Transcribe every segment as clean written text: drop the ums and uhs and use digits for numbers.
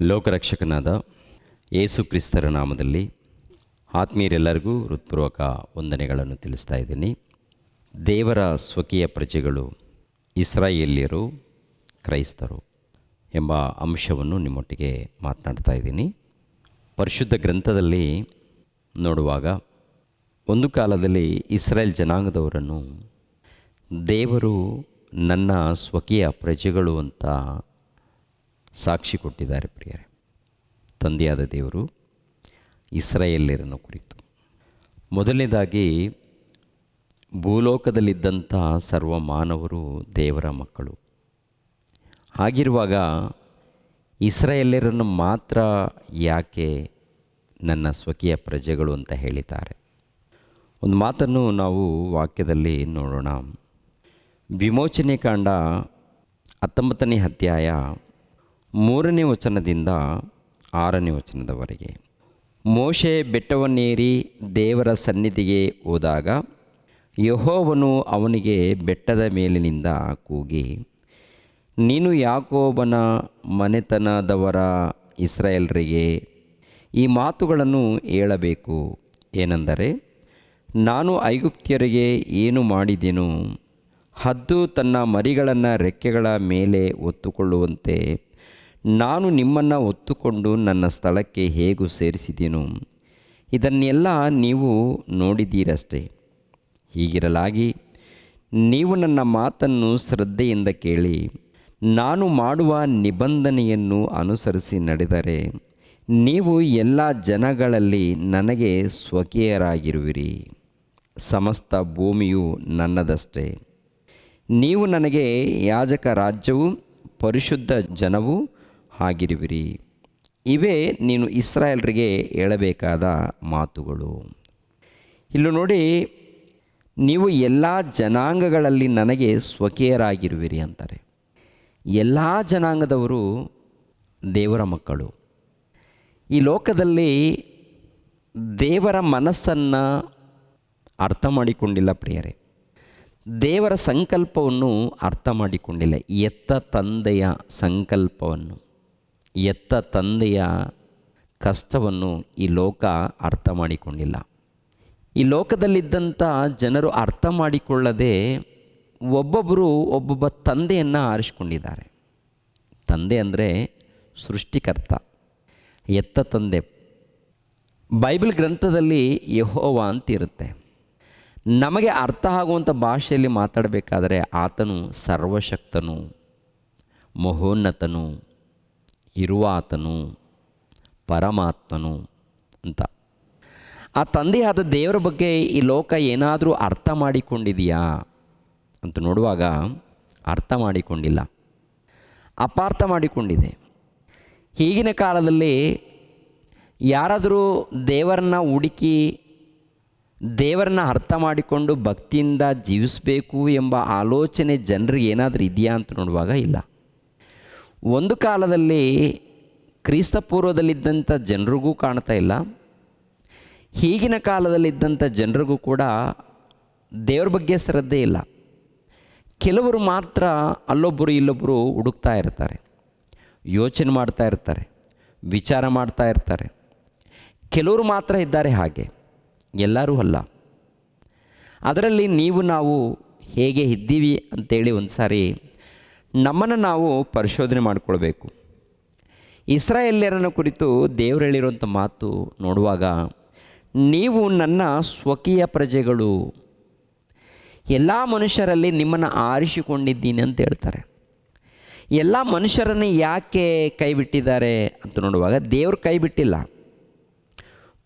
ಲೋಕರಕ್ಷಕನಾದ ಯೇಸು ಕ್ರಿಸ್ತರ ನಾಮದಲ್ಲಿ ಆತ್ಮೀಯರೆಲ್ಲರಿಗೂ ಹೃತ್ಪೂರ್ವಕ ವಂದನೆಗಳನ್ನು ತಿಳಿಸ್ತಾ ಇದ್ದೀನಿ. ದೇವರ ಸ್ವಕೀಯ ಪ್ರಜೆಗಳು ಇಸ್ರಾಯೇಲ್ಯರು, ಕ್ರೈಸ್ತರು ಎಂಬ ಅಂಶವನ್ನು ನಿಮ್ಮೊಟ್ಟಿಗೆ ಮಾತನಾಡ್ತಾ ಇದ್ದೀನಿ. ಪರಿಶುದ್ಧ ಗ್ರಂಥದಲ್ಲಿ ನೋಡುವಾಗ ಒಂದು ಕಾಲದಲ್ಲಿ ಇಸ್ರಾಯೇಲ್ ಜನಾಂಗದವರನ್ನು ದೇವರು ನನ್ನ ಸ್ವಕೀಯ ಪ್ರಜೆಗಳು ಅಂತ ಸಾಕ್ಷಿ ಕೊಟ್ಟಿದ್ದಾರೆ. ಪ್ರಿಯರೇ, ತಂದೆಯಾದ ದೇವರು ಇಸ್ರಾಯೇಲ್ಯರನ್ನು ಕುರಿತು ಮೊದಲನೇದಾಗಿ ಭೂಲೋಕದಲ್ಲಿದ್ದಂಥ ಸರ್ವ ಮಾನವರು ದೇವರ ಮಕ್ಕಳು. ಹಾಗಿರುವಾಗ ಇಸ್ರಾಯೇಲ್ಯರನ್ನು ಮಾತ್ರ ಯಾಕೆ ನನ್ನ ಸ್ವಕೀಯ ಪ್ರಜೆಗಳು ಅಂತ ಹೇಳಿದ್ದಾರೆ? ಒಂದು ಮಾತನ್ನು ನಾವು ವಾಕ್ಯದಲ್ಲಿ ನೋಡೋಣ. ವಿಮೋಚನೆ ಕಾಂಡ 19ನೇ ಅಧ್ಯಾಯ 3ನೇ ವಚನದಿಂದ 6ನೇ ವಚನದವರೆಗೆ. ಮೋಶೆ ಬೆಟ್ಟವನ್ನೇರಿ ದೇವರ ಸನ್ನಿಧಿಗೆ ಹೋದಾಗ ಯೆಹೋವನು ಅವನಿಗೆ ಬೆಟ್ಟದ ಮೇಲಿನಿಂದ ಕೂಗಿ, ನೀನು ಯಾಕೋಬನ ಮನೆತನದವರ ಇಸ್ರಾಯೇಲ್ಯರಿಗೆ ಈ ಮಾತುಗಳನ್ನು ಹೇಳಬೇಕು. ಏನೆಂದರೆ, ನಾನು ಐಗುಪ್ತ್ಯರಿಗೆ ಏನು ಮಾಡಿದೆನು, ಹದ್ದು ತನ್ನ ಮರಿಗಳನ್ನು ರೆಕ್ಕೆಗಳ ಮೇಲೆ ಹೊತ್ತುಕೊಳ್ಳುವಂತೆ ನಾನು ನಿಮ್ಮನ್ನು ಹೊತ್ತುಕೊಂಡು ನನ್ನ ಸ್ಥಳಕ್ಕೆ ಹೇಗೂ ಸೇರಿಸಿದೆನು. ಇದನ್ನೆಲ್ಲ ನೀವು ನೋಡಿದ್ದೀರಷ್ಟೇ. ಹೀಗಿರಲಾಗಿ ನೀವು ನನ್ನ ಮಾತನ್ನು ಶ್ರದ್ಧೆಯಿಂದ ಕೇಳಿ ನಾನು ಮಾಡುವ ನಿಬಂಧನೆಯನ್ನು ಅನುಸರಿಸಿ ನಡೆದರೆ ನೀವು ಎಲ್ಲ ಜನಗಳಲ್ಲಿ ನನಗೆ ಸ್ವಕೀಯರಾಗಿರುವಿರಿ. ಸಮಸ್ತ ಭೂಮಿಯು ನನ್ನದಷ್ಟೇ. ನೀವು ನನಗೆ ಯಾಜಕ ರಾಜ್ಯವೂ ಪರಿಶುದ್ಧ ಜನವೂ ಆಗಿರುವಿರಿ. ಇವೇ ನೀನು ಇಸ್ರಾಯೇಲ್ಯರಿಗೆ ಹೇಳಬೇಕಾದ ಮಾತುಗಳು. ಇಲ್ಲೂ ನೋಡಿ, ನೀವು ಎಲ್ಲ ಜನಾಂಗಗಳಲ್ಲಿ ನನಗೆ ಸ್ವಕೀಯರಾಗಿರುವಿರಿ ಅಂತಾರೆ. ಎಲ್ಲ ಜನಾಂಗದವರು ದೇವರ ಮಕ್ಕಳು. ಈ ಲೋಕದಲ್ಲಿ ದೇವರ ಮನಸ್ಸನ್ನು ಅರ್ಥ ಮಾಡಿಕೊಂಡಿಲ್ಲ ಪ್ರಿಯರೇ. ದೇವರ ಸಂಕಲ್ಪವನ್ನು ಅರ್ಥ ಮಾಡಿಕೊಂಡಿಲ್ಲ. ಎತ್ತ ತಂದೆಯ ಸಂಕಲ್ಪವನ್ನು, ಎತ್ತ ತಂದೆಯ ಕಷ್ಟವನ್ನು ಈ ಲೋಕ ಅರ್ಥ ಮಾಡಿಕೊಂಡಿಲ್ಲ. ಈ ಲೋಕದಲ್ಲಿದ್ದಂಥ ಜನರು ಅರ್ಥ ಮಾಡಿಕೊಳ್ಳದೆ ಒಬ್ಬೊಬ್ಬರು ಒಬ್ಬೊಬ್ಬ ತಂದೆಯನ್ನು ಆರಿಸ್ಕೊಂಡಿದ್ದಾರೆ. ತಂದೆ ಅಂದರೆ ಸೃಷ್ಟಿಕರ್ತ, ಎತ್ತ ತಂದೆ. ಬೈಬಲ್ ಗ್ರಂಥದಲ್ಲಿ ಯೆಹೋವ ಅಂತಿರುತ್ತೆ. ನಮಗೆ ಅರ್ಥ ಆಗುವಂಥ ಭಾಷೆಯಲ್ಲಿ ಮಾತಾಡಬೇಕಾದರೆ ಆತನು ಸರ್ವಶಕ್ತನು, ಮಹೋನ್ನತನು, ಇರುವ ಆತನು, ಪರಮಾತ್ಮನು ಅಂತ. ಆ ತಂದೆಯಾದ ದೇವರ ಬಗ್ಗೆ ಈ ಲೋಕ ಏನಾದರೂ ಅರ್ಥ ಮಾಡಿಕೊಂಡಿದೆಯಾ ಅಂತ ನೋಡುವಾಗ ಅರ್ಥ ಮಾಡಿಕೊಂಡಿಲ್ಲ, ಅಪಾರ್ಥ ಮಾಡಿಕೊಂಡಿದೆ. ಈಗಿನ ಕಾಲದಲ್ಲಿ ಯಾರಾದರೂ ದೇವರನ್ನ ಹುಡುಕಿ ದೇವರನ್ನ ಅರ್ಥ ಮಾಡಿಕೊಂಡು ಭಕ್ತಿಯಿಂದ ಜೀವಿಸಬೇಕು ಎಂಬ ಆಲೋಚನೆ ಜನರಿಗೆ ಏನಾದರೂ ಇದೆಯಾ ಅಂತ ನೋಡುವಾಗ ಇಲ್ಲ. ಒಂದು ಕಾಲದಲ್ಲಿ ಕ್ರಿಸ್ತ ಪೂರ್ವದಲ್ಲಿದ್ದಂಥ ಜನರಿಗೂ ಕಾಣ್ತಾ ಇಲ್ಲ. ಈಗಿನ ಕಾಲದಲ್ಲಿದ್ದಂಥ ಜನರಿಗೂ ಕೂಡ ದೇವ್ರ ಬಗ್ಗೆ ಶ್ರದ್ಧೆ ಇಲ್ಲ. ಕೆಲವರು ಮಾತ್ರ ಅಲ್ಲೊಬ್ಬರು ಇಲ್ಲೊಬ್ಬರು ಹುಡುಕ್ತಾ ಇರ್ತಾರೆ, ಯೋಚನೆ ಮಾಡ್ತಾ ಇರ್ತಾರೆ, ವಿಚಾರ ಮಾಡ್ತಾ ಇರ್ತಾರೆ. ಕೆಲವರು ಮಾತ್ರ ಇದ್ದಾರೆ ಹಾಗೆ, ಎಲ್ಲರೂ ಅಲ್ಲ. ಅದರಲ್ಲಿ ನೀವು ನಾವು ಹೇಗೆ ಇದ್ದೀವಿ ಅಂತೇಳಿ ಒಂದು ಸಾರಿ ನಮ್ಮನ್ನು ನಾವು ಪರಿಶೋಧನೆ ಮಾಡಿಕೊಳ್ಬೇಕು. ಇಸ್ರಾಯೇಲ್ಯರನ್ನು ಕುರಿತು ದೇವರು ಹೇಳಿರುವಂಥ ಮಾತು ನೋಡುವಾಗ, ನೀವು ನನ್ನ ಸ್ವಕೀಯ ಪ್ರಜೆಗಳು, ಎಲ್ಲ ಮನುಷ್ಯರಲ್ಲಿ ನಿಮ್ಮನ್ನು ಆರಿಸಿಕೊಂಡಿದ್ದೀನಿ ಅಂತ ಹೇಳ್ತಾರೆ. ಎಲ್ಲ ಮನುಷ್ಯರನ್ನು ಯಾಕೆ ಕೈ ಬಿಟ್ಟಿದ್ದಾರೆ ಅಂತ ನೋಡುವಾಗ, ದೇವರು ಕೈ ಬಿಟ್ಟಿಲ್ಲ.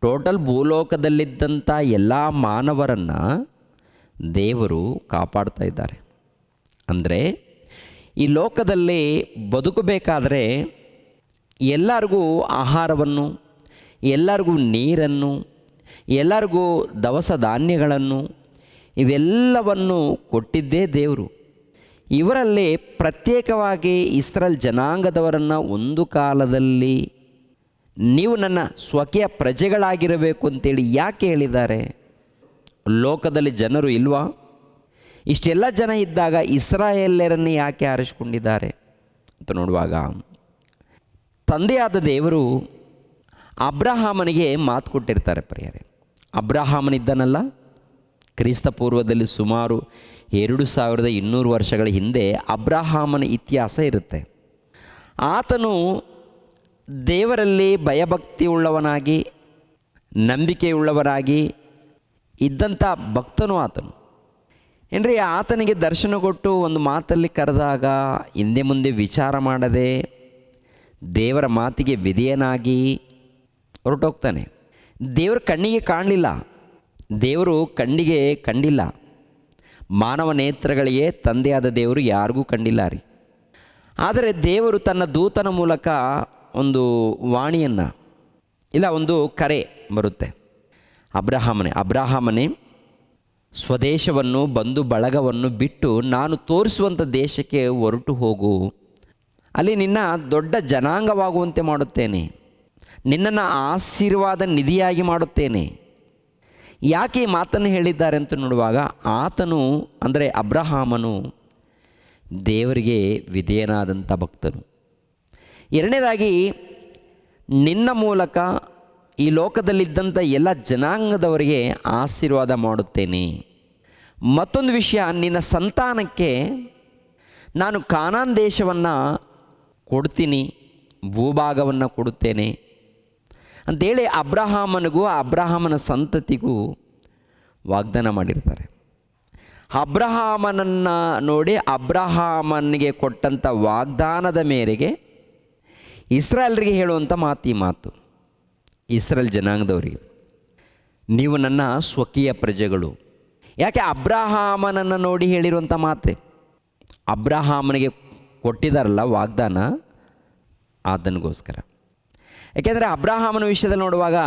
ಟೋಟಲ್ ಭೂಲೋಕದಲ್ಲಿದ್ದಂಥ ಎಲ್ಲ ಮಾನವರನ್ನು ದೇವರು ಕಾಪಾಡ್ತಾ ಇದ್ದಾರೆ. ಅಂದರೆ ಈ ಲೋಕದಲ್ಲಿ ಬದುಕಬೇಕಾದರೆ ಎಲ್ಲರಿಗೂ ಆಹಾರವನ್ನು, ಎಲ್ಲರಿಗೂ ನೀರನ್ನು, ಎಲ್ಲರಿಗೂ ದವಸ ಧಾನ್ಯಗಳನ್ನು, ಇವೆಲ್ಲವನ್ನು ಕೊಟ್ಟಿದ್ದೇ ದೇವರು. ಇವರಲ್ಲಿ ಪ್ರತ್ಯೇಕವಾಗಿ ಇಸ್ರಾಯೇಲ್ ಜನಾಂಗದವರನ್ನು ಒಂದು ಕಾಲದಲ್ಲಿ ನೀವು ನನ್ನ ಸ್ವಕೀಯ ಪ್ರಜೆಗಳಾಗಿರಬೇಕು ಅಂತೇಳಿ ಯಾಕೆ ಹೇಳಿದ್ದಾರೆ? ಲೋಕದಲ್ಲಿ ಜನರು ಇಲ್ವಾ? ಇಷ್ಟೆಲ್ಲ ಜನ ಇದ್ದಾಗ ಇಸ್ರಾಯೇಲ್ಯರನ್ನು ಯಾಕೆ ಆರಿಸಿಕೊಂಡಿದ್ದಾರೆ ಅಂತ ನೋಡುವಾಗ, ತಂದೆಯಾದ ದೇವರು ಅಬ್ರಹಾಮನಿಗೆ ಮಾತು ಕೊಟ್ಟಿರ್ತಾರೆ ಪ್ರಿಯರೇ. ಅಬ್ರಹಾಮನಿದ್ದನಲ್ಲ, ಕ್ರಿಸ್ತ ಪೂರ್ವದಲ್ಲಿ ಸುಮಾರು 2200 ವರ್ಷಗಳ ಹಿಂದೆ ಅಬ್ರಹಾಮನ ಇತಿಹಾಸ ಇರುತ್ತೆ. ಆತನು ದೇವರಲ್ಲಿ ಭಯಭಕ್ತಿ ಉಳ್ಳವನಾಗಿ, ನಂಬಿಕೆಯುಳ್ಳವನಾಗಿ ಇದ್ದಂಥ ಭಕ್ತನು ಆತನು. ಏನ್ರಿ, ಆತನಿಗೆ ದರ್ಶನ ಕೊಟ್ಟು ಒಂದು ಮಾತಲ್ಲಿ ಕರೆದಾಗ ಹಿಂದೆ ಮುಂದೆ ವಿಚಾರ ಮಾಡದೆ ದೇವರ ಮಾತಿಗೆ ವಿಧೇಯನಾಗಿ ಹೊರಟೋಗ್ತಾನೆ. ದೇವರ ಕಣ್ಣಿಗೆ ಕಾಣಲಿಲ್ಲ, ದೇವರು ಕಣ್ಣಿಗೆ ಕಂಡಿಲ್ಲ. ಮಾನವ ನೇತ್ರಗಳಿಗೆ ತಂದೆಯಾದ ದೇವರು ಯಾರಿಗೂ ಕಂಡಿಲ್ಲ ರೀ. ಆದರೆ ದೇವರು ತನ್ನ ದೂತನ ಮೂಲಕ ಒಂದು ವಾಣಿಯನ್ನು, ಇಲ್ಲ ಒಂದು ಕರೆ ಬರುತ್ತೆ. ಅಬ್ರಹಾಮನೇ ಸ್ವದೇಶವನ್ನು ಬಂಧು ಬಳಗವನ್ನು ಬಿಟ್ಟು ನಾನು ತೋರಿಸುವಂಥ ದೇಶಕ್ಕೆ ಹೊರಟು ಹೋಗು. ಅಲ್ಲಿ ನಿನ್ನ ದೊಡ್ಡ ಜನಾಂಗವಾಗುವಂತೆ ಮಾಡುತ್ತೇನೆ, ನಿನ್ನನ್ನು ಆಶೀರ್ವಾದ ನಿಧಿಯಾಗಿ ಮಾಡುತ್ತೇನೆ. ಯಾಕೆ ಈ ಮಾತನ್ನು ಹೇಳಿದ್ದಾರೆ ಅಂತ ನೋಡುವಾಗ, ಆತನು ಅಂದರೆ ಅಬ್ರಹಾಮನು ದೇವರಿಗೆ ವಿಧೇಯನಾದಂಥ ಭಕ್ತನು. ಎರಡನೇದಾಗಿ, ನಿನ್ನ ಮೂಲಕ ಈ ಲೋಕದಲ್ಲಿದ್ದಂಥ ಎಲ್ಲ ಜನಾಂಗದವರಿಗೆ ಆಶೀರ್ವಾದ ಮಾಡುತ್ತೇನೆ. ಮತ್ತೊಂದು ವಿಷಯ, ನಿನ್ನ ಸಂತಾನಕ್ಕೆ ನಾನು ಕಾನಾನ್ ದೇಶವನ್ನು ಕೊಡ್ತೀನಿ, ಭೂಭಾಗವನ್ನು ಕೊಡುತ್ತೇನೆ ಅಂಥೇಳಿ ಅಬ್ರಹಾಮನಿಗೂ ಅಬ್ರಹಾಮನ ಸಂತತಿಗೂ ವಾಗ್ದಾನ ಮಾಡಿರ್ತಾರೆ. ಅಬ್ರಹಾಮನನ್ನು ನೋಡಿ ಅಬ್ರಹಾಮನಿಗೆ ಕೊಟ್ಟಂಥ ವಾಗ್ದಾನದ ಮೇರೆಗೆ ಇಸ್ರಾಯೇಲರಿಗೆ ಹೇಳುವಂಥ ಈ ಮಾತು ಇಸ್ರಾಯೇಲ್ ಜನಾಂಗದವರಿಗೆ, ನೀವು ನನ್ನ ಸ್ವಕೀಯ ಪ್ರಜೆಗಳು. ಯಾಕೆ ಅಬ್ರಹಾಮನನ್ನು ನೋಡಿ ಹೇಳಿರುವಂಥ ಮಾತೆ, ಅಬ್ರಹಾಮನಿಗೆ ಕೊಟ್ಟಿದ್ದಾರಲ್ಲ ವಾಗ್ದಾನ, ಆತನಿಗೋಸ್ಕರ. ಯಾಕೆಂದರೆ ಅಬ್ರಹಾಮನ ವಿಷಯದಲ್ಲಿ ನೋಡುವಾಗ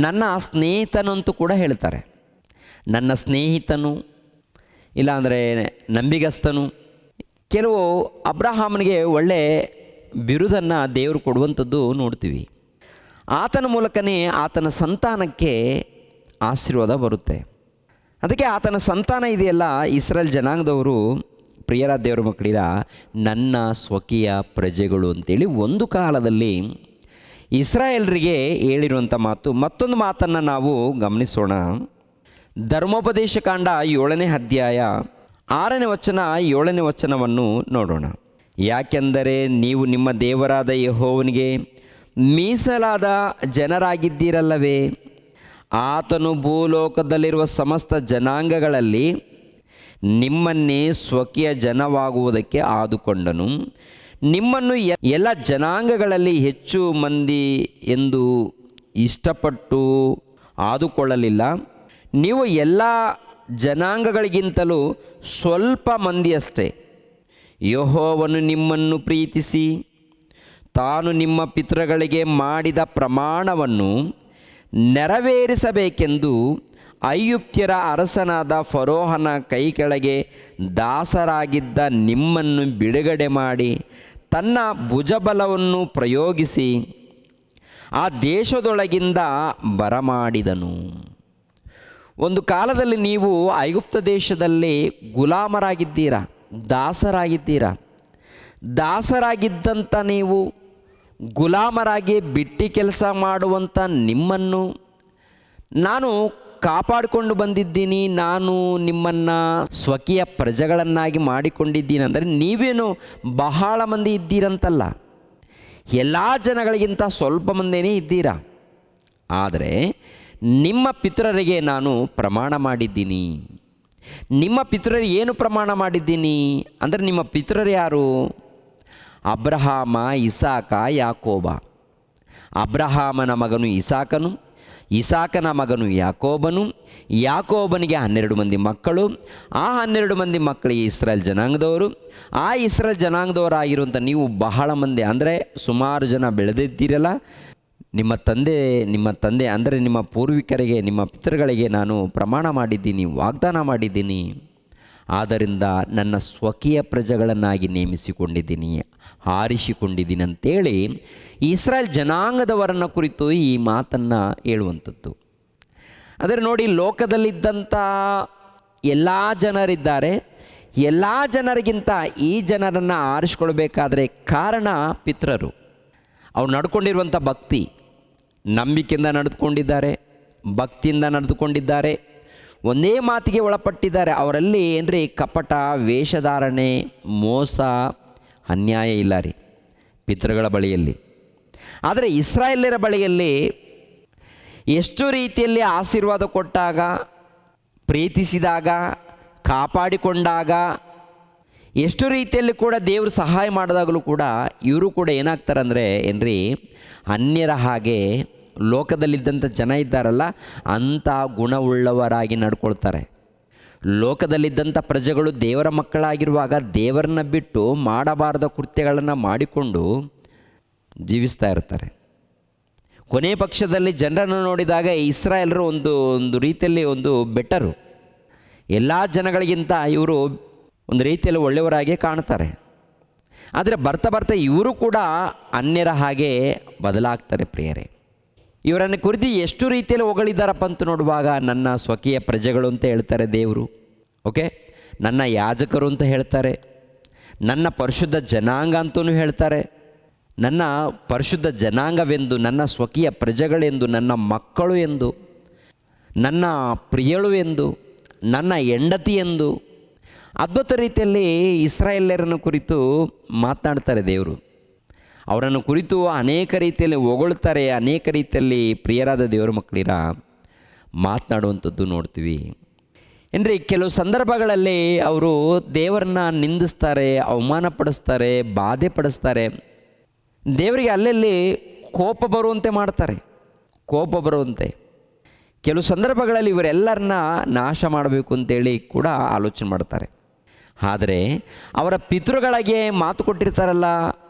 ನನ್ನ ಸ್ನೇಹಿತನಂತೂ ಕೂಡ ಹೇಳ್ತಾರೆ. ನನ್ನ ಸ್ನೇಹಿತನು, ಇಲ್ಲಾಂದರೆ ನಂಬಿಗಸ್ತನು. ಕೆಲವು ಅಬ್ರಹಾಮನಿಗೆ ಒಳ್ಳೆ ಬಿರುದನ್ನು ದೇವರು ಕೊಡುವಂಥದ್ದು ನೋಡ್ತೀವಿ. ಆತನ ಮೂಲಕನೇ ಆತನ ಸಂತಾನಕ್ಕೆ ಆಶೀರ್ವಾದ ಬರುತ್ತೆ. ಅದಕ್ಕೆ ಆತನ ಸಂತಾನ ಇದೆಯಲ್ಲ, ಇಸ್ರಾಯೇಲ್ ಜನಾಂಗದವರು ಪ್ರಿಯರ ದೇವರ ಮಕ್ಕಳಿರ ನನ್ನ ಸ್ವಕೀಯ ಪ್ರಜೆಗಳು ಅಂತೇಳಿ ಒಂದು ಕಾಲದಲ್ಲಿ ಇಸ್ರಾಯೇಲರಿಗೆ ಹೇಳಿರುವಂಥ ಮಾತು. ಮತ್ತೊಂದು ಮಾತನ್ನು ನಾವು ಗಮನಿಸೋಣ. ಧರ್ಮೋಪದೇಶ ಕಾಂಡ 7ನೇ ಅಧ್ಯಾಯ 6ನೇ ವಚನ 7ನೇ ವಚನವನ್ನು ನೋಡೋಣ. ಯಾಕೆಂದರೆ ನೀವು ನಿಮ್ಮ ದೇವರಾದ ಯೆಹೋವನಿಗೆ ಮೀಸಲಾದ ಜನರಾಗಿದ್ದೀರಲ್ಲವೇ, ಆತನು ಭೂಲೋಕದಲ್ಲಿರುವ ಸಮಸ್ತ ಜನಾಂಗಗಳಲ್ಲಿ ನಿಮ್ಮನ್ನೇ ಸ್ವಕೀಯ ಜನವಾಗುವುದಕ್ಕೆ ಆದುಕೊಂಡನು. ನಿಮ್ಮನ್ನು ಎಲ್ಲ ಜನಾಂಗಗಳಲ್ಲಿ ಹೆಚ್ಚು ಮಂದಿ ಎಂದು ಇಷ್ಟಪಟ್ಟು ಆದುಕೊಳ್ಳಲಿಲ್ಲ. ನೀವು ಎಲ್ಲ ಜನಾಂಗಗಳಿಗಿಂತಲೂ ಸ್ವಲ್ಪ ಮಂದಿಯಷ್ಟೇ. ಯೆಹೋವನು ನಿಮ್ಮನ್ನು ಪ್ರೀತಿಸಿ ತಾನು ನಿಮ್ಮ ಪಿತೃಗಳಿಗೆ ಮಾಡಿದ ಪ್ರಮಾಣವನ್ನು ನೆರವೇರಿಸಬೇಕೆಂದು ಐಗುಪ್ತ್ಯರ ಅರಸನಾದ ಫರೋಹನ ಕೈಕೆಳಗೆ ದಾಸರಾಗಿದ್ದ ನಿಮ್ಮನ್ನು ಬಿಡುಗಡೆ ಮಾಡಿ ತನ್ನ ಭುಜಬಲವನ್ನು ಪ್ರಯೋಗಿಸಿ ಆ ದೇಶದೊಳಗಿಂದ ಬರಮಾಡಿದನು. ಒಂದು ಕಾಲದಲ್ಲಿ ನೀವು ಐಗುಪ್ತ ದೇಶದಲ್ಲಿ ಗುಲಾಮರಾಗಿದ್ದೀರಾ, ದಾಸರಾಗಿದ್ದೀರಾ. ದಾಸರಾಗಿದ್ದಂಥ ನೀವು ಗುಲಾಮರಾಗಿ ಬಿಟ್ಟಿ ಕೆಲಸ ಮಾಡುವಂಥ ನಿಮ್ಮನ್ನು ನಾನು ಕಾಪಾಡಿಕೊಂಡು ಬಂದಿದ್ದೀನಿ. ನಾನು ನಿಮ್ಮನ್ನು ಸ್ವಕೀಯ ಪ್ರಜೆಗಳನ್ನಾಗಿ ಮಾಡಿಕೊಂಡಿದ್ದೀನಿ. ಅಂದರೆ ನೀವೇನು ಬಹಳ ಮಂದಿ ಇದ್ದೀರಂತಲ್ಲ, ಎಲ್ಲ ಜನಗಳಿಗಿಂತ ಸ್ವಲ್ಪ ಮಂದಿನೇ ಇದ್ದೀರಾ. ಆದರೆ ನಿಮ್ಮ ಪಿತೃರಿಗೆ ನಾನು ಪ್ರಮಾಣ ಮಾಡಿದ್ದೀನಿ. ನಿಮ್ಮ ಪಿತೃರಿಗೆ ಏನು ಪ್ರಮಾಣ ಮಾಡಿದ್ದೀನಿ ಅಂದರೆ, ನಿಮ್ಮ ಪಿತೃರು ಯಾರು? ಅಬ್ರಹಾಮ, ಇಸಾಕ, ಯಾಕೋಬ. ಅಬ್ರಹಾಮನ ಮಗನು ಇಸಾಕನು, ಇಸಾಕನ ಮಗನು ಯಾಕೋಬನು, ಯಾಕೋಬನಿಗೆ 12 ಮಂದಿ ಮಕ್ಕಳು. ಆ 12 ಮಂದಿ ಮಕ್ಕಳಿಗೆ ಇಸ್ರಾಯೇಲ್ ಜನಾಂಗದವರು. ಆ ಇಸ್ರಾಯೇಲ್ ಜನಾಂಗದವರಾಗಿರುವಂಥ ನೀವು ಬಹಳ ಮಂದಿ, ಅಂದರೆ ಸುಮಾರು ಜನ ಬೆಳೆದಿದ್ದೀರಲ್ಲ. ನಿಮ್ಮ ತಂದೆ ಅಂದರೆ ನಿಮ್ಮ ಪೂರ್ವಿಕರಿಗೆ, ನಿಮ್ಮ ಪಿತೃಗಳಿಗೆ ನಾನು ಪ್ರಮಾಣ ಮಾಡಿದ್ದೀನಿ, ವಾಗ್ದಾನ ಮಾಡಿದ್ದೀನಿ. ಆದ್ದರಿಂದ ನನ್ನ ಸ್ವಕೀಯ ಪ್ರಜೆಗಳನ್ನಾಗಿ ನೇಮಿಸಿಕೊಂಡಿದ್ದೀನಿ, ಆರಿಸಿಕೊಂಡಿದ್ದೀನಿ ಅಂತೇಳಿ ಇಸ್ರಾಯೇಲ್ ಜನಾಂಗದವರನ್ನು ಕುರಿತು ಈ ಮಾತನ್ನು ಹೇಳುವಂಥದ್ದು. ಆದರೆ ನೋಡಿ, ಲೋಕದಲ್ಲಿದ್ದಂಥ ಎಲ್ಲ ಜನರಿದ್ದಾರೆ. ಎಲ್ಲ ಜನರಿಗಿಂತ ಈ ಜನರನ್ನು ಆರಿಸ್ಕೊಳ್ಬೇಕಾದ್ರೆ ಕಾರಣ ಪಿತೃರು. ಅವ್ರು ನಡ್ಕೊಂಡಿರುವಂಥ ಭಕ್ತಿ, ನಂಬಿಕೆಯಿಂದ ನಡೆದುಕೊಂಡಿದ್ದಾರೆ, ಭಕ್ತಿಯಿಂದ ನಡೆದುಕೊಂಡಿದ್ದಾರೆ, ಒಂದೇ ಮಾತಿಗೆ ಒಳಪಟ್ಟಿದ್ದಾರೆ. ಅವರಲ್ಲಿ ಏನ್ರಿ ಕಪಟ, ವೇಷಧಾರಣೆ, ಮೋಸ, ಅನ್ಯಾಯ ಇಲ್ಲ ರೀ ಪಿತೃಗಳ ಬಳಿಯಲ್ಲಿ. ಆದರೆ ಇಸ್ರಾಯೇಲ್ಯರ ಬಳಿಯಲ್ಲಿ ಎಷ್ಟು ರೀತಿಯಲ್ಲಿ ಆಶೀರ್ವಾದ ಕೊಟ್ಟಾಗ, ಪ್ರೀತಿಸಿದಾಗ, ಕಾಪಾಡಿಕೊಂಡಾಗ, ಎಷ್ಟು ರೀತಿಯಲ್ಲಿ ಕೂಡ ದೇವರು ಸಹಾಯ ಮಾಡಿದಾಗಲೂ ಕೂಡ ಇವರು ಕೂಡ ಏನಾಗ್ತಾರೆ ಅಂದರೆ ಏನ್ರಿ ಅನ್ಯರ ಹಾಗೆ ಲೋಕದಲ್ಲಿದ್ದಂಥ ಜನ ಇದ್ದಾರಲ್ಲ ಅಂಥ ಗುಣವುಳ್ಳವರಾಗಿ ನಡ್ಕೊಳ್ತಾರೆ. ಲೋಕದಲ್ಲಿದ್ದಂಥ ಪ್ರಜೆಗಳು ದೇವರ ಮಕ್ಕಳಾಗಿರುವಾಗ ದೇವರನ್ನ ಬಿಟ್ಟು ಮಾಡಬಾರದ ಕೃತ್ಯಗಳನ್ನು ಮಾಡಿಕೊಂಡು ಜೀವಿಸ್ತಾ ಇರ್ತಾರೆ. ಕೊನೆ ಪಕ್ಷದಲ್ಲಿ ಜನರನ್ನು ನೋಡಿದಾಗ ಇಸ್ರಾಯೇಲರು ಒಂದು ರೀತಿಯಲ್ಲಿ ಒಂದು ಬೆಟರು, ಎಲ್ಲ ಜನಗಳಿಗಿಂತ ಇವರು ಒಂದು ರೀತಿಯಲ್ಲಿ ಒಳ್ಳೆಯವರಾಗಿ ಕಾಣ್ತಾರೆ. ಆದರೆ ಬರ್ತಾ ಬರ್ತಾ ಇವರು ಕೂಡ ಅನ್ಯರ ಹಾಗೆ ಬದಲಾಗ್ತಾರೆ ಪ್ರಿಯರೇ. ಇವರನ್ನು ಕುರಿತು ಎಷ್ಟು ರೀತಿಯಲ್ಲಿ ಹೊಗಳಿದ್ದಾರಪ್ಪ ಅಂತ ನೋಡುವಾಗ, ನನ್ನ ಸ್ವಕೀಯ ಪ್ರಜೆಗಳು ಅಂತ ಹೇಳ್ತಾರೆ ದೇವರು, ಓಕೆ, ನನ್ನ ಯಾಜಕರು ಅಂತ ಹೇಳ್ತಾರೆ, ನನ್ನ ಪರಿಶುದ್ಧ ಜನಾಂಗ ಅಂತಲೂ ಹೇಳ್ತಾರೆ. ನನ್ನ ಪರಿಶುದ್ಧ ಜನಾಂಗವೆಂದು, ನನ್ನ ಸ್ವಕೀಯ ಪ್ರಜೆಗಳೆಂದು, ನನ್ನ ಮಕ್ಕಳು ಎಂದು, ನನ್ನ ಪ್ರಿಯಳು ಎಂದು, ನನ್ನ ಹೆಂಡತಿ ಎಂದು ಅದ್ಭುತ ರೀತಿಯಲ್ಲಿ ಇಸ್ರಾಯೇಲ್ಯರನ್ನು ಕುರಿತು ಮಾತನಾಡ್ತಾರೆ ದೇವರು. ಅವರನ್ನು ಕುರಿತು ಅನೇಕ ರೀತಿಯಲ್ಲಿ ಹೊಗಳ್ತಾರೆ, ಅನೇಕ ರೀತಿಯಲ್ಲಿ ಪ್ರಿಯರಾದ ದೇವರ ಮಕ್ಕಳಿರ ಮಾತನಾಡುವಂಥದ್ದು ನೋಡ್ತೀವಿ. ಏನ್ರಿ ಕೆಲವು ಸಂದರ್ಭಗಳಲ್ಲಿ ಅವರು ದೇವರನ್ನ ನಿಂದಿಸ್ತಾರೆ, ಅವಮಾನ ಪಡಿಸ್ತಾರೆ, ಬಾಧೆ ಪಡಿಸ್ತಾರೆ. ದೇವರಿಗೆ ಅಲ್ಲಲ್ಲಿ ಕೋಪ ಬರುವಂತೆ ಮಾಡ್ತಾರೆ, ಕೋಪ ಬರುವಂತೆ. ಕೆಲವು ಸಂದರ್ಭಗಳಲ್ಲಿ ಇವರೆಲ್ಲರನ್ನ ನಾಶ ಮಾಡಬೇಕು ಅಂತೇಳಿ ಕೂಡ ಆಲೋಚನೆ ಮಾಡ್ತಾರೆ. ಆದರೆ ಅವರ ಪಿತೃಗಳಿಗೆ ಮಾತು ಕೊಟ್ಟಿರ್ತಾರಲ್ಲ,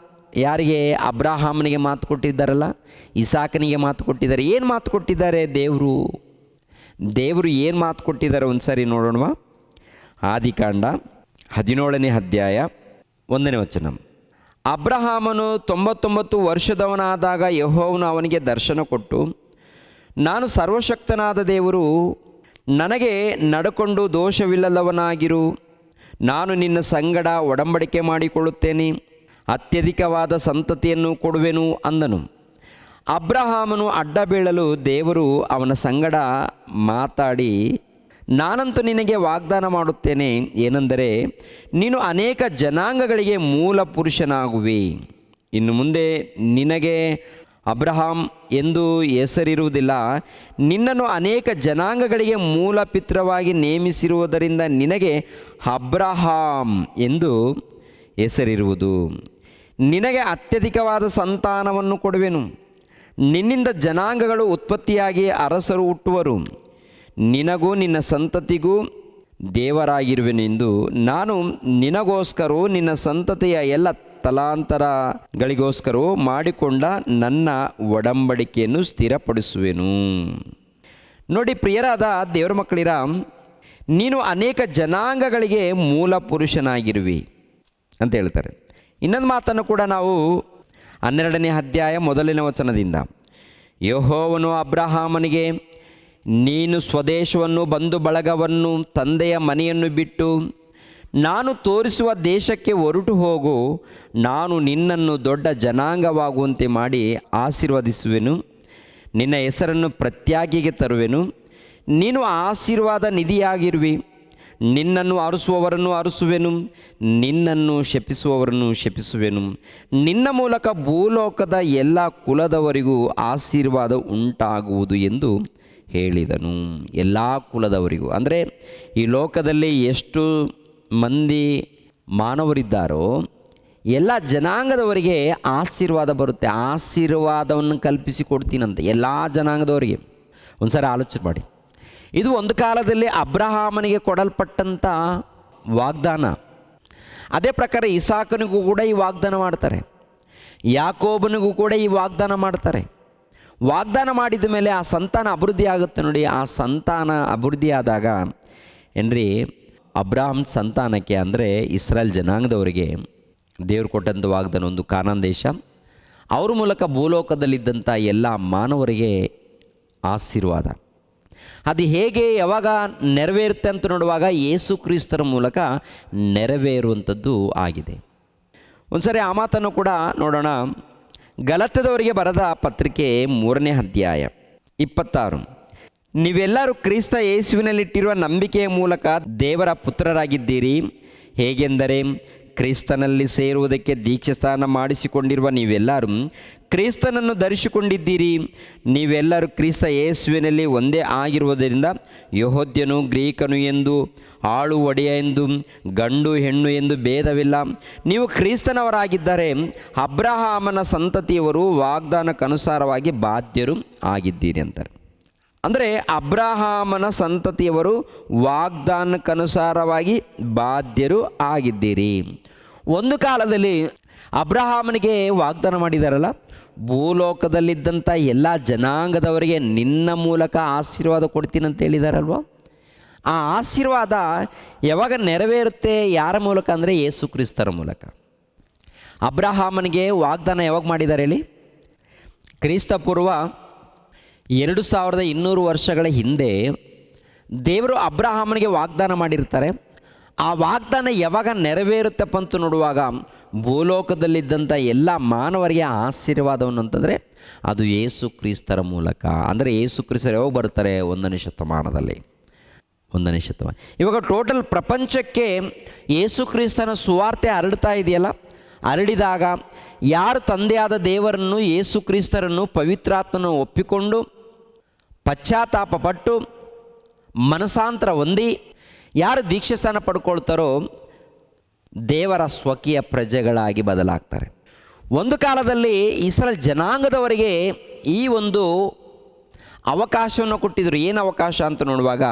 ಯಾರಿಗೆ? ಅಬ್ರಹಾಮನಿಗೆ ಮಾತು ಕೊಟ್ಟಿದ್ದಾರಲ್ಲ, ಇಸಾಕನಿಗೆ ಮಾತು ಕೊಟ್ಟಿದ್ದಾರೆ. ಏನು ಮಾತು ಕೊಟ್ಟಿದ್ದಾರೆ ದೇವರು ಏನು ಮಾತು ಕೊಟ್ಟಿದ್ದಾರೆ ಒಂದು ಸಾರಿ ನೋಡೋಣವಾ? ಆದಿಕಾಂಡ 17ನೇ ಅಧ್ಯಾಯ 1ನೇ ವಚನ. ಅಬ್ರಹಾಮನು 99 ವರ್ಷದವನಾದಾಗ ಯೆಹೋವನು ಅವನಿಗೆ ದರ್ಶನ ಕೊಟ್ಟು, ನಾನು ಸರ್ವಶಕ್ತನಾದ ದೇವರು, ನನಗೆ ನಡ್ಕೊಂಡು ದೋಷವಿಲ್ಲದವನಾಗಿರು, ನಾನು ನಿನ್ನ ಸಂಗಡ ಒಡಂಬಡಿಕೆ ಮಾಡಿಕೊಳ್ಳುತ್ತೇನೆ, ಅತ್ಯಧಿಕವಾದ ಸಂತತಿಯನ್ನು ಕೊಡುವೆನು ಅಂದನು. ಅಬ್ರಹಾಮನು ಅಡ್ಡ ಬೀಳಲು ದೇವರು ಅವನ ಸಂಗಡ ಮಾತಾಡಿ, ನಾನಂತೂ ನಿನಗೆ ವಾಗ್ದಾನ ಮಾಡುತ್ತೇನೆ, ಏನೆಂದರೆ ನೀನು ಅನೇಕ ಜನಾಂಗಗಳಿಗೆ ಮೂಲ ಪುರುಷನಾಗುವಿ. ಇನ್ನು ಮುಂದೆ ನಿನಗೆ ಅಬ್ರಹಾಂ ಎಂದು ಹೆಸರಿರುವುದಿಲ್ಲ, ನಿನ್ನನ್ನು ಅನೇಕ ಜನಾಂಗಗಳಿಗೆ ಮೂಲ ಪಿತೃವಾಗಿ ನೇಮಿಸಿರುವುದರಿಂದ ನಿನಗೆ ಅಬ್ರಹಾಂ ಎಂದು ಹೆಸರಿರುವುದು. ನಿನಗೆ ಅತ್ಯಧಿಕವಾದ ಸಂತಾನವನ್ನು ಕೊಡುವೆನು, ನಿನ್ನಿಂದ ಜನಾಂಗಗಳು ಉತ್ಪತ್ತಿಯಾಗಿ ಅರಸರು ಹುಟ್ಟುವರು, ನಿನಗೂ ನಿನ್ನ ಸಂತತಿಗೂ ದೇವರಾಗಿರುವೆನೆಂದು ನಾನು ನಿನಗೋಸ್ಕರ ನಿನ್ನ ಸಂತತಿಯ ಎಲ್ಲ ತಲಾಂತರಗಳಿಗೋಸ್ಕರ ಮಾಡಿಕೊಂಡ ನನ್ನ ಒಡಂಬಡಿಕೆಯನ್ನು ಸ್ಥಿರಪಡಿಸುವೆನು. ನೋಡಿ ಪ್ರಿಯರಾದ ದೇವರ ಮಕ್ಕಳಿರ, ನೀನು ಅನೇಕ ಜನಾಂಗಗಳಿಗೆ ಮೂಲ ಪುರುಷನಾಗಿರುವಿ ಅಂತ ಹೇಳ್ತಾರೆ. ಇನ್ನೊಂದು ಮಾತನ್ನು ಕೂಡ ನಾವು 12ನೇ ಅಧ್ಯಾಯ 1ನೇ ವಚನದಿಂದ, ಯೆಹೋವನು ಅಬ್ರಹಾಮನಿಗೆ, ನೀನು ಸ್ವದೇಶವನ್ನು, ಬಂಧು ಬಳಗವನ್ನು, ತಂದೆಯ ಮನೆಯನ್ನು ಬಿಟ್ಟು ನಾನು ತೋರಿಸುವ ದೇಶಕ್ಕೆ ಹೊರಟು ಹೋಗು, ನಾನು ನಿನ್ನನ್ನು ದೊಡ್ಡ ಜನಾಂಗವಾಗುವಂತೆ ಮಾಡಿ ಆಶೀರ್ವದಿಸುವೆನು, ನಿನ್ನ ಹೆಸರನ್ನು ಪ್ರತ್ಯಾಗಿಗೆ ತರುವೆನು, ನೀನು ಆಶೀರ್ವಾದ ನಿಧಿಯಾಗಿರುವಿ, ನಿನ್ನನ್ನು ಅರಸುವವರನ್ನು ಅರಸುವೆನು, ನಿನ್ನನ್ನು ಶಪಿಸುವವರನ್ನು ಶಪಿಸುವೆನು, ನಿನ್ನ ಮೂಲಕ ಭೂಲೋಕದ ಎಲ್ಲ ಕುಲದವರಿಗೂ ಆಶೀರ್ವಾದ ಉಂಟಾಗುವುದು ಎಂದು ಹೇಳಿದನು. ಎಲ್ಲ ಕುಲದವರಿಗೂ ಅಂದರೆ ಈ ಲೋಕದಲ್ಲಿ ಎಷ್ಟು ಮಂದಿ ಮಾನವರಿದ್ದಾರೋ ಎಲ್ಲ ಜನಾಂಗದವರಿಗೆ ಆಶೀರ್ವಾದ ಬರುತ್ತೆ. ಆಶೀರ್ವಾದವನ್ನು ಕಲ್ಪಿಸಿಕೊಡ್ತೀನಂತೆ ಎಲ್ಲ ಜನಾಂಗದವರಿಗೆ. ಒಂದು ಸಾರಿ ಆಲೋಚನೆ ಮಾಡಿ, ಇದು ಒಂದು ಕಾಲದಲ್ಲಿ ಅಬ್ರಹಾಮನಿಗೆ ಕೊಡಲ್ಪಟ್ಟಂಥ ವಾಗ್ದಾನ. ಅದೇ ಪ್ರಕಾರ ಇಸಾಕನಿಗೂ ಕೂಡ ಈ ವಾಗ್ದಾನ ಮಾಡ್ತಾರೆ, ಯಾಕೋಬನಿಗೂ ಕೂಡ ಈ ವಾಗ್ದಾನ ಮಾಡ್ತಾರೆ. ವಾಗ್ದಾನ ಮಾಡಿದ ಮೇಲೆ ಆ ಸಂತಾನ ಅಭಿವೃದ್ಧಿ ಆಗುತ್ತೆ ನೋಡಿ. ಆ ಸಂತಾನ ಅಭಿವೃದ್ಧಿ ಆದಾಗ ಏನ್ರಿ, ಅಬ್ರಹಾಮ್ ಸಂತಾನಕ್ಕೆ ಅಂದರೆ ಇಸ್ರಾಯೇಲ್ ಜನಾಂಗದವರಿಗೆ ದೇವರು ಕೊಟ್ಟಂಥ ವಾಗ್ದಾನ ಒಂದು ಕಾನಾನ್ ದೇಶ, ಅವ್ರ ಮೂಲಕ ಭೂಲೋಕದಲ್ಲಿದ್ದಂಥ ಎಲ್ಲ ಮಾನವರಿಗೆ ಆಶೀರ್ವಾದ. ಅದು ಹೇಗೆ ಯಾವಾಗ ನೆರವೇರುತ್ತೆ ಅಂತ ನೋಡುವಾಗ ಯೇಸು ಕ್ರಿಸ್ತರ ಮೂಲಕ ನೆರವೇರುವಂಥದ್ದು ಆಗಿದೆ. ಒಂದು ಸರಿ ಆ ಮಾತನ್ನು ಕೂಡ ನೋಡೋಣ. ಗಲಾತ್ಯದವರಿಗೆ ಬರೆದ ಪತ್ರಿಕೆ 3ನೇ ಅಧ್ಯಾಯ 26. ನೀವೆಲ್ಲರೂ ಕ್ರಿಸ್ತ ಯೇಸುವಿನಲ್ಲಿಟ್ಟಿರುವ ನಂಬಿಕೆಯ ಮೂಲಕ ದೇವರ ಪುತ್ರರಾಗಿದ್ದೀರಿ. ಹೇಗೆಂದರೆ ಕ್ರಿಸ್ತನಲ್ಲಿ ಸೇರುವುದಕ್ಕೆ ದೀಕ್ಷಾಸ್ನಾನ ಮಾಡಿಸಿಕೊಂಡಿರುವ ನೀವೆಲ್ಲರೂ ಕ್ರಿಸ್ತನನ್ನು ಧರಿಸಿಕೊಂಡಿದ್ದೀರಿ. ನೀವೆಲ್ಲರೂ ಕ್ರಿಸ್ತ ಯೇಸುವಿನಲ್ಲಿ ಒಂದೇ ಆಗಿರುವುದರಿಂದ ಯೆಹೂದ್ಯನು ಗ್ರೀಕನು ಎಂದು, ಆಳು ಒಡೆಯ ಎಂದು, ಗಂಡು ಹೆಣ್ಣು ಎಂದು ಭೇದವಿಲ್ಲ. ನೀವು ಕ್ರಿಸ್ತನವರಾಗಿದ್ದರೆ ಅಬ್ರಹಾಮನ ಸಂತತಿಯವರು ವಾಗ್ದಾನಕ್ಕನುಸಾರವಾಗಿ ಬಾಧ್ಯರು ಆಗಿದ್ದೀರಿ ಅಂತಾರೆ. ಅಂದರೆ ಅಬ್ರಹಾಮನ ಸಂತತಿಯವರು ವಾಗ್ದಾನಕ್ಕನುಸಾರವಾಗಿ ಬಾಧ್ಯರು ಆಗಿದ್ದೀರಿ. ಒಂದು ಕಾಲದಲ್ಲಿ ಅಬ್ರಹಾಮನಿಗೆ ವಾಗ್ದಾನ ಮಾಡಿದಾರಲ್ಲ, ಭೂಲೋಕದಲ್ಲಿದ್ದಂಥ ಎಲ್ಲ ಜನಾಂಗದವರಿಗೆ ನಿನ್ನ ಮೂಲಕ ಆಶೀರ್ವಾದ ಕೊಡ್ತೀನಿ ಅಂತ ಹೇಳಿದಾರಲ್ವ. ಆ ಆಶೀರ್ವಾದ ಯಾವಾಗ ನೆರವೇರುತ್ತೆ? ಯಾರ ಮೂಲಕ ಅಂದರೆ ಯೇಸು ಕ್ರಿಸ್ತರ ಮೂಲಕ. ಅಬ್ರಹಾಮನಿಗೆ ವಾಗ್ದಾನ ಯಾವಾಗ ಮಾಡಿದ್ದಾರೆ ಹೇಳಿ? ಕ್ರಿಸ್ತಪೂರ್ವ 2200 ವರ್ಷಗಳ ಹಿಂದೆ ದೇವರು ಅಬ್ರಹಾಮನಿಗೆ ವಾಗ್ದಾನ ಮಾಡಿರ್ತಾರೆ. ಆ ವಾಗ್ದಾನ ಯಾವಾಗ ನೆರವೇರುತ್ತಪ್ಪ ಅಂತ ನೋಡುವಾಗ ಭೂಲೋಕದಲ್ಲಿದ್ದಂಥ ಎಲ್ಲ ಮಾನವರಿಗೆ ಆಶೀರ್ವಾದವನ್ನು ಅಂತಂದರೆ ಅದು ಯೇಸು ಕ್ರಿಸ್ತರ ಮೂಲಕ. ಅಂದರೆ ಯೇಸು ಕ್ರಿಸ್ತರು ಯಾವಾಗ ಬರ್ತಾರೆ? 1ನೇ ಶತಮಾನದಲ್ಲಿ. 1ನೇ ಶತಮಾನ. ಇವಾಗ ಟೋಟಲ್ ಪ್ರಪಂಚಕ್ಕೆ ಯೇಸು ಕ್ರಿಸ್ತನ ಸುವಾರ್ತೆ ಹರಡ್ತಾ ಇದೆಯಲ್ಲ, ಹರಡಿದಾಗ ಯಾರು ತಂದೆಯಾದ ದೇವರನ್ನು, ಯೇಸು ಕ್ರಿಸ್ತರನ್ನು, ಪವಿತ್ರಾತ್ಮನ ಒಪ್ಪಿಕೊಂಡು ಪಶ್ಚಾತ್ತಾಪ ಪಟ್ಟು ಮನಸಾಂತರ ಹೊಂದಿ ಯಾರು ದೀಕ್ಷಾಸ್ನಾನ ಪಡ್ಕೊಳ್ತಾರೋ ದೇವರ ಸ್ವಕೀಯ ಪ್ರಜೆಗಳಾಗಿ ಬದಲಾಗ್ತಾರೆ. ಒಂದು ಕಾಲದಲ್ಲಿ ಇಸ್ರಾಯೇಲ್ ಜನಾಂಗದವರಿಗೆ ಈ ಒಂದು ಅವಕಾಶವನ್ನು ಕೊಟ್ಟಿದ್ದರು. ಏನು ಅವಕಾಶ ಅಂತ ನೋಡುವಾಗ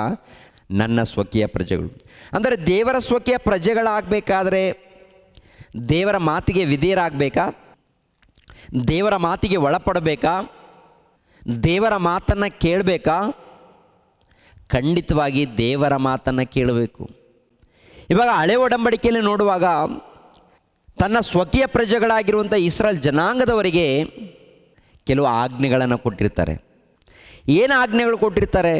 ನನ್ನ ಸ್ವಕೀಯ ಪ್ರಜೆಗಳು. ಅಂದರೆ ದೇವರ ಸ್ವಕೀಯ ಪ್ರಜೆಗಳಾಗಬೇಕಾದ್ರೆ ದೇವರ ಮಾತಿಗೆ ವಿಧೇಯರಾಗಬೇಕಾ? ದೇವರ ಮಾತಿಗೆ ಒಳಪಡಬೇಕಾ? ದೇವರ ಮಾತನ್ನು ಕೇಳಬೇಕಾ? ಖಂಡಿತವಾಗಿ ದೇವರ ಮಾತನ್ನು ಕೇಳಬೇಕು. ಇವಾಗ ಹಳೆ ಒಡಂಬಡಿಕೆಯಲ್ಲಿ ನೋಡುವಾಗ ತನ್ನ ಸ್ವಕೀಯ ಪ್ರಜೆಗಳಾಗಿರುವಂಥ ಇಸ್ರಾಯೇಲ್ ಜನಾಂಗದವರಿಗೆ ಕೆಲವು ಆಜ್ಞೆಗಳನ್ನು ಕೊಟ್ಟಿರ್ತಾರೆ. ಏನು ಆಜ್ಞೆಗಳು ಕೊಟ್ಟಿರ್ತಾರೆ?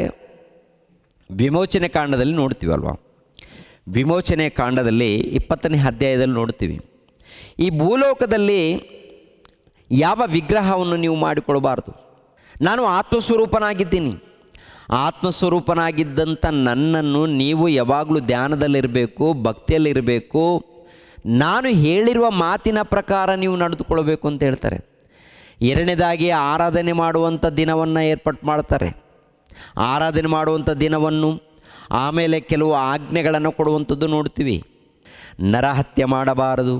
ವಿಮೋಚನೆ ಕಾಂಡದಲ್ಲಿ ನೋಡ್ತೀವಲ್ವ. ವಿಮೋಚನೆ ಕಾಂಡದಲ್ಲಿ 20ನೇ ಅಧ್ಯಾಯದಲ್ಲಿ ನೋಡ್ತೀವಿ, ಈ ಭೂಲೋಕದಲ್ಲಿ ಯಾವ ವಿಗ್ರಹವನ್ನು ನೀವು ಮಾಡಿಕೊಳ್ಬಾರ್ದು. ನಾನು ಆತ್ಮಸ್ವರೂಪನಾಗಿದ್ದೀನಿ. ಆತ್ಮಸ್ವರೂಪನಾಗಿದ್ದಂಥ ನನ್ನನ್ನು ನೀವು ಯಾವಾಗಲೂ ಧ್ಯಾನದಲ್ಲಿರಬೇಕು, ಭಕ್ತಿಯಲ್ಲಿರಬೇಕು. ನಾನು ಹೇಳಿರುವ ಮಾತಿನ ಪ್ರಕಾರ ನೀವು ನಡೆದುಕೊಳ್ಬೇಕು ಅಂತ ಹೇಳ್ತಾರೆ. ಎರಡನೇದಾಗಿ ಆರಾಧನೆ ಮಾಡುವಂಥ ದಿನವನ್ನು ಏರ್ಪಾಡು ಮಾಡ್ತಾರೆ. ಆರಾಧನೆ ಮಾಡುವಂಥ ದಿನವನ್ನು, ಆಮೇಲೆ ಕೆಲವು ಆಜ್ಞೆಗಳನ್ನು ಕೊಡುವಂಥದ್ದು ನೋಡ್ತೀವಿ. ನರಹತ್ಯೆ ಮಾಡಬಾರದು,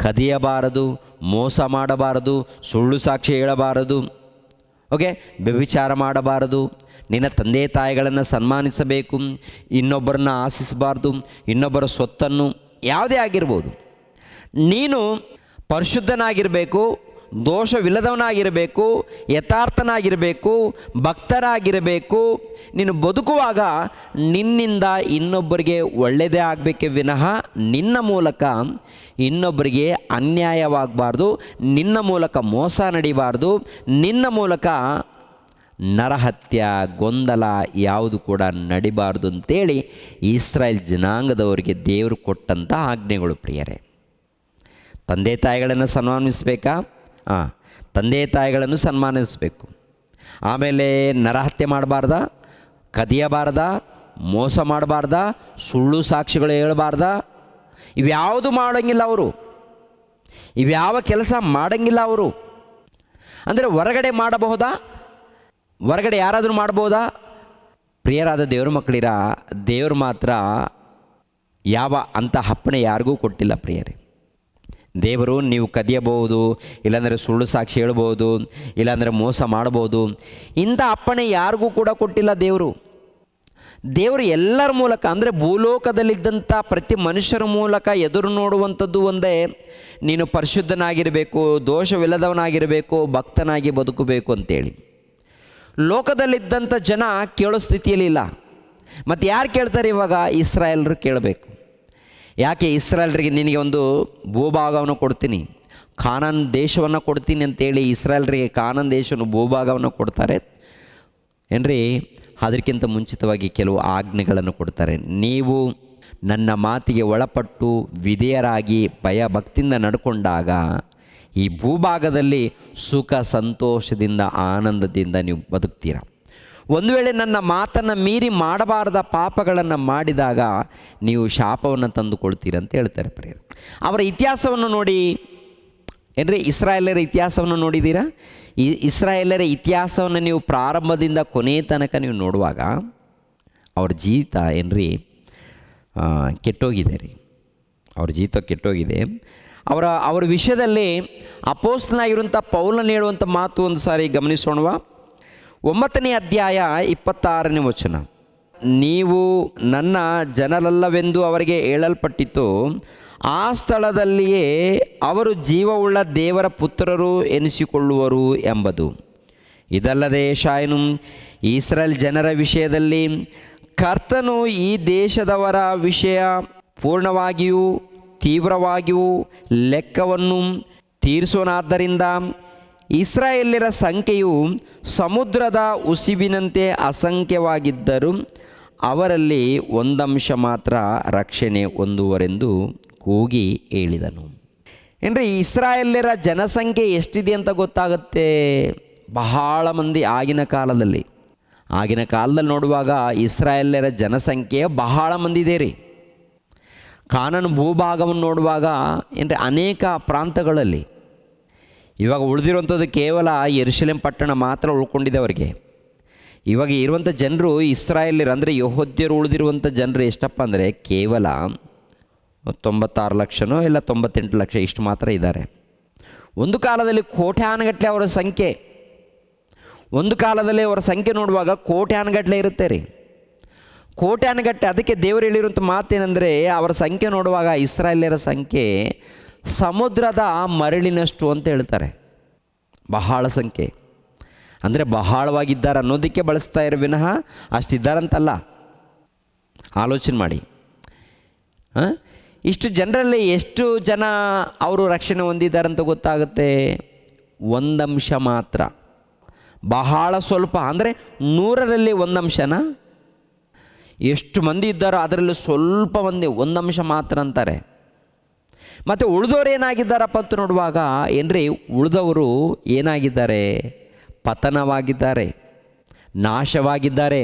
ಕದಿಯಬಾರದು, ಮೋಸ ಮಾಡಬಾರದು, ಸುಳ್ಳು ಸಾಕ್ಷಿ ಹೇಳಬಾರದು, ಓಕೆ, ವ್ಯಭಿಚಾರ ಮಾಡಬಾರದು, ನಿನ್ನ ತಂದೆ ತಾಯಿಗಳನ್ನು ಸನ್ಮಾನಿಸಬೇಕು, ಇನ್ನೊಬ್ಬರನ್ನ ಆಶಿಸಬಾರ್ದು, ಇನ್ನೊಬ್ಬರ ಸ್ವತ್ತನ್ನು ಯಾವುದೇ ಆಗಿರ್ಬೋದು, ನೀನು ಪರಿಶುದ್ಧನಾಗಿರಬೇಕು, ದೋಷವಿಲ್ಲದವನಾಗಿರಬೇಕು, ಯಥಾರ್ಥನಾಗಿರಬೇಕು, ಭಕ್ತರಾಗಿರಬೇಕು. ನೀನು ಬದುಕುವಾಗ ನಿನ್ನಿಂದ ಇನ್ನೊಬ್ಬರಿಗೆ ಒಳ್ಳೆಯದೇ ಆಗಬೇಕೇ ವಿನಃ ನಿನ್ನ ಮೂಲಕ ಇನ್ನೊಬ್ಬರಿಗೆ ಅನ್ಯಾಯವಾಗಬಾರ್ದು, ನಿನ್ನ ಮೂಲಕ ಮೋಸ ನಡಿಬಾರ್ದು, ನಿನ್ನ ಮೂಲಕ ನರಹತ್ಯ, ಗೊಂದಲ ಯಾವುದು ಕೂಡ ನಡಿಬಾರ್ದು ಅಂತೇಳಿ ಇಸ್ರಾಯೇಲ್ ಜನಾಂಗದವರಿಗೆ ದೇವರು ಕೊಟ್ಟಂಥ ಆಜ್ಞೆಗಳು ಪ್ರಿಯರೇ. ತಂದೆ ತಾಯಿಗಳನ್ನು ಸನ್ಮಾನಿಸಬೇಕಾ? ತಂದೆ ತಾಯಿಗಳನ್ನು ಸನ್ಮಾನಿಸಬೇಕು. ಆಮೇಲೆ ನರಹತ್ಯೆ ಮಾಡಬಾರ್ದ, ಕದಿಯಬಾರ್ದ, ಮೋಸ ಮಾಡಬಾರ್ದ, ಸುಳ್ಳು ಸಾಕ್ಷಿಗಳು ಹೇಳಬಾರ್ದ, ಇವ್ಯಾವುದು ಮಾಡೋಂಗಿಲ್ಲ ಅವರು. ಇವ್ಯಾವ ಕೆಲಸ ಮಾಡೋಂಗಿಲ್ಲ ಅವರು. ಅಂದರೆ ಹೊರಗಡೆ ಮಾಡಬಹುದಾ? ಹೊರಗಡೆ ಯಾರಾದರೂ ಮಾಡ್ಬೋದಾ? ಪ್ರಿಯರಾದ ದೇವ್ರ ಮಕ್ಕಳಿರ, ದೇವರು ಮಾತ್ರ ಯಾವ ಅಂಥ ಅಪ್ಪಣೆ ಯಾರಿಗೂ ಕೊಟ್ಟಿಲ್ಲ ಪ್ರಿಯರೇ. ದೇವರು ನೀವು ಕದಿಯಬಹುದು, ಇಲ್ಲಾಂದರೆ ಸುಳ್ಳು ಸಾಕ್ಷಿ ಹೇಳ್ಬೋದು, ಇಲ್ಲಾಂದರೆ ಮೋಸ ಮಾಡ್ಬೋದು, ಇಂಥ ಅಪ್ಪಣೆ ಯಾರಿಗೂ ಕೂಡ ಕೊಟ್ಟಿಲ್ಲ ದೇವರು. ದೇವರು ಎಲ್ಲರ ಮೂಲಕ, ಅಂದರೆ ಭೂಲೋಕದಲ್ಲಿದ್ದಂಥ ಪ್ರತಿ ಮನುಷ್ಯರ ಮೂಲಕ ಎದುರು ನೋಡುವಂಥದ್ದು ಒಂದೇ, ನೀನು ಪರಿಶುದ್ಧನಾಗಿರಬೇಕು, ದೋಷವಿಲ್ಲದವನಾಗಿರಬೇಕು, ಭಕ್ತನಾಗಿ ಬದುಕಬೇಕು ಅಂತೇಳಿ. ಲೋಕದಲ್ಲಿದ್ದಂಥ ಜನ ಕೇಳೋ ಸ್ಥಿತಿಯಲ್ಲಿ ಇಲ್ಲ. ಮತ್ತು ಯಾರು ಕೇಳ್ತಾರೆ ಇವಾಗ? ಇಸ್ರಾಯೇಲ್ರು ಕೇಳಬೇಕು. ಯಾಕೆ? ಇಸ್ರಾಯೇಲ್ರಿಗೆ ನಿನಗೆ ಒಂದು ಭೂಭಾಗವನ್ನು ಕೊಡ್ತೀನಿ, ಕಾನಾನ್ ದೇಶವನ್ನು ಕೊಡ್ತೀನಿ ಅಂತೇಳಿ ಇಸ್ರಾಯೇಲ್ರಿಗೆ ಕಾನಾನ್ ದೇಶವನ್ನು ಭೂಭಾಗವನ್ನು ಕೊಡ್ತಾರೆ ಏನ್ರಿ. ಅದಕ್ಕಿಂತ ಮುಂಚಿತವಾಗಿ ಕೆಲವು ಆಜ್ಞೆಗಳನ್ನು ಕೊಡ್ತಾರೆ. ನೀವು ನನ್ನ ಮಾತಿಗೆ ಒಳಪಟ್ಟು ವಿಧೇಯರಾಗಿ ಭಯ ಭಕ್ತಿಯಿಂದ ನಡ್ಕೊಂಡಾಗ ಈ ಭೂಭಾಗದಲ್ಲಿ ಸುಖ ಸಂತೋಷದಿಂದ ಆನಂದದಿಂದ ನೀವು ಬದುಕ್ತೀರ. ಒಂದು ವೇಳೆ ನನ್ನ ಮಾತನ್ನು ಮೀರಿ ಮಾಡಬಾರದ ಪಾಪಗಳನ್ನು ಮಾಡಿದಾಗ ನೀವು ಶಾಪವನ್ನು ತಂದುಕೊಳ್ತೀರ ಅಂತ ಹೇಳ್ತಾರೆ ಪ್ರಿಯರೇ. ಅವರ ಇತಿಹಾಸವನ್ನು ನೋಡಿ ಏನ್ರಿ, ಇಸ್ರಾಯೇಲರ ಇತಿಹಾಸವನ್ನು ನೋಡಿದ್ದೀರಾ? ಈ ಇಸ್ರಾಯೇಲರ ಇತಿಹಾಸವನ್ನು ನೀವು ಪ್ರಾರಂಭದಿಂದ ಕೊನೆಯ ತನಕ ನೀವು ನೋಡುವಾಗ ಅವ್ರ ಜೀವಿತ ಏನ್ರಿ ಕೆಟ್ಟೋಗಿದೆ ರೀ. ಅವ್ರ ಜೀವಿತ ಕೆಟ್ಟೋಗಿದೆ. ಅವರ ವಿಷಯದಲ್ಲಿ ಅಪೊಸ್ತಲನಾಗಿರುವಂಥ ಪೌಲನು ಹೇಳುವಂಥ ಮಾತು ಒಂದು ಸಾರಿ ಗಮನಿಸೋಣವ. 9ನೇ ಅಧ್ಯಾಯ 26ನೇ ವಚನ. ನೀವು ನನ್ನ ಜನರಲ್ಲವೆಂದು ಅವರಿಗೆ ಹೇಳಲ್ಪಟ್ಟಿತು, ಆ ಸ್ಥಳದಲ್ಲಿಯೇ ಅವರು ಜೀವವುಳ್ಳ ದೇವರ ಪುತ್ರರು ಎನಿಸಿಕೊಳ್ಳುವರು ಎಂಬುದು. ಇದಲ್ಲದೆ ಯೆಶಾಯನು ಇಸ್ರಾಯೇಲ್ ಜನರ ವಿಷಯದಲ್ಲಿ, ಕರ್ತನು ಈ ದೇಶದವರ ವಿಷಯ ಪೂರ್ಣವಾಗಿಯೂ ತೀವ್ರವಾಗಿಯೂ ಲೆಕ್ಕವನ್ನು ತೀರಿಸೋನಾದ್ದರಿಂದ ಇಸ್ರಾಯೇಲ್ಯರ ಸಂಖ್ಯೆಯು ಸಮುದ್ರದ ಉಸಿಬಿನಂತೆ ಅಸಂಖ್ಯವಾಗಿದ್ದರೂ ಅವರಲ್ಲಿ ಒಂದಂಶ ಮಾತ್ರ ರಕ್ಷಣೆ ಹೊಂದುವರೆಂದು ಕೂಗಿ ಹೇಳಿದನು. ಏನ್ರಿ, ಇಸ್ರಾಯೇಲ್ಯರ ಜನಸಂಖ್ಯೆ ಎಷ್ಟಿದೆ ಅಂತ ಗೊತ್ತಾಗುತ್ತೆ. ಬಹಳ ಮಂದಿ ಆಗಿನ ಕಾಲದಲ್ಲಿ ನೋಡುವಾಗ ಇಸ್ರಾಯೇಲ್ಯರ ಜನಸಂಖ್ಯೆ ಬಹಳ ಮಂದಿ ಇದೆ ರೀ. ಕಾನಾನ್ ಭೂಭಾಗವನ್ನು ನೋಡುವಾಗ ಏನ್ರಿ ಅನೇಕ ಪ್ರಾಂತಗಳಲ್ಲಿ ಇವಾಗ ಉಳಿದಿರುವಂಥದ್ದು ಕೇವಲ ಯೆರೂಸಲೇಮ್ ಪಟ್ಟಣ ಮಾತ್ರ ಉಳ್ಕೊಂಡಿದೆ ಅವರಿಗೆ. ಇವಾಗ ಇರುವಂಥ ಜನರು ಇಸ್ರಾಯೇಲ್ಯರು ಅಂದರೆ ಯೆಹೂದ್ಯರು ಉಳಿದಿರುವಂಥ ಜನರು ಎಷ್ಟಪ್ಪ ಅಂದರೆ ಕೇವಲ 96 ಲಕ್ಷನೋ ಇಲ್ಲ 98 ಲಕ್ಷ ಇಷ್ಟು ಮಾತ್ರ ಇದ್ದಾರೆ. ಒಂದು ಕಾಲದಲ್ಲಿ ಕೋಟ್ಯಾನುಗಟ್ಟಲೆ ಅವರ ಸಂಖ್ಯೆ, ಒಂದು ಕಾಲದಲ್ಲಿ ಅವರ ಸಂಖ್ಯೆ ನೋಡುವಾಗ ಕೋಟ್ಯಾನುಗಟ್ಟಲೆ ಇರುತ್ತೆ ರೀ, ಕೋಟ್ಯಾನುಗಟ್ಟಲೆ. ಅದಕ್ಕೆ ದೇವರು ಹೇಳಿರುವಂಥ ಮಾತೇನೆಂದರೆ ಅವರ ಸಂಖ್ಯೆ ನೋಡುವಾಗ ಇಸ್ರಾಯೇಲ್ಯರ ಸಂಖ್ಯೆ ಸಮುದ್ರದ ಮರಳಿನಷ್ಟು ಅಂತ ಹೇಳ್ತಾರೆ. ಬಹಳ ಸಂಖ್ಯೆ ಅಂದರೆ ಬಹಳವಾಗಿದ್ದಾರೆ ಅನ್ನೋದಕ್ಕೆ ಬಳಸ್ತಾ ಇರೋ ವಿನಃ ಅಷ್ಟಿದ್ದಾರಂತಲ್ಲ. ಆಲೋಚನೆ ಮಾಡಿ, ಇಷ್ಟು ಜನರಲ್ಲಿ ಎಷ್ಟು ಜನ ಅವರು ರಕ್ಷಣೆ ಹೊಂದಿದ್ದಾರಂತ ಗೊತ್ತಾಗುತ್ತೆ. ಒಂದಂಶ ಮಾತ್ರ, ಬಹಳ ಸ್ವಲ್ಪ ಅಂದರೆ 100ರಲ್ಲಿ ಒಂದಂಶನ. ಎಷ್ಟು ಮಂದಿ ಇದ್ದಾರೋ ಅದರಲ್ಲಿ ಸ್ವಲ್ಪ ಮಂದಿ, ಒಂದಂಶ ಮಾತ್ರ ಅಂತಾರೆ. ಮತ್ತು ಉಳಿದವರು ಏನಾಗಿದ್ದಾರಪ್ಪ ಅಂತ ನೋಡುವಾಗ ಏನ್ರಿ, ಉಳಿದವರು ಏನಾಗಿದ್ದಾರೆ? ಪತನವಾಗಿದ್ದಾರೆ, ನಾಶವಾಗಿದ್ದಾರೆ,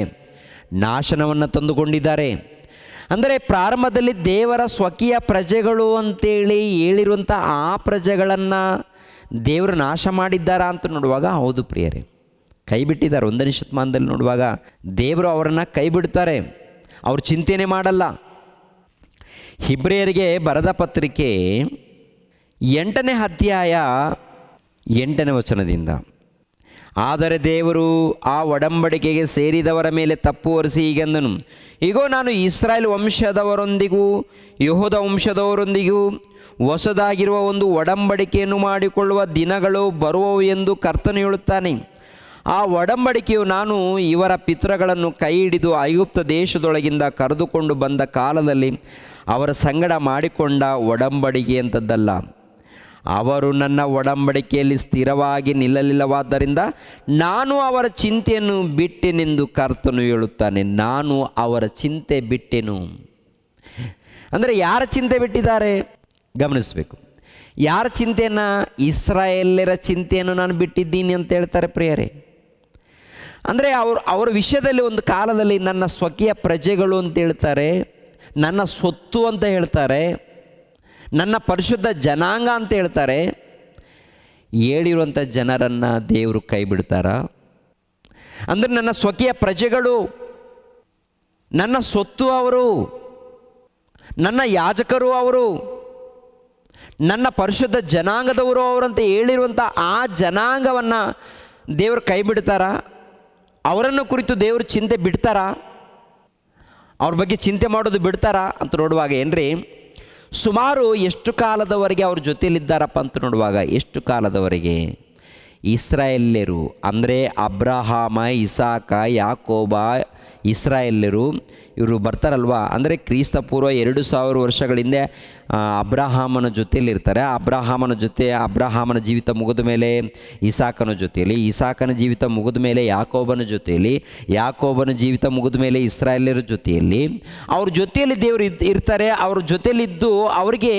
ನಾಶನವನ್ನು ತಂದುಕೊಂಡಿದ್ದಾರೆ. ಅಂದರೆ ಪ್ರಾರಂಭದಲ್ಲಿ ದೇವರ ಸ್ವಕೀಯ ಪ್ರಜೆಗಳು ಅಂತೇಳಿ ಹೇಳಿರುವಂಥ ಆ ಪ್ರಜೆಗಳನ್ನು ದೇವರು ನಾಶ ಮಾಡಿದ್ದಾರಾ ಅಂತ ನೋಡುವಾಗ ಹೌದು ಪ್ರಿಯರೇ, ಕೈ ಬಿಟ್ಟಿದ್ದಾರೆ. 1ನೇ ಶತಮಾನದಲ್ಲಿ ನೋಡುವಾಗ ದೇವರು ಅವರನ್ನು ಕೈ ಬಿಡ್ತಾರೆ, ಅವರು ಚಿಂತೆನೆ ಮಾಡಲ್ಲ. ಹಿಬ್ರಿಯರಿಗೆ ಬರೆದ ಪತ್ರಿಕೆ 8ನೇ ಅಧ್ಯಾಯ 8ನೇ ವಚನದಿಂದ, ಆದರೆ ದೇವರು ಆ ಒಡಂಬಡಿಕೆಗೆ ಸೇರಿದವರ ಮೇಲೆ ತಪ್ಪು ಹೊರಿಸಿ ಹೀಗೆಂದನು, ಈಗೋ ನಾನು ಇಸ್ರಾಯೇಲ್ ವಂಶದವರೊಂದಿಗೂ ಯೆಹೂದ ವಂಶದವರೊಂದಿಗೂ ಹೊಸದಾಗಿರುವ ಒಂದು ಒಡಂಬಡಿಕೆಯನ್ನು ಮಾಡಿಕೊಳ್ಳುವ ದಿನಗಳು ಬರುವವು ಎಂದು ಕರ್ತನು ಹೇಳುತ್ತಾನೆ. ಆ ಒಡಂಬಡಿಕೆಯು ನಾನು ಇವರ ಪಿತೃಗಳನ್ನು ಕೈ ಹಿಡಿದು ಐಗುಪ್ತ ದೇಶದೊಳಗಿಂದ ಕರೆದುಕೊಂಡು ಬಂದ ಕಾಲದಲ್ಲಿ ಅವರ ಸಂಗಡ ಮಾಡಿಕೊಂಡ ಒಡಂಬಡಿಕೆಯಂಥದ್ದಲ್ಲ. ಅವರು ನನ್ನ ಒಡಂಬಡಿಕೆಯಲ್ಲಿ ಸ್ಥಿರವಾಗಿ ನಿಲ್ಲಲಿಲ್ಲವಾದ್ದರಿಂದ ನಾನು ಅವರ ಚಿಂತೆಯನ್ನು ಬಿಟ್ಟೆನೆಂದು ಕರ್ತನು ಹೇಳುತ್ತಾನೆ. ನಾನು ಅವರ ಚಿಂತೆ ಬಿಟ್ಟೆನು ಅಂದರೆ ಯಾರ ಚಿಂತೆ ಬಿಟ್ಟಿದ್ದಾರೆ ಗಮನಿಸಬೇಕು. ಯಾರ ಚಿಂತೆಯನ್ನು? ಇಸ್ರಾಯೇಲ್ಯರ ಚಿಂತೆಯನ್ನು ನಾನು ಬಿಟ್ಟಿದ್ದೀನಿ ಅಂತ ಹೇಳ್ತಾರೆ ಪ್ರಿಯರೇ. ಅಂದರೆ ಅವರ ವಿಷಯದಲ್ಲಿ ಒಂದು ಕಾಲದಲ್ಲಿ ನನ್ನ ಸ್ವಕೀಯ ಪ್ರಜೆಗಳು ಅಂತ ಹೇಳ್ತಾರೆ, ನನ್ನ ಸ್ವತ್ತು ಅಂತ ಹೇಳ್ತಾರೆ, ನನ್ನ ಪರಿಶುದ್ಧ ಜನಾಂಗ ಅಂತ ಹೇಳ್ತಾರೆ. ಹೇಳಿರುವಂಥ ಜನರನ್ನು ದೇವರು ಕೈ ಬಿಡ್ತಾರಾ? ಅಂದರೆ ನನ್ನ ಸ್ವಕೀಯ ಪ್ರಜೆಗಳು, ನನ್ನ ಸ್ವತ್ತು ಅವರು, ನನ್ನ ಯಾಜಕರು ಅವರು, ನನ್ನ ಪರಿಶುದ್ಧ ಜನಾಂಗದವರು ಅವರಂತ ಹೇಳಿರುವಂಥ ಆ ಜನಾಂಗವನ್ನು ದೇವರು ಕೈ ಬಿಡ್ತಾರಾ? ಅವರನ್ನು ಕುರಿತು ದೇವರು ಚಿಂತೆ ಬಿಡ್ತಾರಾ? ಅವ್ರ ಬಗ್ಗೆ ಚಿಂತೆ ಮಾಡೋದು ಬಿಡ್ತಾರಾ ಅಂತ ನೋಡುವಾಗ ಏನ್ರಿ, ಸುಮಾರು ಎಷ್ಟು ಕಾಲದವರೆಗೆ ಅವ್ರ ಜೊತೆಯಲ್ಲಿದ್ದಾರಪ್ಪ ಅಂತ ನೋಡುವಾಗ ಎಷ್ಟು ಕಾಲದವರೆಗೆ ಇಸ್ರಾಯೇಲ್ಯರು ಅಂದರೆ ಅಬ್ರಹಾಮ, ಇಸಾಕ, ಯಾಕೋಬ ಇಸ್ರಾಯೇಲ್ಯರು ಇವರು ಬರ್ತಾರಲ್ವ, ಅಂದರೆ ಕ್ರಿಸ್ತ ಪೂರ್ವ 2000 ವರ್ಷಗಳ ಹಿಂದೆ ಅಬ್ರಹಾಮನ ಜೊತೆಯಲ್ಲಿರ್ತಾರೆ. ಅಬ್ರಹಾಮನ ಜೊತೆ ಅಬ್ರಹಾಮನ ಜೀವಿತ ಮುಗಿದ ಮೇಲೆ ಇಸಾಕನ ಜೊತೆಯಲ್ಲಿ, ಇಸಾಕನ ಜೀವಿತ ಮುಗಿದ ಮೇಲೆ ಯಾಕೋಬನ ಜೊತೆಯಲ್ಲಿ, ಯಾಕೋಬನ ಜೀವಿತ ಮುಗಿದ ಮೇಲೆ ಇಸ್ರಾಯೇಲ್ಯರ ಜೊತೆಯಲ್ಲಿ, ಅವ್ರ ಜೊತೆಯಲ್ಲಿ ದೇವರು ಇರ್ತಾರೆ. ಅವ್ರ ಜೊತೆಯಲ್ಲಿದ್ದು ಅವ್ರಿಗೆ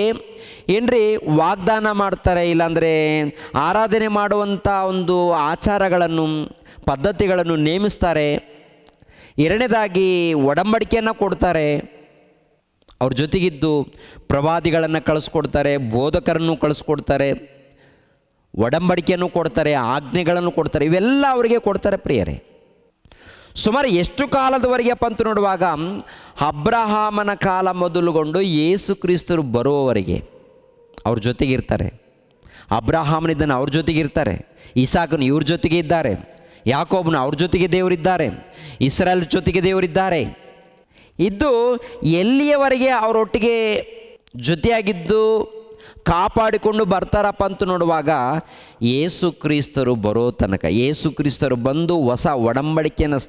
ಏನ್ರಿ ವಾಗ್ದಾನ ಮಾಡ್ತಾರೆ, ಇಲ್ಲಾಂದರೆ ಆರಾಧನೆ ಮಾಡುವಂಥ ಒಂದು ಆಚಾರಗಳನ್ನು ಪದ್ಧತಿಗಳನ್ನು ನೇಮಿಸ್ತಾರೆ. ಎರಡನೇದಾಗಿ ಒಡಂಬಡಿಕೆಯನ್ನು ಕೊಡ್ತಾರೆ. ಅವ್ರ ಜೊತೆಗಿದ್ದು ಪ್ರವಾದಿಗಳನ್ನು ಕಳಿಸ್ಕೊಡ್ತಾರೆ, ಬೋಧಕರನ್ನು ಕಳಿಸ್ಕೊಡ್ತಾರೆ, ಒಡಂಬಡಿಕೆಯನ್ನು ಕೊಡ್ತಾರೆ, ಆಜ್ಞೆಗಳನ್ನು ಕೊಡ್ತಾರೆ. ಇವೆಲ್ಲ ಅವರಿಗೆ ಕೊಡ್ತಾರೆ ಪ್ರಿಯರೇ. ಸುಮಾರು ಎಷ್ಟು ಕಾಲದವರೆಗೆಪ್ಪ ಅಂತ ನೋಡುವಾಗ ಅಬ್ರಹಾಮನ ಕಾಲ ಮೊದಲುಗೊಂಡು ಯೇಸು ಕ್ರಿಸ್ತರು ಬರುವವರೆಗೆ ಅವ್ರ ಜೊತೆಗಿರ್ತಾರೆ. ಅಬ್ರಹಾಮನಿದ್ದನ್ನು ಅವ್ರ ಜೊತೆಗಿರ್ತಾರೆ, ಇಸಾಕನು ಇವ್ರ ಜೊತೆಗೆ ಇದ್ದಾರೆ, ಯಾಕೋಬನು ಅವ್ರ ಜೊತೆಗೆ ದೇವರಿದ್ದಾರೆ, ಇಸ್ರಾಯೇಲ್ ಜೊತೆಗೆ ದೇವರಿದ್ದಾರೆ. ಇದ್ದು ಎಲ್ಲಿಯವರೆಗೆ ಅವರೊಟ್ಟಿಗೆ ಜೊತೆಯಾಗಿದ್ದು ಕಾಪಾಡಿಕೊಂಡು ಬರ್ತಾರಪ್ಪ ಅಂತ ನೋಡುವಾಗ ಯೇಸು ಕ್ರಿಸ್ತರು ಬರೋ ತನಕ, ಯೇಸು ಕ್ರಿಸ್ತರು ಬಂದು ಹೊಸ ಒಡಂಬಡಿಕೆಯನ್ನು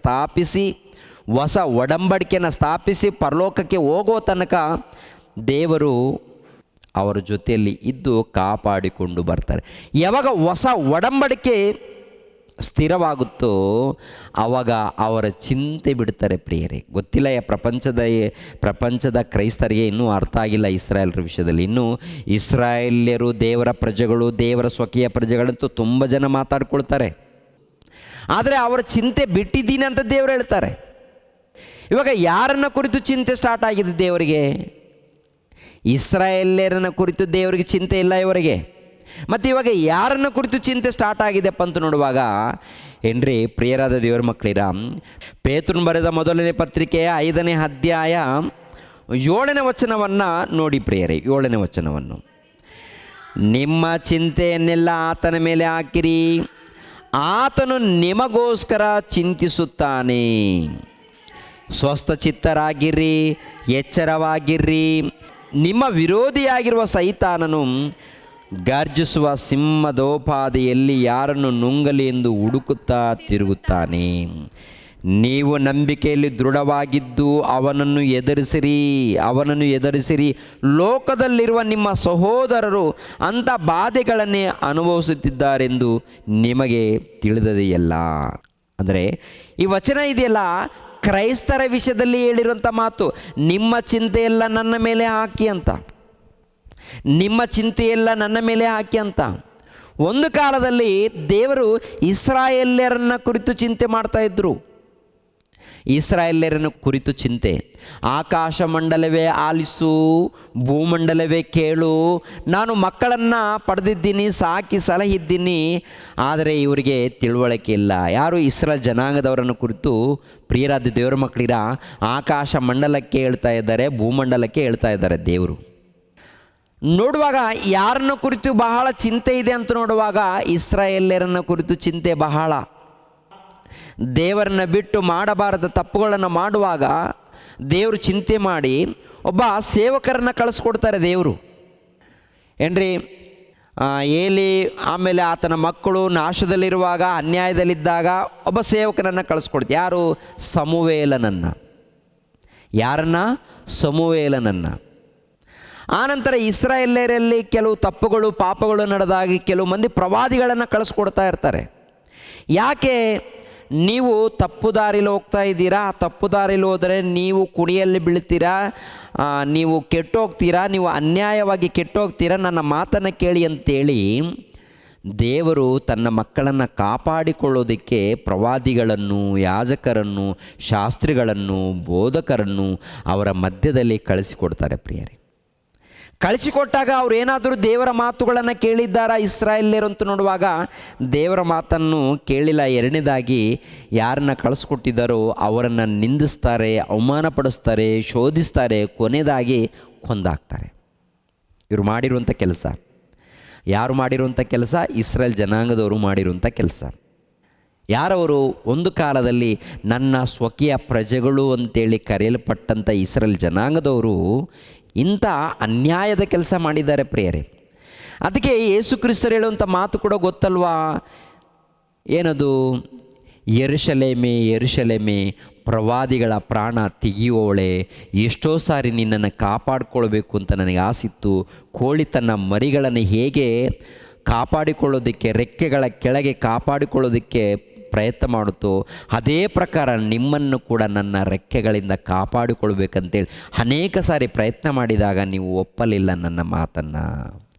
ಸ್ಥಾಪಿಸಿ ಪರಲೋಕಕ್ಕೆ ಹೋಗೋ ತನಕ ದೇವರು ಅವರ ಜೊತೆಯಲ್ಲಿ ಇದ್ದು ಕಾಪಾಡಿಕೊಂಡು ಬರ್ತಾರೆ. ಯಾವಾಗ ಹೊಸ ಒಡಂಬಡಿಕೆ ಸ್ಥಿರವಾಗುತ್ತೋ ಆವಾಗ ಅವರ ಚಿಂತೆ ಬಿಡ್ತಾರೆ ಪ್ರಿಯರೇ. ಗೊತ್ತಿಲ್ಲ, ಪ್ರಪಂಚದ ಕ್ರೈಸ್ತರಿಗೆ ಇನ್ನೂ ಅರ್ಥ ಆಗಿಲ್ಲ ಇಸ್ರಾಯೇಲ್ರ ವಿಷಯದಲ್ಲಿ. ಇನ್ನೂ ಇಸ್ರಾಯೇಲ್ಯರು ದೇವರ ಪ್ರಜೆಗಳು, ದೇವರ ಸ್ವಕೀಯ ಪ್ರಜೆಗಳಂತೂ ತುಂಬ ಜನ ಮಾತಾಡ್ಕೊಳ್ತಾರೆ. ಆದರೆ ಅವರ ಚಿಂತೆ ಬಿಟ್ಟಿದ್ದೀನಿ ಅಂತ ದೇವರು ಹೇಳ್ತಾರೆ. ಇವಾಗ ಯಾರನ್ನ ಕುರಿತು ಚಿಂತೆ ಸ್ಟಾರ್ಟ್ ಆಗಿದೆ ದೇವರಿಗೆ? ಇಸ್ರಾಯೇಲ್ಯರನ್ನ ಕುರಿತು ದೇವರಿಗೆ ಚಿಂತೆ ಇಲ್ಲ ಇವರಿಗೆ. ಮತ್ತು ಇವಾಗ ಯಾರನ್ನ ಕುರಿತು ಚಿಂತೆ ಸ್ಟಾರ್ಟ್ ಆಗಿದೆಪ್ಪ ಅಂತ ನೋಡುವಾಗ ಏನ್ರಿ ಪ್ರಿಯರಾದ ದೇವರ ಮಕ್ಕಳಿರ, ಪೇತ್ರನು ಬರೆದ ಮೊದಲನೇ ಪತ್ರಿಕೆಯ 5ನೇ ಅಧ್ಯಾಯ 7ನೇ ವಚನವನ್ನು ನೋಡಿ ಪ್ರಿಯರೇ. 7ನೇ ವಚನವನ್ನು, ನಿಮ್ಮ ಚಿಂತೆಯನ್ನೆಲ್ಲ ಆತನ ಮೇಲೆ ಹಾಕಿರಿ, ಆತನು ನಿಮಗೋಸ್ಕರ ಚಿಂತಿಸುತ್ತಾನೆ. ಸ್ವಸ್ಥಚಿತ್ತರಾಗಿರ್ರಿ, ಎಚ್ಚರವಾಗಿರ್ರಿ. ನಿಮ್ಮ ವಿರೋಧಿಯಾಗಿರುವ ಸೈತಾನನು ಗರ್ಜಿಸುವ ಸಿಂಹದೋಪಾದಿಯಲ್ಲಿ ಯಾರನ್ನು ನುಂಗಲಿ ಎಂದು ಹುಡುಕುತ್ತಾ ತಿರುಗುತ್ತಾನೆ. ನೀವು ನಂಬಿಕೆಯಲ್ಲಿ ದೃಢವಾಗಿದ್ದು ಅವನನ್ನು ಎದುರಿಸಿರಿ. ಲೋಕದಲ್ಲಿರುವ ನಿಮ್ಮ ಸಹೋದರರು ಅಂಥ ಬಾಧೆಗಳನ್ನೇ ಅನುಭವಿಸುತ್ತಿದ್ದಾರೆಂದು ನಿಮಗೆ ತಿಳಿದದೆಯಲ್ಲ. ಅಂದರೆ ಈ ವಚನ ಇದೆಯಲ್ಲ, ಕ್ರೈಸ್ತರ ವಿಷಯದಲ್ಲಿ ಹೇಳಿರುವಂಥ ಮಾತು. ನಿಮ್ಮ ಚಿಂತೆಯೆಲ್ಲ ನನ್ನ ಮೇಲೆ ಹಾಕಿ ಅಂತ, ನಿಮ್ಮ ಚಿಂತೆಯೆಲ್ಲ ನನ್ನ ಮೇಲೆ ಹಾಕಿ ಅಂತ. ಒಂದು ಕಾಲದಲ್ಲಿ ದೇವರು ಇಸ್ರಾಯೇಲ್ಯರನ್ನ ಕುರಿತು ಚಿಂತೆ ಮಾಡ್ತಾಯಿದ್ರು. ಇಸ್ರಾಯೇಲ್ಯರನ್ನು ಕುರಿತು ಚಿಂತೆ, ಆಕಾಶ ಮಂಡಲವೇ ಆಲಿಸು, ಭೂಮಂಡಲವೇ ಕೇಳು, ನಾನು ಮಕ್ಕಳನ್ನು ಪಡೆದಿದ್ದೀನಿ, ಸಾಕಿ ಸಲಹಿದ್ದೀನಿ, ಆದರೆ ಇವರಿಗೆ ತಿಳುವಳಿಕೆ ಇಲ್ಲ. ಯಾರು? ಇಸ್ರಾಯೇಲ್ ಜನಾಂಗದವರನ್ನು ಕುರಿತು ಪ್ರಿಯರಾದ ದೇವರ ಮಕ್ಕಳಿರ ಆಕಾಶ ಮಂಡಲಕ್ಕೆ ಹೇಳ್ತಾ ಇದ್ದಾರೆ, ಭೂಮಂಡಲಕ್ಕೆ ಹೇಳ್ತಾ ಇದ್ದಾರೆ ದೇವರು. ನೋಡುವಾಗ ಯಾರನ್ನು ಕುರಿತು ಬಹಳ ಚಿಂತೆ ಇದೆ ಅಂತ ನೋಡುವಾಗ ಇಸ್ರಾಯೇಲ್ಯರನ್ನ ಕುರಿತು ಚಿಂತೆ ಬಹಳ. ದೇವರನ್ನ ಬಿಟ್ಟು ಮಾಡಬಾರದ ತಪ್ಪುಗಳನ್ನು ಮಾಡುವಾಗ ದೇವರು ಚಿಂತೆ ಮಾಡಿ ಒಬ್ಬ ಸೇವಕರನ್ನು ಕಳಿಸ್ಕೊಡ್ತಾರೆ ದೇವರು. ಏನ್ರಿ, ಏಲಿ ಆಮೇಲೆ ಆತನ ಮಕ್ಕಳು ನಾಶದಲ್ಲಿರುವಾಗ, ಅನ್ಯಾಯದಲ್ಲಿದ್ದಾಗ ಒಬ್ಬ ಸೇವಕನನ್ನು ಕಳಿಸ್ಕೊಡ್ತಾರೆ. ಯಾರು? ಸಮುವೇಲನನ್ನು. ಯಾರನ್ನ? ಸಮುವೇಲನನ್ನು. ಆನಂತರ ಇಸ್ರಾಯೇಲ್ಯರಲ್ಲಿ ಕೆಲವು ತಪ್ಪುಗಳು ಪಾಪಗಳು ನಡೆದಾಗಿ ಕೆಲವು ಮಂದಿ ಪ್ರವಾದಿಗಳನ್ನು ಕಳಿಸ್ಕೊಡ್ತಾ ಇರ್ತಾರೆ. ಯಾಕೆ? ನೀವು ತಪ್ಪು ದಾರಿಲಿ ಹೋಗ್ತಾ ಇದ್ದೀರಾ, ಆ ತಪ್ಪು ದಾರಿಲಿ ಹೋದರೆ ನೀವು ಕುಣಿಯಲ್ಲಿ ಬೀಳ್ತೀರಾ, ನೀವು ಕೆಟ್ಟೋಗ್ತೀರಾ, ನೀವು ಅನ್ಯಾಯವಾಗಿ ಕೆಟ್ಟೋಗ್ತೀರಾ, ನನ್ನ ಮಾತನ್ನು ಕೇಳಿ ಅಂತೇಳಿ ದೇವರು ತನ್ನ ಮಕ್ಕಳನ್ನು ಕಾಪಾಡಿಕೊಳ್ಳೋದಕ್ಕೆ ಪ್ರವಾದಿಗಳನ್ನು, ಯಾಜಕರನ್ನು, ಶಾಸ್ತ್ರಿಗಳನ್ನು, ಬೋಧಕರನ್ನು ಅವರ ಮಧ್ಯದಲ್ಲಿ ಕಳಿಸಿಕೊಡ್ತಾರೆ ಪ್ರಿಯರೇ. ಕಳಿಸಿಕೊಟ್ಟಾಗ ಅವ್ರು ಏನಾದರೂ ದೇವರ ಮಾತುಗಳನ್ನು ಕೇಳಿದ್ದಾರಾ ಇಸ್ರಾಯೇಲ್ಯರು ಅಂತ ನೋಡುವಾಗ ದೇವರ ಮಾತನ್ನು ಕೇಳಿಲ್ಲ. ಎರಡನೇದಾಗಿ ಯಾರನ್ನ ಕಳಿಸ್ಕೊಟ್ಟಿದ್ದಾರೋ ಅವರನ್ನು ನಿಂದಿಸ್ತಾರೆ, ಅವಮಾನಪಡಿಸ್ತಾರೆ, ಶೋಧಿಸ್ತಾರೆ, ಕೊನೆಯದಾಗಿ ಕೊಂದಾಕ್ತಾರೆ. ಇವರು ಮಾಡಿರುವಂಥ ಕೆಲಸ. ಯಾರು ಮಾಡಿರುವಂಥ ಕೆಲಸ? ಇಸ್ರಾಯೇಲ್ ಜನಾಂಗದವರು ಮಾಡಿರುವಂಥ ಕೆಲಸ. ಯಾರವರು? ಒಂದು ಕಾಲದಲ್ಲಿ ನನ್ನ ಸ್ವಕೀಯ ಪ್ರಜೆಗಳು ಅಂತೇಳಿ ಕರೆಯಲ್ಪಟ್ಟಂಥ ಇಸ್ರಾಯೇಲ್ ಜನಾಂಗದವರು ಇಂಥ ಅನ್ಯಾಯದ ಕೆಲಸ ಮಾಡಿದ್ದಾರೆ ಪ್ರಿಯರೇ. ಅದಕ್ಕೆ ಯೇಸು ಕ್ರಿಸ್ತರು ಹೇಳುವಂಥ ಮಾತು ಕೂಡ ಗೊತ್ತಲ್ವಾ? ಏನದು? ಯೆರೂಸಲೇಮೇ ಯೆರೂಸಲೇಮೇ, ಪ್ರವಾದಿಗಳ ಪ್ರಾಣ ತೆಗೆಯುವವಳೆ, ಎಷ್ಟೋ ಸಾರಿ ನಿನ್ನನ್ನು ಕಾಪಾಡಿಕೊಳ್ಬೇಕು ಅಂತ ನನಗೆ ಆಸಿತ್ತು. ಕೋಳಿ ತನ್ನ ಮರಿಗಳನ್ನು ಹೇಗೆ ಕಾಪಾಡಿಕೊಳ್ಳೋದಕ್ಕೆ ರೆಕ್ಕೆಗಳ ಕೆಳಗೆ ಕಾಪಾಡಿಕೊಳ್ಳೋದಕ್ಕೆ ಪ್ರಯತ್ನ ಮಾಡುತ್ತೋ, ಅದೇ ಪ್ರಕಾರ ನಿಮ್ಮನ್ನು ಕೂಡ ನನ್ನ ರೆಕ್ಕೆಗಳಿಂದ ಕಾಪಾಡಿಕೊಳ್ಬೇಕಂತೇಳಿ ಅನೇಕ ಸಾರಿ ಪ್ರಯತ್ನ ಮಾಡಿದಾಗ ನೀವು ಒಪ್ಪಲಿಲ್ಲ ನನ್ನ ಮಾತನ್ನು.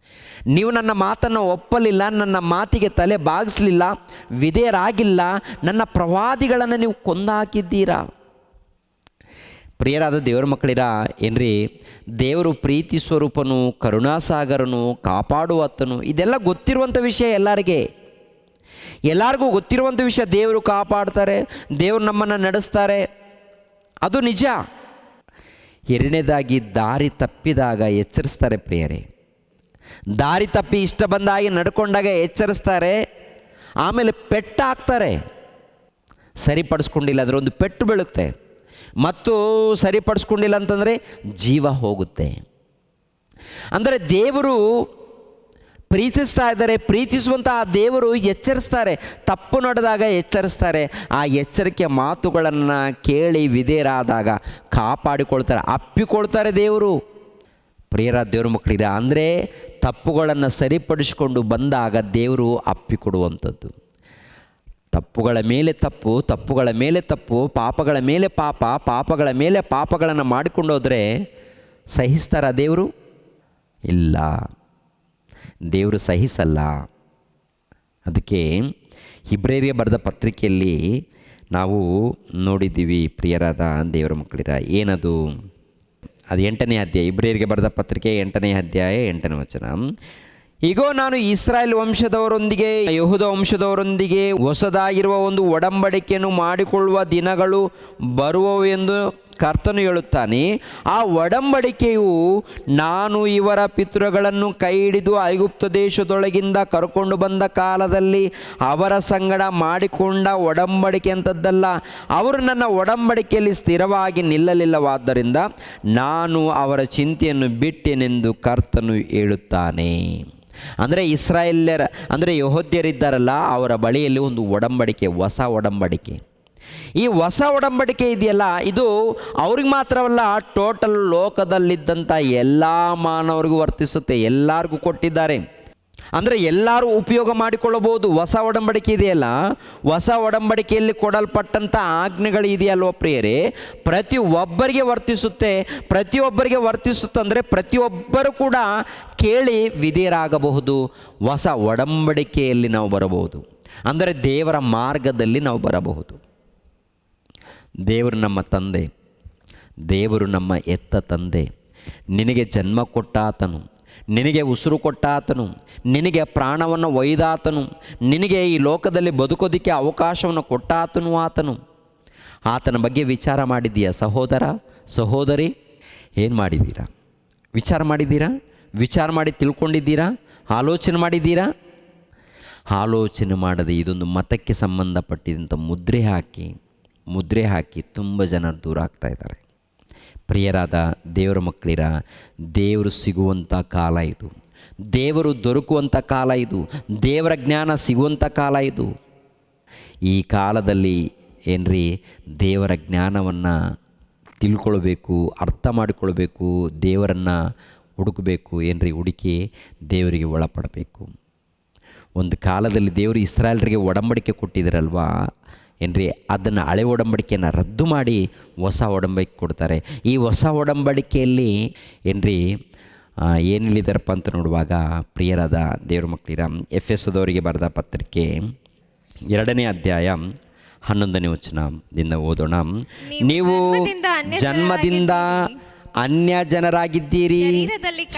ನೀವು ನನ್ನ ಮಾತನ್ನು ಒಪ್ಪಲಿಲ್ಲ, ನನ್ನ ಮಾತಿಗೆ ತಲೆ ಬಾಗಿಸಲಿಲ್ಲ, ವಿಧೇಯರಾಗಿಲ್ಲ, ನನ್ನ ಪ್ರವಾದಿಗಳನ್ನು ನೀವು ಕೊಂದಾಕಿದ್ದೀರಾ. ಪ್ರಿಯರಾದ ದೇವರ ಮಕ್ಕಳಿರ ಏನ್ರಿ, ದೇವರು ಪ್ರೀತಿ ಸ್ವರೂಪನು, ಕರುಣಾಸಾಗರನು, ಕಾಪಾಡುವತ್ತನು, ಇದೆಲ್ಲ ಗೊತ್ತಿರುವಂಥ ವಿಷಯ. ಎಲ್ಲರಿಗೂ ಗೊತ್ತಿರುವಂಥ ವಿಷಯ. ದೇವರು ಕಾಪಾಡ್ತಾರೆ, ದೇವರು ನಮ್ಮನ್ನು ನಡೆಸ್ತಾರೆ, ಅದು ನಿಜ. ಎರಡನೇದಾಗಿ ದಾರಿ ತಪ್ಪಿದಾಗ ಎಚ್ಚರಿಸ್ತಾರೆ ಪ್ರಿಯರೇ. ದಾರಿ ತಪ್ಪಿ ಇಷ್ಟ ಬಂದಾಗಿ ನಡ್ಕೊಂಡಾಗ ಎಚ್ಚರಿಸ್ತಾರೆ, ಆಮೇಲೆ ಪೆಟ್ಟು ಹಾಕ್ತಾರೆ. ಸರಿಪಡಿಸ್ಕೊಂಡಿಲ್ಲ ಅಂದರೆ ಒಂದು ಪೆಟ್ಟು ಬೀಳುತ್ತೆ, ಮತ್ತು ಸರಿಪಡಿಸ್ಕೊಂಡಿಲ್ಲ ಅಂತಂದರೆ ಜೀವ ಹೋಗುತ್ತೆ. ಅಂದರೆ ದೇವರು ಪ್ರೀತಿಸ್ತಾ ಇದ್ದಾರೆ, ಪ್ರೀತಿಸುವಂಥ ಆ ದೇವರು ಎಚ್ಚರಿಸ್ತಾರೆ, ತಪ್ಪು ನಡೆದಾಗ ಎಚ್ಚರಿಸ್ತಾರೆ. ಆ ಎಚ್ಚರಿಕೆ ಮಾತುಗಳನ್ನು ಕೇಳಿ ವಿಧೇಯರಾದಾಗ ಕಾಪಾಡಿಕೊಳ್ತಾರೆ, ಅಪ್ಪಿಕೊಳ್ತಾರೆ ದೇವರು. ಪ್ರಿಯರ ದೇವ್ರ ಮಕ್ಕಳಿರ, ಅಂದರೆ ತಪ್ಪುಗಳನ್ನು ಸರಿಪಡಿಸಿಕೊಂಡು ಬಂದಾಗ ದೇವರು ಅಪ್ಪಿಕೊಡುವಂಥದ್ದು. ತಪ್ಪುಗಳ ಮೇಲೆ ತಪ್ಪು, ತಪ್ಪುಗಳ ಮೇಲೆ ತಪ್ಪು, ಪಾಪಗಳ ಮೇಲೆ ಪಾಪ, ಪಾಪಗಳ ಮೇಲೆ ಪಾಪಗಳನ್ನು ಮಾಡಿಕೊಂಡು ಹೋದರೆ ಸಹಿಸ್ತಾರ ದೇವರು? ಇಲ್ಲ, ದೇವರು ಸಹಿಸಲ್ಲ. ಅದಕ್ಕೆ ಇಬ್ರಿಯರಿಗೆ ಬರೆದ ಪತ್ರಿಕೆಯಲ್ಲಿ ನಾವು ನೋಡಿದ್ದೀವಿ ಪ್ರಿಯರಾದ ದೇವರ ಮಕ್ಕಳಿರ, ಏನದು? ಅದು 8ನೇ ಅಧ್ಯಾಯ, ಇಬ್ರಿಯರಿಗೆ ಬರೆದ ಪತ್ರಿಕೆ 8ನೇ ಅಧ್ಯಾಯ 8ನೇ ವಚನ. ಈಗೋ ನಾನು ಇಸ್ರಾಯೇಲ್ ವಂಶದವರೊಂದಿಗೆ ಯೆಹೂದ ವಂಶದವರೊಂದಿಗೆ ಹೊಸದಾಗಿರುವ ಒಂದು ಒಡಂಬಡಿಕೆಯನ್ನು ಮಾಡಿಕೊಳ್ಳುವ ದಿನಗಳು ಬರುವವು ಎಂದು ಕರ್ತನು ಹೇಳುತ್ತಾನೆ. ಆ ಒಡಂಬಡಿಕೆಯು ನಾನು ಇವರ ಪಿತೃಗಳನ್ನು ಕೈ ಹಿಡಿದು ಐಗುಪ್ತ ದೇಶದೊಳಗಿಂದ ಕರ್ಕೊಂಡು ಬಂದ ಕಾಲದಲ್ಲಿ ಅವರ ಸಂಗಡ ಮಾಡಿಕೊಂಡ ಒಡಂಬಡಿಕೆ ಅಂಥದ್ದಲ್ಲ. ಅವರು ನನ್ನ ಒಡಂಬಡಿಕೆಯಲ್ಲಿ ಸ್ಥಿರವಾಗಿ ನಿಲ್ಲಲಿಲ್ಲವಾದ್ದರಿಂದ ನಾನು ಅವರ ಚಿಂತೆಯನ್ನು ಬಿಟ್ಟೆನೆಂದು ಕರ್ತನು ಹೇಳುತ್ತಾನೆ. ಅಂದರೆ ಇಸ್ರಾಯೇಲ್ಯರ ಅಂದರೆ ಯೆಹೂದ್ಯರಿದ್ದಾರಲ್ಲ, ಅವರ ಬಳಿಯಲ್ಲಿ ಒಂದು ಒಡಂಬಡಿಕೆ, ಹೊಸ ಒಡಂಬಡಿಕೆ. ಈ ಹೊಸ ಒಡಂಬಡಿಕೆ ಇದೆಯಲ್ಲ, ಇದು ಅವ್ರಿಗೆ ಮಾತ್ರವಲ್ಲ, ಟೋಟಲ್ ಲೋಕದಲ್ಲಿದ್ದಂಥ ಎಲ್ಲ ಮಾನವರಿಗೂ ವರ್ತಿಸುತ್ತೆ, ಎಲ್ಲರಿಗೂ ಕೊಟ್ಟಿದ್ದಾರೆ. ಅಂದರೆ ಎಲ್ಲರೂ ಉಪಯೋಗ ಮಾಡಿಕೊಳ್ಳಬಹುದು. ಹೊಸ ಒಡಂಬಡಿಕೆ ಇದೆಯಲ್ಲ, ಹೊಸ ಒಡಂಬಡಿಕೆಯಲ್ಲಿ ಕೊಡಲ್ಪಟ್ಟಂಥ ಆಜ್ಞೆಗಳು ಇದೆಯಲ್ವ ಪ್ರಿಯರೇ, ಪ್ರತಿಯೊಬ್ಬರಿಗೆ ವರ್ತಿಸುತ್ತೆ. ಪ್ರತಿಯೊಬ್ಬರಿಗೆ ವರ್ತಿಸುತ್ತಂದರೆ ಪ್ರತಿಯೊಬ್ಬರು ಕೂಡ ಕೇಳಿ ವಿಧೇಯರಾಗಬಹುದು. ಹೊಸ ಒಡಂಬಡಿಕೆಯಲ್ಲಿ ನಾವು ಬರಬಹುದು, ಅಂದರೆ ದೇವರ ಮಾರ್ಗದಲ್ಲಿ ನಾವು ಬರಬಹುದು. ದೇವರು ನಮ್ಮ ತಂದೆ, ದೇವರು ನಮ್ಮ ಎತ್ತ ತಂದೆ, ನಿನಗೆ ಜನ್ಮ ಕೊಟ್ಟಾತನು, ನಿನಗೆ ಉಸಿರು ಕೊಟ್ಟಾತನು, ನಿನಗೆ ಪ್ರಾಣವನ್ನು ಒಯ್ದಾತನು, ನಿನಗೆ ಈ ಲೋಕದಲ್ಲಿ ಬದುಕೋದಕ್ಕೆ ಅವಕಾಶವನ್ನು ಕೊಟ್ಟಾತನು ಆತನು. ಆತನ ಬಗ್ಗೆ ವಿಚಾರ ಮಾಡಿದ್ದೀಯಾ ಸಹೋದರ, ಸಹೋದರಿ? ಏನು ಮಾಡಿದ್ದೀರಾ? ವಿಚಾರ ಮಾಡಿದ್ದೀರಾ? ವಿಚಾರ ಮಾಡಿ ತಿಳ್ಕೊಂಡಿದ್ದೀರಾ? ಆಲೋಚನೆ ಮಾಡಿದ್ದೀರಾ? ಆಲೋಚನೆ ಮಾಡದೆ ಇದೊಂದು ಮತಕ್ಕೆ ಸಂಬಂಧಪಟ್ಟಿದಂಥ ಮುದ್ರೆ ಹಾಕಿ ತುಂಬ ಜನರು ದೂರ ಆಗ್ತಾಯಿದ್ದಾರೆ. ಪ್ರಿಯರಾದ ದೇವರ ಮಕ್ಕಳಿರ, ದೇವರು ಸಿಗುವಂಥ ಕಾಲ ಇದು, ದೇವರು ದೊರಕುವಂಥ ಕಾಲ ಇದು, ದೇವರ ಜ್ಞಾನ ಸಿಗುವಂಥ ಕಾಲ ಇದು. ಈ ಕಾಲದಲ್ಲಿ ಏನ್ರಿ, ದೇವರ ಜ್ಞಾನವನ್ನು ತಿಳ್ಕೊಳ್ಬೇಕು, ಅರ್ಥ ಮಾಡಿಕೊಳ್ಬೇಕು, ದೇವರನ್ನು ಹುಡುಕಬೇಕು. ಏನ್ರಿ, ಹುಡುಕಿ ದೇವರಿಗೆ ಒಳಪಡಬೇಕು. ಒಂದು ಕಾಲದಲ್ಲಿ ದೇವರು ಇಸ್ರಾಯೇಲ್ರಿಗೆ ಒಡಂಬಡಿಕೆ ಕೊಟ್ಟಿದ್ದರಲ್ವಾ ಏನ್ರಿ, ಅದನ್ನು ಹಳೆ ಒಡಂಬಡಿಕೆಯನ್ನು ರದ್ದು ಮಾಡಿ ಹೊಸ ಒಡಂಬಡಿಕೆ ಕೊಡ್ತಾರೆ. ಈ ಹೊಸ ಒಡಂಬಡಿಕೆಯಲ್ಲಿ ಏನ್ರಿ ಏನು ಹೇಳಿದಾರಪ್ಪ ಅಂತ ನೋಡುವಾಗ, ಪ್ರಿಯರಾದ ದೇವ್ರ ಮಕ್ಕಳಿರ, ಎಫೆಸದವರಿಗೆ ಬರೆದ ಪತ್ರಿಕೆ 2ನೇ ಅಧ್ಯಾಯ 11ನೇ ವಚನದಿಂದ ಓದೋಣ. ನೀವು ಜನ್ಮದಿಂದ ಅನ್ಯ ಜನರಾಗಿದ್ದೀರಿ,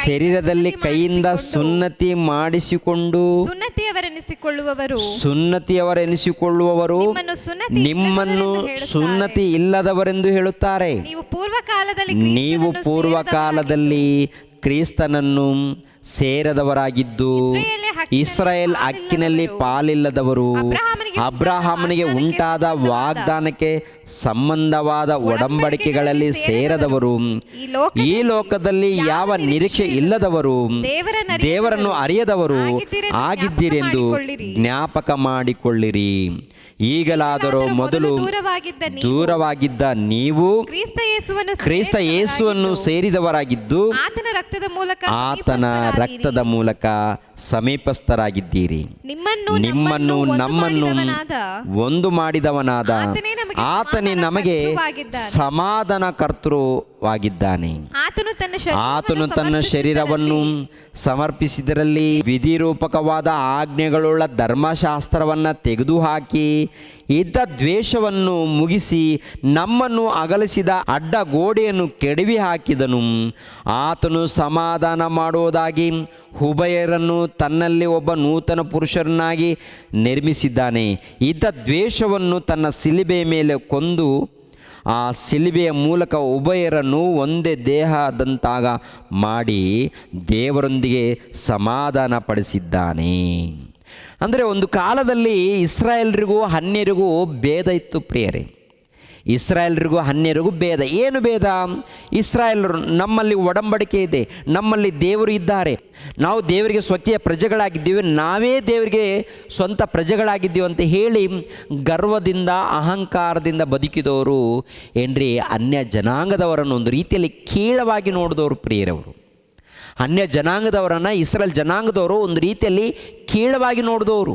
ಶರೀರದಲ್ಲಿ ಕೈಯಿಂದ ಸುನ್ನತಿ ಮಾಡಿಸಿಕೊಂಡು ಸುನ್ನತಿಯವರೆನಿಸಿಕೊಳ್ಳುವವರು ನಿಮ್ಮನ್ನು ಸುನ್ನತಿ ಇಲ್ಲದವರೆಂದು ಹೇಳುತ್ತಾರೆ. ನೀವು ಪೂರ್ವಕಾಲದಲ್ಲಿ ಕ್ರಿಸ್ತನನ್ನು ಸೇರದವರಾಗಿದ್ದು ಇಸ್ರಾಯೇಲ್ ಹಕ್ಕಿನಲ್ಲಿ ಪಾಲಿಲ್ಲದವರು, ಅಬ್ರಹಾಮನಿಗೆ ಉಂಟಾದ ವಾಗ್ದಾನಕ್ಕೆ ಸಂಬಂಧವಾದ ಒಡಂಬಡಿಕೆಗಳಲ್ಲಿ ಸೇರದವರು, ಈ ಲೋಕದಲ್ಲಿ ಯಾವ ನಿರೀಕ್ಷೆ ಇಲ್ಲದವರು, ದೇವರನ್ನು ಅರಿಯದವರು ಆಗಿದ್ದೀರೆಂದು ಜ್ಞಾಪಕ ಮಾಡಿಕೊಳ್ಳಿರಿ. ಈಗಲಾದರೂ ಮೊದಲು ದೂರವಾಗಿದ್ದ ನೀವು ಕ್ರಿಸ್ತ ಯೇಸುವನ್ನು ಸೇರಿದವರಾಗಿದ್ದು ಆತನ ರಕ್ತದ ಮೂಲಕ ಸಮೀಪಸ್ಥರಾಗಿದ್ದೀರಿ. ನಿಮ್ಮನ್ನು ನಮ್ಮನ್ನು ಒಂದು ಮಾಡಿದವನಾದ ಆತನೇ ನಮಗೆ ಸಮಾಧಾನ ಕರ್ತೃವಾಗಿದ್ದಾನೆ. ಆತನು ತನ್ನ ಶರೀರವನ್ನು ಸಮರ್ಪಿಸಿದರಲ್ಲಿ ವಿಧಿರೂಪಕವಾದ ಆಜ್ಞೆಗಳುಳ್ಳ ಧರ್ಮಶಾಸ್ತ್ರವನ್ನು ತೆಗೆದುಹಾಕಿ ಇದ್ದ ದ್ವೇಷವನ್ನು ಮುಗಿಸಿ ನಮ್ಮನ್ನು ಅಗಲಿಸಿದ ಅಡ್ಡ ಗೋಡೆಯನ್ನು ಕೆಡವಿ ಹಾಕಿದನು. ಆತನು ಸಮಾಧಾನ ಮಾಡುವುದಾಗಿ ಉಭಯರನ್ನು ತನ್ನಲ್ಲಿ ಒಬ್ಬ ನೂತನ ಪುರುಷರನ್ನಾಗಿ ನಿರ್ಮಿಸಿದ್ದಾನೆ. ಇದ್ದ ದ್ವೇಷವನ್ನು ತನ್ನ ಶಿಲುಬೆಯ ಮೇಲೆ ಕೊಂದು ಆ ಶಿಲುಬೆಯ ಮೂಲಕ ಉಭಯರನ್ನು ಒಂದೇ ದೇಹದಂತಾಗ ಮಾಡಿ ದೇವರೊಂದಿಗೆ ಸಮಾಧಾನ ಪಡಿಸಿದ್ದಾನೆ. ಅಂದರೆ ಒಂದು ಕಾಲದಲ್ಲಿ ಇಸ್ರಾಯೇಲರಿಗೂ ಅನ್ಯರಿಗೂ ಭೇದ ಇತ್ತು ಪ್ರಿಯರೇ. ಇಸ್ರಾಯೇಲರಿಗೂ ಅನ್ಯರಿಗೂ ಭೇದ. ಏನು ಭೇದ? ಇಸ್ರಾಯೇಲರು ನಮ್ಮಲ್ಲಿ ಒಡಂಬಡಿಕೆ ಇದೆ, ನಮ್ಮಲ್ಲಿ ದೇವರು ಇದ್ದಾರೆ, ನಾವು ದೇವರಿಗೆ ಸ್ವಕೀಯ ಪ್ರಜೆಗಳಾಗಿದ್ದೀವಿ, ನಾವೇ ದೇವರಿಗೆ ಸ್ವಂತ ಪ್ರಜೆಗಳಾಗಿದ್ದೀವಿ ಅಂತ ಹೇಳಿ ಗರ್ವದಿಂದ ಅಹಂಕಾರದಿಂದ ಬದುಕಿದವರು ಏನ್ರಿ ಅನ್ಯ ಜನಾಂಗದವರನ್ನು ಒಂದು ರೀತಿಯಲ್ಲಿ ಕೀಳವಾಗಿ ನೋಡಿದವರು ಪ್ರಿಯರವರು. ಅನ್ಯ ಜನಾಂಗದವರನ್ನು ಇಸ್ರಾಯೇಲ್ ಜನಾಂಗದವರು ಒಂದು ರೀತಿಯಲ್ಲಿ ಕೀಳವಾಗಿ ನೋಡಿದವರು.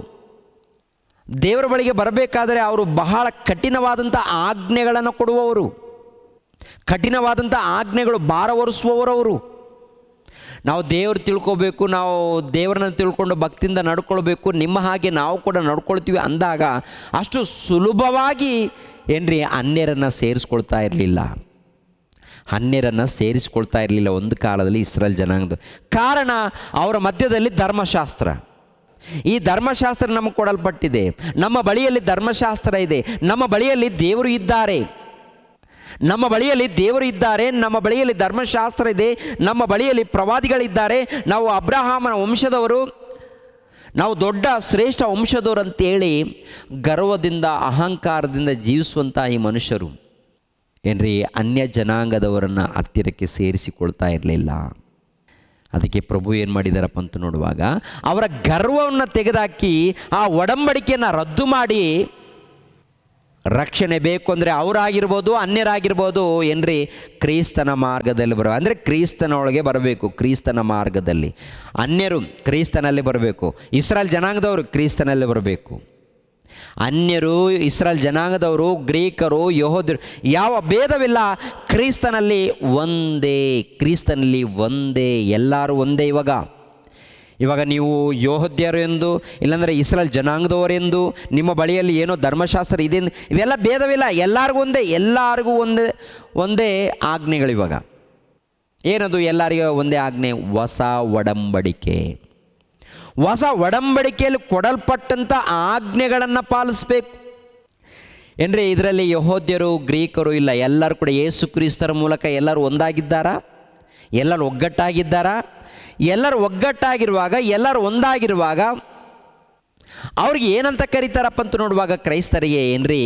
ದೇವರ ಬಳಿಗೆ ಬರಬೇಕಾದರೆ ಅವರು ಬಹಳ ಕಠಿಣವಾದಂಥ ಆಜ್ಞೆಗಳನ್ನು ಕೊಡುವವರು, ಕಠಿಣವಾದಂಥ ಆಜ್ಞೆಗಳು ಭಾರ ಹೊರಿಸುವವರವರು. ನಾವು ದೇವರು ತಿಳ್ಕೊಬೇಕು, ನಾವು ದೇವರನ್ನು ತಿಳ್ಕೊಂಡು ಭಕ್ತಿಯಿಂದ ನಡ್ಕೊಳ್ಬೇಕು, ನಿಮ್ಮ ಹಾಗೆ ನಾವು ಕೂಡ ನಡ್ಕೊಳ್ತೀವಿ ಅಂದಾಗ ಅಷ್ಟು ಸುಲಭವಾಗಿ ಏನ್ರಿ ಅನ್ಯರನ್ನು ಸೇರಿಸ್ಕೊಳ್ತಾ ಇರಲಿಲ್ಲ. ಒಂದು ಕಾಲದಲ್ಲಿ ಇಸ್ರಾಯೇಲ್ ಜನಾಂಗದ. ಕಾರಣ ಅವರ ಮಧ್ಯದಲ್ಲಿ ಧರ್ಮಶಾಸ್ತ್ರ. ಈ ಧರ್ಮಶಾಸ್ತ್ರ ನಮಗೆ ಕೊಡಲ್ಪಟ್ಟಿದೆ. ನಮ್ಮ ಬಳಿಯಲ್ಲಿ ಧರ್ಮಶಾಸ್ತ್ರ ಇದೆ, ನಮ್ಮ ಬಳಿಯಲ್ಲಿ ದೇವರು ಇದ್ದಾರೆ, ನಮ್ಮ ಬಳಿಯಲ್ಲಿ ಧರ್ಮಶಾಸ್ತ್ರ ಇದೆ, ನಮ್ಮ ಬಳಿಯಲ್ಲಿ ಪ್ರವಾದಿಗಳಿದ್ದಾರೆ, ನಾವು ಅಬ್ರಹಾಮನ ವಂಶದವರು, ನಾವು ದೊಡ್ಡ ಶ್ರೇಷ್ಠ ವಂಶದವರು ಅಂತೇಳಿ ಗರ್ವದಿಂದ ಅಹಂಕಾರದಿಂದ ಜೀವಿಸುವಂಥ ಈ ಮನುಷ್ಯರು ಏನ್ರಿ ಅನ್ಯ ಜನಾಂಗದವರನ್ನು ಹತ್ತಿರಕ್ಕೆ ಸೇರಿಸಿಕೊಳ್ತಾ ಇರಲಿಲ್ಲ. ಅದಕ್ಕೆ ಪ್ರಭು ಏನು ಮಾಡಿದಾರಪ್ಪ ಅಂತ ನೋಡುವಾಗ ಅವರ ಗರ್ವವನ್ನು ತೆಗೆದುಹಾಕಿ ಆ ಒಡಂಬಡಿಕೆಯನ್ನು ರದ್ದು ಮಾಡಿ ರಕ್ಷಣೆ ಬೇಕು ಅಂದರೆ ಅವರಾಗಿರ್ಬೋದು ಅನ್ಯರಾಗಿರ್ಬೋದು ಏನ್ರಿ ಕ್ರಿಸ್ತನ ಮಾರ್ಗದಲ್ಲಿ ಅಂದರೆ ಕ್ರಿಸ್ತನೊಳಗೆ ಬರಬೇಕು. ಕ್ರಿಸ್ತನ ಮಾರ್ಗದಲ್ಲಿ ಅನ್ಯರು ಕ್ರಿಸ್ತನಲ್ಲಿ ಬರಬೇಕು, ಇಸ್ರಾಯೇಲ್ ಜನಾಂಗದವರು ಕ್ರಿಸ್ತನಲ್ಲಿ ಬರಬೇಕು. ಅನ್ಯರು, ಇಸ್ರಾಯೇಲ್ ಜನಾಂಗದವರು, ಗ್ರೀಕರು, ಯಹೂದ್ಯರು ಯಾವ ಭೇದವಿಲ್ಲ. ಕ್ರಿಸ್ತನಲ್ಲಿ ಒಂದೇ, ಎಲ್ಲರೂ ಒಂದೇ. ಇವಾಗ ನೀವು ಯಹೂದ್ಯರು ಎಂದು ಇಲ್ಲಾಂದರೆ ಇಸ್ರಾಯೇಲ್ ಜನಾಂಗದವರೆಂದು ನಿಮ್ಮ ಬಳಿಯಲ್ಲಿ ಏನೋ ಧರ್ಮಶಾಸ್ತ್ರ ಇದೆ ಇವೆಲ್ಲ ಭೇದವಿಲ್ಲ. ಎಲ್ಲರಿಗೂ ಒಂದೇ ಆಜ್ಞೆಗಳು. ಇವಾಗ ಏನದು ಎಲ್ಲರಿಗೂ ಒಂದೇ ಆಜ್ಞೆ? ಹೊಸ ಒಡಂಬಡಿಕೆಯಲ್ಲಿ ಕೊಡಲ್ಪಟ್ಟಂಥ ಆಜ್ಞೆಗಳನ್ನು ಪಾಲಿಸಬೇಕು ಏನ್ರಿ. ಇದರಲ್ಲಿ ಯಹೂದ್ಯರು ಗ್ರೀಕರು ಇಲ್ಲ, ಎಲ್ಲರೂ ಕೂಡ ಯೇಸು ಕ್ರಿಸ್ತರ ಮೂಲಕ ಎಲ್ಲರೂ ಒಂದಾಗಿದ್ದಾರಾ? ಎಲ್ಲರೂ ಒಗ್ಗಟ್ಟಾಗಿದ್ದಾರಾ? ಎಲ್ಲರೂ ಒಗ್ಗಟ್ಟಾಗಿರುವಾಗ, ಎಲ್ಲರೂ ಒಂದಾಗಿರುವಾಗ ಅವ್ರಿಗೆ ಏನಂತ ಕರೀತಾರಪ್ಪ ಅಂತ ನೋಡುವಾಗ ಕ್ರೈಸ್ತರಿಗೆ ಏನ್ರಿ,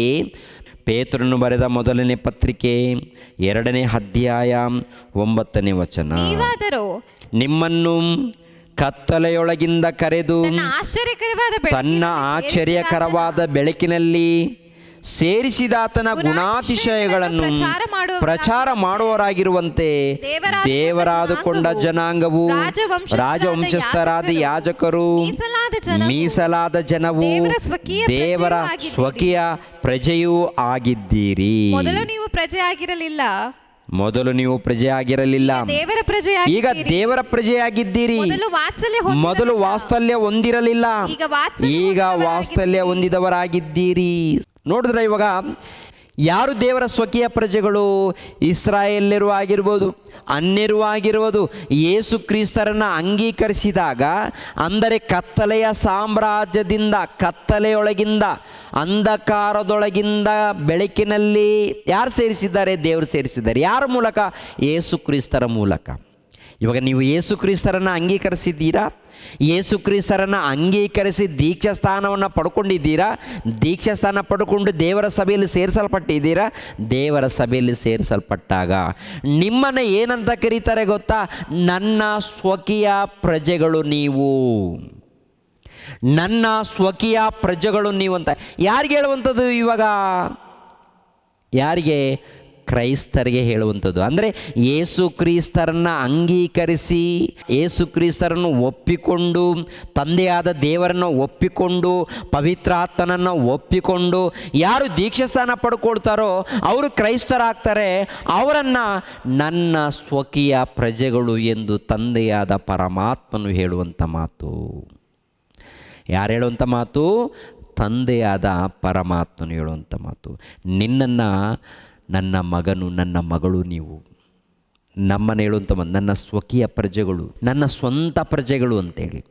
ಪೇತ್ರನು ಬರೆದ ಮೊದಲನೇ ಪತ್ರಿಕೆ 2ನೇ ಅಧ್ಯಾಯ 9ನೇ ವಚನ, ನಿಮ್ಮನ್ನು ಕತ್ತಲೆಯೊಳಗಿಂದ ಕರೆದು ತನ್ನ ಆಶ್ಚರ್ಯಕರವಾದ ಬೆಳಕಿನಲ್ಲಿ ಸೇರಿಸಿದಾತನ ಗುಣಾತಿಶಯಗಳನ್ನು ಪ್ರಚಾರ ಮಾಡುವವರಾಗಿರುವಂತೆ ದೇವರಾದುಕೊಂಡ ಜನಾಂಗವು, ರಾಜವಂಶಸ್ಥರಾದ ಯಾಜಕರು, ಮೀಸಲಾದ ಜನವು, ದೇವರ ಸ್ವಕೀಯ ಪ್ರಜೆಯೂ ಆಗಿದ್ದೀರಿ. ಮೊದಲು ನೀವು ಪ್ರಜೆಯಾಗಿರಲಿಲ್ಲ, ಈಗ ದೇವರ ಪ್ರಜೆಯಾಗಿದ್ದೀರಿ. ಮೊದಲು ವಾತ್ಸಲ್ಯ ಹೊಂದಿರಲಿಲ್ಲ, ಈಗ ವಾತ್ಸಲ್ಯ ಹೊಂದಿದವರಾಗಿದ್ದೀರಿ. ನೋಡಿದ್ರೆ ಇವಾಗ ಯಾರು ದೇವರ ಸ್ವಕೀಯ ಪ್ರಜೆಗಳು? ಇಸ್ರಾಯೇಲ್ಯರು ಆಗಿರ್ಬೋದು, ಅನ್ಯರು ಆಗಿರ್ಬೋದು. ಯೇಸು ಕ್ರಿಸ್ತರನ್ನು ಅಂಗೀಕರಿಸಿದಾಗ, ಅಂದರೆ ಕತ್ತಲೆಯ ಸಾಮ್ರಾಜ್ಯದಿಂದ, ಕತ್ತಲೆಯೊಳಗಿಂದ, ಅಂಧಕಾರದೊಳಗಿಂದ ಬೆಳಕಿನಲ್ಲಿ ಯಾರು ಸೇರಿಸಿದ್ದಾರೆ? ದೇವರು ಸೇರಿಸಿದ್ದಾರೆ. ಯಾರ ಮೂಲಕ? ಯೇಸು ಕ್ರಿಸ್ತರ ಮೂಲಕ. ಇವಾಗ ನೀವು ಯೇಸು ಕ್ರಿಸ್ತರನ್ನು ಅಂಗೀಕರಿಸಿದ್ದೀರಾ? ಯೇಸು ಕ್ರಿಸ್ತರನ್ನು ಅಂಗೀಕರಿಸಿ ದೀಕ್ಷಾ ಸ್ಥಾನವನ್ನು ಪಡ್ಕೊಂಡಿದ್ದೀರಾ? ದೀಕ್ಷಾ ಸ್ಥಾನ ಪಡ್ಕೊಂಡು ದೇವರ ಸಭೆಯಲ್ಲಿ ಸೇರಿಸಲ್ಪಟ್ಟಿದ್ದೀರಾ? ದೇವರ ಸಭೆಯಲ್ಲಿ ಸೇರಿಸಲ್ಪಟ್ಟಾಗ ನಿಮ್ಮನ್ನು ಏನಂತ ಕರೀತಾರೆ ಗೊತ್ತಾ? ನನ್ನ ಸ್ವಕೀಯ ಪ್ರಜೆಗಳು ನೀವು, ನನ್ನ ಸ್ವಕೀಯ ಪ್ರಜೆಗಳು ನೀವು ಅಂತ. ಯಾರಿಗೆ ಹೇಳುವಂಥದ್ದು ಇವಾಗ? ಯಾರಿಗೆ? ಕ್ರೈಸ್ತರಿಗೆ ಹೇಳುವಂಥದ್ದು. ಅಂದರೆ ಯೇಸು ಕ್ರಿಸ್ತರನ್ನು ಅಂಗೀಕರಿಸಿ, ಯೇಸು ಕ್ರಿಸ್ತರನ್ನು ಒಪ್ಪಿಕೊಂಡು, ತಂದೆಯಾದ ದೇವರನ್ನು ಒಪ್ಪಿಕೊಂಡು, ಪವಿತ್ರಾತ್ಮನನ್ನು ಒಪ್ಪಿಕೊಂಡು ಯಾರು ದೀಕ್ಷಾಸ್ಥಾನ ಪಡ್ಕೊಳ್ತಾರೋ ಅವರು ಕ್ರೈಸ್ತರಾಗ್ತಾರೆ. ಅವರನ್ನು ನನ್ನ ಸ್ವಕೀಯ ಪ್ರಜೆಗಳು ಎಂದು ತಂದೆಯಾದ ಪರಮಾತ್ಮನು ಹೇಳುವಂಥ ಮಾತು. ಯಾರು ಹೇಳುವಂಥ ಮಾತು? ತಂದೆಯಾದ ಪರಮಾತ್ಮನು ಹೇಳುವಂಥ ಮಾತು. ನಿನ್ನನ್ನು ನನ್ನ ಮಗನು, ನನ್ನ ಮಗಳು ನೀವು, ನಮ್ಮನ್ನು ಹೇಳುವಂಥ ನನ್ನ ಸ್ವಕೀಯ ಪ್ರಜೆಗಳು, ನನ್ನ ಸ್ವಂತ ಪ್ರಜೆಗಳು ಅಂತೇಳಿ,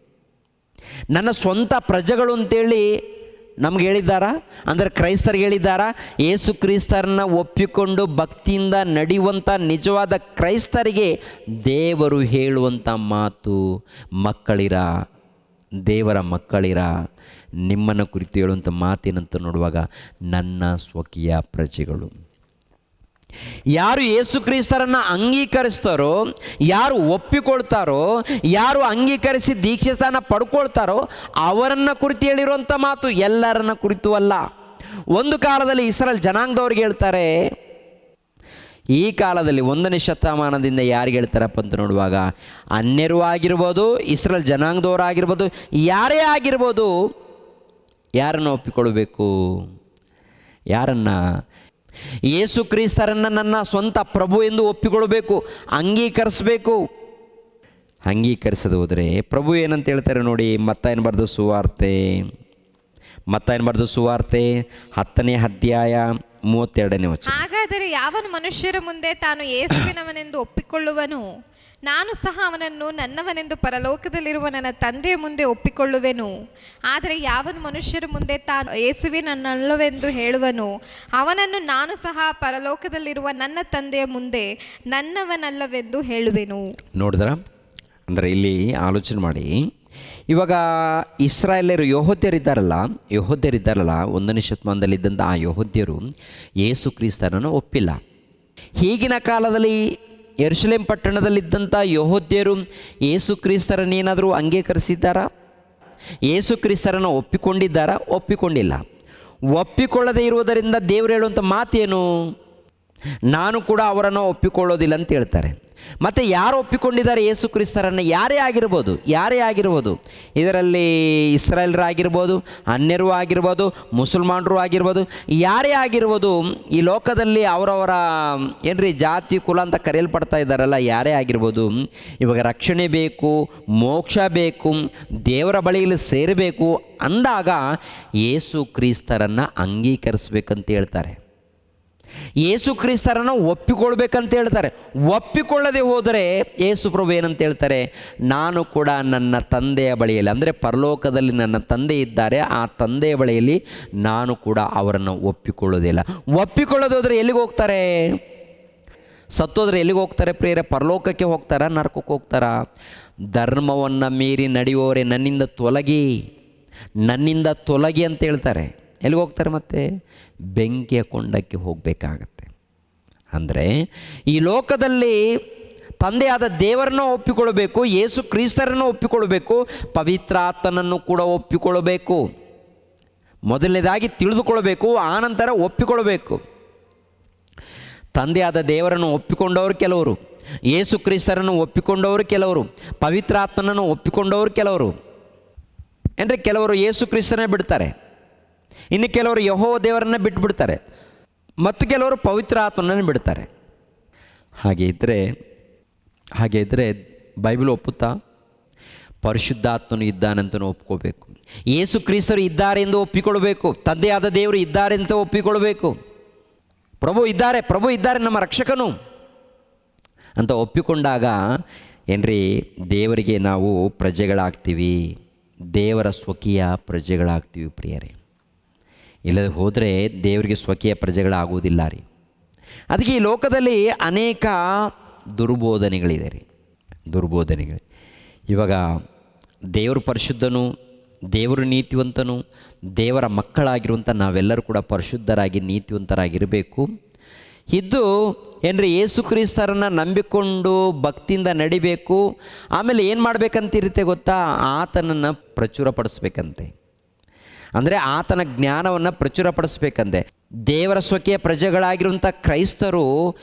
ನನ್ನ ಸ್ವಂತ ಪ್ರಜೆಗಳು ಅಂತೇಳಿ ನಮ್ಗೆ ಹೇಳಿದ್ದಾರಾ? ಅಂದರೆ ಕ್ರೈಸ್ತರಿಗೆ ಹೇಳಿದ್ದಾರಾ? ಯೇಸು ಕ್ರಿಸ್ತರನ್ನ ಒಪ್ಪಿಕೊಂಡು ಭಕ್ತಿಯಿಂದ ನಡೆಯುವಂಥ ನಿಜವಾದ ಕ್ರೈಸ್ತರಿಗೆ ದೇವರು ಹೇಳುವಂಥ ಮಾತು, ಮಕ್ಕಳಿರ, ದೇವರ ಮಕ್ಕಳಿರ, ನಿಮ್ಮನ್ನು ಕುರಿತು ಹೇಳುವಂಥ ಮಾತೇನಂತ ನೋಡುವಾಗ ನನ್ನ ಸ್ವಕೀಯ ಪ್ರಜೆಗಳು. ಯಾರು ಯೇಸು ಕ್ರಿಸ್ತರನ್ನು ಅಂಗೀಕರಿಸ್ತಾರೋ, ಯಾರು ಒಪ್ಪಿಕೊಳ್ತಾರೋ, ಯಾರು ಅಂಗೀಕರಿಸಿ ದೀಕ್ಷಾಸ್ಥಾನ ಪಡ್ಕೊಳ್ತಾರೋ ಅವರನ್ನು ಕುರಿತು ಹೇಳಿರುವಂಥ ಮಾತು, ಎಲ್ಲರನ್ನ ಕುರಿತು ಅಲ್ಲ. ಒಂದು ಕಾಲದಲ್ಲಿ ಇಸ್ರಾಯೇಲ್ ಜನಾಂಗದವ್ರಿಗೆ ಹೇಳ್ತಾರೆ, ಈ ಕಾಲದಲ್ಲಿ 1ನೇ ಶತಮಾನದಿಂದ ಯಾರಿಗೆ ಹೇಳ್ತಾರಪ್ಪ ಅಂತ ನೋಡುವಾಗ ಅನ್ಯರು ಆಗಿರ್ಬೋದು, ಇಸ್ರಾಯೇಲ್ ಜನಾಂಗದವರಾಗಿರ್ಬೋದು, ಯಾರೇ ಆಗಿರ್ಬೋದು, ಯಾರನ್ನು ಒಪ್ಪಿಕೊಳ್ಬೇಕು? ಯಾರನ್ನು? ಯೇಸು ಕ್ರಿಸ್ತರನ್ನು ನನ್ನ ಸ್ವಂತ ಪ್ರಭು ಎಂದು ಒಪ್ಪಿಕೊಳ್ಬೇಕು, ಅಂಗೀಕರಿಸಬೇಕು. ಅಂಗೀಕರಿಸದೆ ಹೋದರೆ ಪ್ರಭು ಏನಂತ ಹೇಳ್ತಾರೆ ನೋಡಿ. ಮತ್ತಾಯನ ಬರೆದ ಸುವಾರ್ತೆ, ಮತ್ತಾಯನ ಬರೆದ ಸುವಾರ್ತೆ 10ನೇ ಅಧ್ಯಾಯ 32ನೇ ವಚನ. ಹಾಗಾದರೆ ಯಾವನು ಮನುಷ್ಯರ ಮುಂದೆ ತಾನು ಯೇಸುವಿನವನೆಂದು ಒಪ್ಪಿಕೊಳ್ಳುವನು, ನಾನು ಸಹ ಅವನನ್ನು ನನ್ನವನೆಂದು ಪರಲೋಕದಲ್ಲಿರುವ ನನ್ನ ತಂದೆಯ ಮುಂದೆ ಒಪ್ಪಿಕೊಳ್ಳುವೆನು. ಆದರೆ ಯಾವನು ಮನುಷ್ಯರ ಮುಂದೆ ತಾನು ಯೇಸುವಿನನ್ನಲ್ಲವೆಂದು ಹೇಳುವನು, ಅವನನ್ನು ನಾನು ಸಹ ಪರಲೋಕದಲ್ಲಿರುವ ನನ್ನ ತಂದೆಯ ಮುಂದೆ ನನ್ನವನಲ್ಲವೆಂದು ಹೇಳುವೆನು. ನೋಡಿದ್ರ? ಅಂದರೆ ಇಲ್ಲಿ ಆಲೋಚನೆ ಮಾಡಿ, ಇವಾಗ ಇಸ್ರಾಯೇಲ್ಯರು ಯೆಹೂದ್ಯರಿದ್ದಾರಲ್ಲ, 1ನೇ ಶತಮಾನದಲ್ಲಿದ್ದಂಥ ಆ ಯೆಹೂದ್ಯರು ಯೇಸು ಕ್ರಿಸ್ತನನ್ನು ಒಪ್ಪಿಲ್ಲ. ಈಗಿನ ಕಾಲದಲ್ಲಿ ಯೆರೂಸಲೇಮ್ ಪಟ್ಟಣದಲ್ಲಿದ್ದಂಥ ಯೆಹೂದ್ಯರು ಯೇಸು ಕ್ರಿಸ್ತರನ್ನೇನಾದರೂ ಅಂಗೀಕರಿಸಿದ್ದಾರಾ? ಯೇಸು ಕ್ರಿಸ್ತರನ್ನು ಒಪ್ಪಿಕೊಂಡಿದ್ದಾರಾ? ಒಪ್ಪಿಕೊಂಡಿಲ್ಲ. ಒಪ್ಪಿಕೊಳ್ಳದೇ ಇರುವುದರಿಂದ ದೇವರು ಹೇಳುವಂಥ ಮಾತೇನು? ನಾನು ಕೂಡ ಅವರನ್ನು ಒಪ್ಪಿಕೊಳ್ಳೋದಿಲ್ಲ ಅಂತ ಹೇಳ್ತಾರೆ. ಮತ್ತು ಯಾರು ಒಪ್ಪಿಕೊಂಡಿದ್ದಾರೆ ಯೇಸು ಕ್ರಿಸ್ತರನ್ನು? ಯಾರೇ ಆಗಿರ್ಬೋದು, ಯಾರೇ ಆಗಿರ್ಬೋದು. ಇದರಲ್ಲಿ ಇಸ್ರಾಯೇಲರಾಗಿರ್ಬೋದು, ಅನ್ಯರು ಆಗಿರ್ಬೋದು, ಮುಸಲ್ಮಾನರು ಆಗಿರ್ಬೋದು, ಯಾರೇ ಆಗಿರ್ಬೋದು. ಈ ಲೋಕದಲ್ಲಿ ಅವರವರ ಏನ್ರಿ ಜಾತಿ ಕುಲ ಅಂತ ಕರೆಯಲ್ಪಡ್ತಾ ಇದ್ದಾರಲ್ಲ, ಯಾರೇ ಆಗಿರ್ಬೋದು. ಇವಾಗ ರಕ್ಷಣೆ ಬೇಕು, ಮೋಕ್ಷ ಬೇಕು, ದೇವರ ಬಳಿಯಲ್ಲಿ ಸೇರಬೇಕು ಅಂದಾಗ ಯೇಸು ಕ್ರಿಸ್ತರನ್ನು ಅಂಗೀಕರಿಸ್ಬೇಕಂತ ಹೇಳ್ತಾರೆ. ಯೇಸು ಕ್ರಿಸ್ತರನ್ನು ಒಪ್ಪಿಕೊಳ್ಬೇಕಂತ ಹೇಳ್ತಾರೆ. ಒಪ್ಪಿಕೊಳ್ಳದೆ ಹೋದರೆ ಯೇಸು ಪ್ರಭು ಏನಂತ ಹೇಳ್ತಾರೆ? ನಾನು ಕೂಡ ನನ್ನ ತಂದೆಯ ಬಳಿಯಲ್ಲಿ, ಅಂದರೆ ಪರಲೋಕದಲ್ಲಿ ನನ್ನ ತಂದೆ ಇದ್ದಾರೆ, ಆ ತಂದೆಯ ಬಳಿಯಲ್ಲಿ ನಾನು ಕೂಡ ಅವರನ್ನು ಒಪ್ಪಿಕೊಳ್ಳೋದಿಲ್ಲ. ಒಪ್ಪಿಕೊಳ್ಳದೆ ಹೋದರೆ ಎಲ್ಲಿಗೆ ಹೋಗ್ತಾರೆ? ಸತ್ತೋದ್ರೆ ಎಲ್ಲಿಗೆ ಹೋಗ್ತಾರೆ ಪ್ರಿಯರೇ? ಪರಲೋಕಕ್ಕೆ ಹೋಗ್ತಾರಾ? ನರಕಕ್ಕೆ ಹೋಗ್ತಾರಾ? ಧರ್ಮವನ್ನು ಮೀರಿ ನಡೆಯುವವರೇ ನನ್ನಿಂದ ತೊಲಗಿ, ನನ್ನಿಂದ ತೊಲಗಿ ಅಂತ ಹೇಳ್ತಾರೆ. ಎಲ್ಲಿಗೆ ಹೋಗ್ತಾರೆ? ಮತ್ತೆ ಬೆಂಕಿಯ ಕೊಂಡಕ್ಕೆ ಹೋಗಬೇಕಾಗತ್ತೆ. ಅಂದರೆ ಈ ಲೋಕದಲ್ಲಿ ತಂದೆಯಾದ ದೇವರನ್ನು ಒಪ್ಪಿಕೊಳ್ಳಬೇಕು, ಯೇಸು ಕ್ರಿಸ್ತರನ್ನು ಒಪ್ಪಿಕೊಳ್ಳಬೇಕು, ಪವಿತ್ರಾತ್ಮನನ್ನು ಕೂಡ ಒಪ್ಪಿಕೊಳ್ಳಬೇಕು. ಮೊದಲನೇದಾಗಿ ತಿಳಿದುಕೊಳ್ಳಬೇಕು, ಆನಂತರ ಒಪ್ಪಿಕೊಳ್ಳಬೇಕು. ತಂದೆಯಾದ ದೇವರನ್ನು ಒಪ್ಪಿಕೊಂಡವರು ಕೆಲವರು, ಯೇಸು ಕ್ರಿಸ್ತರನ್ನು ಒಪ್ಪಿಕೊಂಡವರು ಕೆಲವರು, ಪವಿತ್ರಾತ್ಮನನ್ನು ಒಪ್ಪಿಕೊಂಡವರು ಕೆಲವರು. ಅಂದರೆ ಕೆಲವರು ಯೇಸು ಕ್ರಿಸ್ತನೇ ಬಿಡ್ತಾರೆ, ಇನ್ನು ಕೆಲವರು ಯೆಹೋವ ದೇವರನ್ನು ಬಿಟ್ಟುಬಿಡ್ತಾರೆ, ಮತ್ತು ಕೆಲವರು ಪವಿತ್ರ ಆತ್ಮನನ್ನು ಬಿಡ್ತಾರೆ. ಹಾಗೆ ಇದ್ದರೆ ಬೈಬಲ್ ಒಪ್ಪುತ್ತಾ? ಪರಿಶುದ್ಧಾತ್ಮನು ಇದ್ದಾನಂತನೂ ಒಪ್ಕೋಬೇಕು, ಯೇಸು ಕ್ರಿಸ್ತರು ಇದ್ದಾರೆ ಎಂದು ಒಪ್ಪಿಕೊಳ್ಬೇಕು, ತಂದೆಯಾದ ದೇವರು ಇದ್ದಾರೆ ಅಂತ ಒಪ್ಪಿಕೊಳ್ಬೇಕು, ಪ್ರಭು ಇದ್ದಾರೆ ನಮ್ಮ ರಕ್ಷಕನು ಅಂತ ಒಪ್ಪಿಕೊಂಡಾಗ ಏನ್ರಿ ದೇವರಿಗೆ ನಾವು ಪ್ರಜೆಗಳಾಗ್ತೀವಿ, ದೇವರ ಸ್ವಕೀಯ ಪ್ರಜೆಗಳಾಗ್ತೀವಿ ಪ್ರಿಯರೇ. ಇಲ್ಲದೆ ಹೋದರೆ ದೇವರಿಗೆ ಸ್ವಕೀಯ ಪ್ರಜೆಗಳಾಗುವುದಿಲ್ಲ ರೀ. ಅದಕ್ಕೆ ಈ ಲೋಕದಲ್ಲಿ ಅನೇಕ ದುರ್ಬೋಧನೆಗಳಿದೆ ರೀ, ದುರ್ಬೋಧನೆಗಳು. ಇವಾಗ ದೇವರು ಪರಿಶುದ್ಧನು, ದೇವರು ನೀತಿವಂತನು. ದೇವರ ಮಕ್ಕಳಾಗಿರುವಂಥ ನಾವೆಲ್ಲರೂ ಕೂಡ ಪರಿಶುದ್ಧರಾಗಿ ನೀತಿವಂತರಾಗಿರಬೇಕು. ಇದ್ದು ಏನ್ರಿ ಯೇಸು ಕ್ರಿಸ್ತರನ್ನು ನಂಬಿಕೊಂಡು ಭಕ್ತಿಯಿಂದ ನಡಿಬೇಕು. ಆಮೇಲೆ ಏನು ಮಾಡಬೇಕಂತಿರುತ್ತೆ ಗೊತ್ತಾ? ಆತನನ್ನು ಪ್ರಚುರಪಡಿಸ್ಬೇಕಂತೆ. ಅಂದರೆ ಆತನ ಜ್ಞಾನವನ್ನು ಪ್ರಚುರಪಡಿಸ್ಬೇಕಂತೆ. ದೇವರ ಸ್ವಕೀಯ ಪ್ರಜೆಗಳಾಗಿರುವಂಥ ಕ್ರೈಸ್ತರು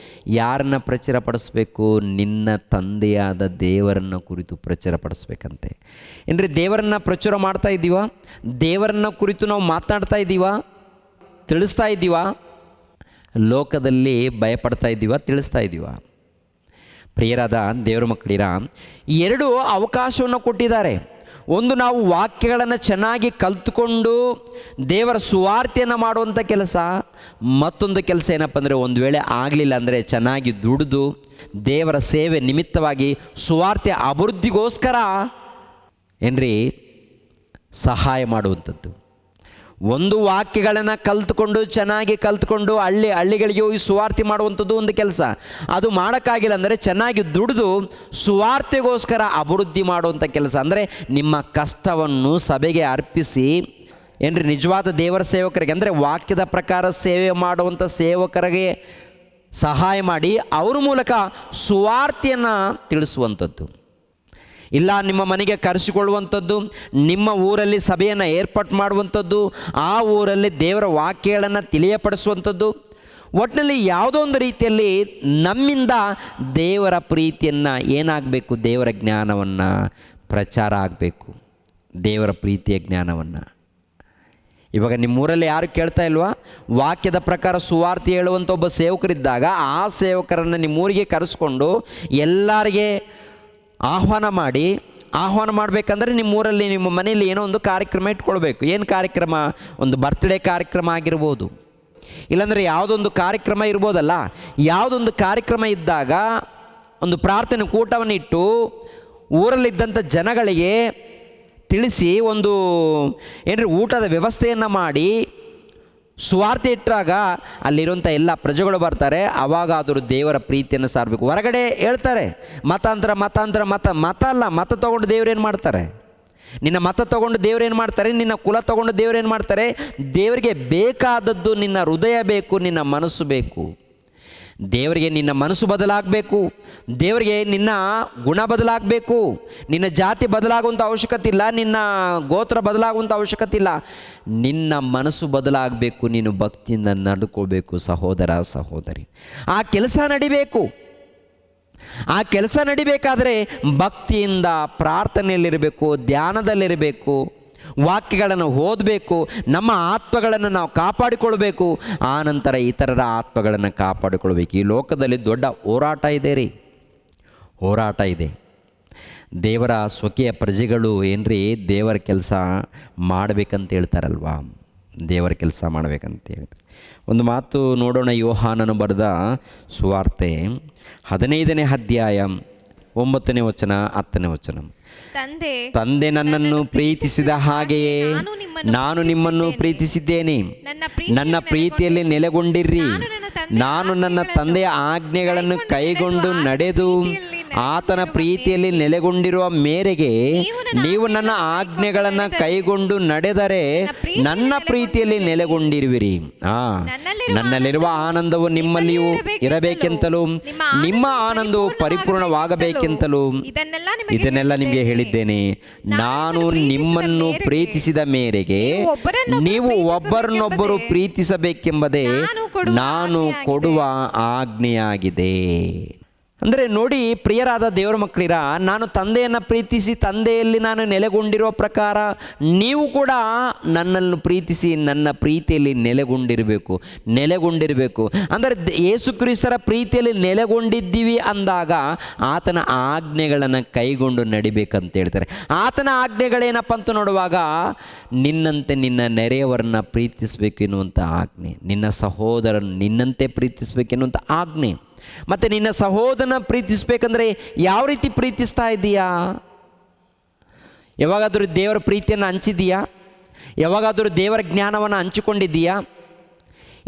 ಯಾರನ್ನು ಪ್ರಚುರಪಡಿಸ್ಬೇಕು? ನಿನ್ನ ತಂದೆಯಾದ ದೇವರನ್ನು ಕುರಿತು ಪ್ರಚುರಪಡಿಸ್ಬೇಕಂತೆ. ಏನ್ರಿ ದೇವರನ್ನು ಪ್ರಚುರ ಮಾಡ್ತಾ ಇದ್ದೀವಾ? ದೇವರನ್ನು ಕುರಿತು ನಾವು ಮಾತನಾಡ್ತಾ ಇದ್ದೀವಾ? ತಿಳಿಸ್ತಾ ಇದ್ದೀವಾ? ಲೋಕದಲ್ಲಿ ಭಯಪಡ್ತಾ ಇದ್ದೀವಾ? ತಿಳಿಸ್ತಾ ಇದ್ದೀವಾ? ಪ್ರಿಯರಾದ ದೇವರ ಮಕ್ಕಳಿರ, ಎರಡು ಅವಕಾಶವನ್ನು ಕೊಟ್ಟಿದ್ದಾರೆ. ಒಂದು, ನಾವು ವಾಕ್ಯಗಳನ್ನು ಚೆನ್ನಾಗಿ ಕಲಿತುಕೊಂಡು ದೇವರ ಸುವಾರ್ತೆಯನ್ನು ಮಾಡುವಂಥ ಕೆಲಸ. ಮತ್ತೊಂದು ಕೆಲಸ ಏನಪ್ಪ ಅಂದರೆ, ಒಂದು ವೇಳೆ ಆಗಲಿಲ್ಲ ಅಂದರೆ ಚೆನ್ನಾಗಿ ದುಡಿದು ದೇವರ ಸೇವೆ ನಿಮಿತ್ತವಾಗಿ ಸುವಾರ್ತೆ ಅಭಿವೃದ್ಧಿಗೋಸ್ಕರ ಏನ್ರಿ ಸಹಾಯ ಮಾಡುವಂಥದ್ದು. ಒಂದು, ವಾಕ್ಯಗಳನ್ನು ಕಲಿತುಕೊಂಡು ಚೆನ್ನಾಗಿ ಕಲಿತುಕೊಂಡು ಹಳ್ಳಿಗಳಿಗೆ ಹೋಗಿ ಸುವಾರ್ತೆ ಮಾಡುವಂಥದ್ದು ಒಂದು ಕೆಲಸ. ಅದು ಮಾಡೋಕ್ಕಾಗಿಲ್ಲ ಅಂದರೆ ಚೆನ್ನಾಗಿ ದುಡಿದು ಸುವಾರ್ತೆಗೋಸ್ಕರ ಅಭಿವೃದ್ಧಿ ಮಾಡುವಂಥ ಕೆಲಸ. ಅಂದರೆ ನಿಮ್ಮ ಕಷ್ಟವನ್ನು ಸಭೆಗೆ ಅರ್ಪಿಸಿ ಏನ್ರಿ ನಿಜವಾದ ದೇವರ ಸೇವಕರಿಗೆ, ಅಂದರೆ ವಾಕ್ಯದ ಪ್ರಕಾರ ಸೇವೆ ಮಾಡುವಂಥ ಸೇವಕರಿಗೆ ಸಹಾಯ ಮಾಡಿ ಅವ್ರ ಮೂಲಕ ಸುವಾರ್ತೆಯನ್ನು ತಿಳಿಸುವಂಥದ್ದು. ಇಲ್ಲ ನಿಮ್ಮ ಮನೆಗೆ ಕರೆಸಿಕೊಳ್ಳುವಂಥದ್ದು, ನಿಮ್ಮ ಊರಲ್ಲಿ ಸಭೆಯನ್ನು ಏರ್ಪಾಟ್ ಮಾಡುವಂಥದ್ದು, ಆ ಊರಲ್ಲಿ ದೇವರ ವಾಕ್ಯಗಳನ್ನು ತಿಳಿಯಪಡಿಸುವಂಥದ್ದು. ಒಟ್ಟಿನಲ್ಲಿ ಯಾವುದೋ ಒಂದು ರೀತಿಯಲ್ಲಿ ನಮ್ಮಿಂದ ದೇವರ ಪ್ರೀತಿಯನ್ನು ಏನಾಗಬೇಕು? ದೇವರ ಜ್ಞಾನವನ್ನು ಪ್ರಚಾರ ಆಗಬೇಕು, ದೇವರ ಪ್ರೀತಿಯ ಜ್ಞಾನವನ್ನು. ಇವಾಗ ನಿಮ್ಮೂರಲ್ಲಿ ಯಾರು ಕೇಳ್ತಾ ಇಲ್ವಾ? ವಾಕ್ಯದ ಪ್ರಕಾರ ಸುವಾರ್ತೆ ಹೇಳುವಂಥ ಒಬ್ಬ ಸೇವಕರಿದ್ದಾಗ ಆ ಸೇವಕರನ್ನು ನಿಮ್ಮೂರಿಗೆ ಕರೆಸ್ಕೊಂಡು ಎಲ್ಲರಿಗೆ ಆಹ್ವಾನ ಮಾಡಬೇಕಂದ್ರೆ ನಿಮ್ಮೂರಲ್ಲಿ ನಿಮ್ಮ ಮನೆಯಲ್ಲಿ ಏನೋ ಒಂದು ಕಾರ್ಯಕ್ರಮ ಇಟ್ಕೊಳ್ಬೇಕು. ಏನು ಕಾರ್ಯಕ್ರಮ? ಒಂದು ಬರ್ತ್ಡೇ ಕಾರ್ಯಕ್ರಮ ಆಗಿರ್ಬೋದು, ಇಲ್ಲಾಂದರೆ ಯಾವುದೊಂದು ಕಾರ್ಯಕ್ರಮ ಇರ್ಬೋದಲ್ಲ. ಯಾವುದೊಂದು ಕಾರ್ಯಕ್ರಮ ಇದ್ದಾಗ ಒಂದು ಪ್ರಾರ್ಥನೆ ಕೂಟವನ್ನು ಇಟ್ಟು ಊರಲ್ಲಿದ್ದಂಥ ಜನಗಳಿಗೆ ತಿಳಿಸಿ ಒಂದು ಏನ್ರಿ ಊಟದ ವ್ಯವಸ್ಥೆಯನ್ನು ಮಾಡಿ ಸುವಾರ್ತೆ ಇಟ್ಟಾಗ ಅಲ್ಲಿರುವಂಥ ಎಲ್ಲ ಪ್ರಜೆಗಳು ಬರ್ತಾರೆ. ಆವಾಗಾದರೂ ದೇವರ ಪ್ರೀತಿಯನ್ನು ಸಾರಬೇಕು. ಹೊರಗಡೆ ಹೇಳ್ತಾರೆ ಮತ ಅಲ್ಲ, ಮತ ತೊಗೊಂಡು ದೇವ್ರೇನು ಮಾಡ್ತಾರೆ? ನಿನ್ನ ಮತ ತೊಗೊಂಡು ದೇವ್ರೇನು ಮಾಡ್ತಾರೆ? ನಿನ್ನ ಕುಲ ತೊಗೊಂಡು ದೇವ್ರೇನು ಮಾಡ್ತಾರೆ? ದೇವರಿಗೆ ಬೇಕಾದದ್ದು ನಿನ್ನ ಹೃದಯ ಬೇಕು, ನಿನ್ನ ಮನಸ್ಸು ಬೇಕು. ದೇವರಿಗೆ ನಿನ್ನ ಮನಸ್ಸು ಬದಲಾಗಬೇಕು, ದೇವರಿಗೆ ನಿನ್ನ ಗುಣ ಬದಲಾಗಬೇಕು. ನಿನ್ನ ಜಾತಿ ಬದಲಾಗುವಂಥ ಅವಶ್ಯಕತೆ ಇಲ್ಲ, ನಿನ್ನ ಗೋತ್ರ ಬದಲಾಗುವಂಥ ಅವಶ್ಯಕತೆ ಇಲ್ಲ. ನಿನ್ನ ಮನಸ್ಸು ಬದಲಾಗಬೇಕು, ನೀನು ಭಕ್ತಿಯಿಂದ ನಡ್ಕೋಬೇಕು. ಸಹೋದರ ಸಹೋದರಿ, ಆ ಕೆಲಸ ನಡಿಬೇಕು. ಆ ಕೆಲಸ ನಡಿಬೇಕಾದರೆ ಭಕ್ತಿಯಿಂದ ಪ್ರಾರ್ಥನೆಯಲ್ಲಿರಬೇಕು, ಧ್ಯಾನದಲ್ಲಿರಬೇಕು, ವಾಕ್ಯಗಳನ್ನು ಓದಬೇಕು, ನಮ್ಮ ಆತ್ಮಗಳನ್ನು ನಾವು ಕಾಪಾಡಿಕೊಳ್ಬೇಕು. ಆ ನಂತರ ಇತರರ ಆತ್ಮಗಳನ್ನು ಕಾಪಾಡಿಕೊಳ್ಬೇಕು. ಈ ಲೋಕದಲ್ಲಿ ದೊಡ್ಡ ಹೋರಾಟ ಇದೆ ರೀ, ಹೋರಾಟ ಇದೆ. ದೇವರ ಸ್ವಕೀಯ ಪ್ರಜೆಗಳು ಏನ್ರಿ ದೇವರ ಕೆಲಸ ಮಾಡಬೇಕಂತ ಹೇಳ್ತಾರಲ್ವಾ? ದೇವರ ಕೆಲಸ ಮಾಡಬೇಕಂತ ಹೇಳ್ತಾರೆ. ಒಂದು ಮಾತು ನೋಡೋಣ. ಯೋಹಾನನು ಬರೆದ ಸುವಾರ್ತೆ 15ನೇ ಅಧ್ಯಾಯ 9ನೇ ವಚನ 10ನೇ ವಚನ. ತಂದೆ ನನ್ನನ್ನು ಪ್ರೀತಿಸಿದ ಹಾಗೆಯೇ ನಾನು ನಿಮ್ಮನ್ನು ಪ್ರೀತಿಸಿದ್ದೇನೆ. ನನ್ನ ಪ್ರೀತಿಯಲ್ಲಿ ನೆಲೆಗೊಂಡಿರ್ರಿ. ನಾನು ನನ್ನ ತಂದೆಯ ಆಜ್ಞೆಗಳನ್ನು ಕೈಗೊಂಡು ನಡೆದು ಆತನ ಪ್ರೀತಿಯಲ್ಲಿ ನೆಲೆಗೊಂಡಿರುವ ಮೇರೆಗೆ ನೀವು ನನ್ನ ಆಜ್ಞೆಗಳನ್ನು ಕೈಗೊಂಡು ನಡೆದರೆ ನನ್ನ ಪ್ರೀತಿಯಲ್ಲಿ ನೆಲೆಗೊಂಡಿರುವಿರಿ. ನನ್ನಲ್ಲಿರುವ ಆನಂದವು ನಿಮ್ಮಲ್ಲಿಯೂ ಇರಬೇಕೆಂತಲೂ ನಿಮ್ಮ ಆನಂದವು ಪರಿಪೂರ್ಣವಾಗಬೇಕೆಂತಲೂ ಇದನ್ನೆಲ್ಲ ನಿಮಗೆ ಹೇಳಿದ್ದೇನೆ. ನಾನು ನಿಮ್ಮನ್ನು ಪ್ರೀತಿಸಿದ ಮೇರೆಗೆ ನೀವು ಒಬ್ಬರನ್ನೊಬ್ಬರು ಪ್ರೀತಿಸಬೇಕೆಂಬುದೇ ನಾನು ಕೊಡುವ ಆಜ್ಞೆಯಾಗಿದೆ. ಅಂದರೆ ನೋಡಿ ಪ್ರಿಯರಾದ ದೇವರ ಮಕ್ಕಳಿರ, ನಾನು ತಂದೆಯನ್ನು ಪ್ರೀತಿಸಿ ತಂದೆಯಲ್ಲಿ ನಾನು ನೆಲೆಗೊಂಡಿರುವ ಪ್ರಕಾರ ನೀವು ಕೂಡ ನನ್ನನ್ನು ಪ್ರೀತಿಸಿ ನನ್ನ ಪ್ರೀತಿಯಲ್ಲಿ ನೆಲೆಗೊಂಡಿರಬೇಕು. ಅಂದರೆ ಯೇಸು ಕ್ರಿಸ್ತರ ಪ್ರೀತಿಯಲ್ಲಿ ನೆಲೆಗೊಂಡಿದ್ದೀವಿ ಅಂದಾಗ ಆತನ ಆಜ್ಞೆಗಳನ್ನು ಕೈಗೊಂಡು ನಡಿಬೇಕಂತ ಹೇಳ್ತಾರೆ. ಆತನ ಆಜ್ಞೆಗಳೇನಪ್ಪ ಅಂತ ನೋಡುವಾಗ ನಿನ್ನಂತೆ ನಿನ್ನ ನೆರೆಯವರನ್ನ ಪ್ರೀತಿಸಬೇಕು ಎನ್ನುವಂಥ ಆಜ್ಞೆ, ನಿನ್ನ ಸಹೋದರನು ನಿನ್ನಂತೆ ಪ್ರೀತಿಸಬೇಕೆನ್ನುವಂಥ ಆಜ್ಞೆ. ಮತ್ತು ನಿನ್ನ ಸಹೋದರನ ಪ್ರೀತಿಸಬೇಕಂದ್ರೆ ಯಾವ ರೀತಿ ಪ್ರೀತಿಸ್ತಾ ಇದ್ದೀಯಾ? ಯಾವಾಗಾದರೂ ದೇವರ ಪ್ರೀತಿಯನ್ನು ಹಂಚಿದೀಯಾ? ಯಾವಾಗಾದರೂ ದೇವರ ಜ್ಞಾನವನ್ನು ಹಂಚಿಕೊಂಡಿದ್ದೀಯಾ?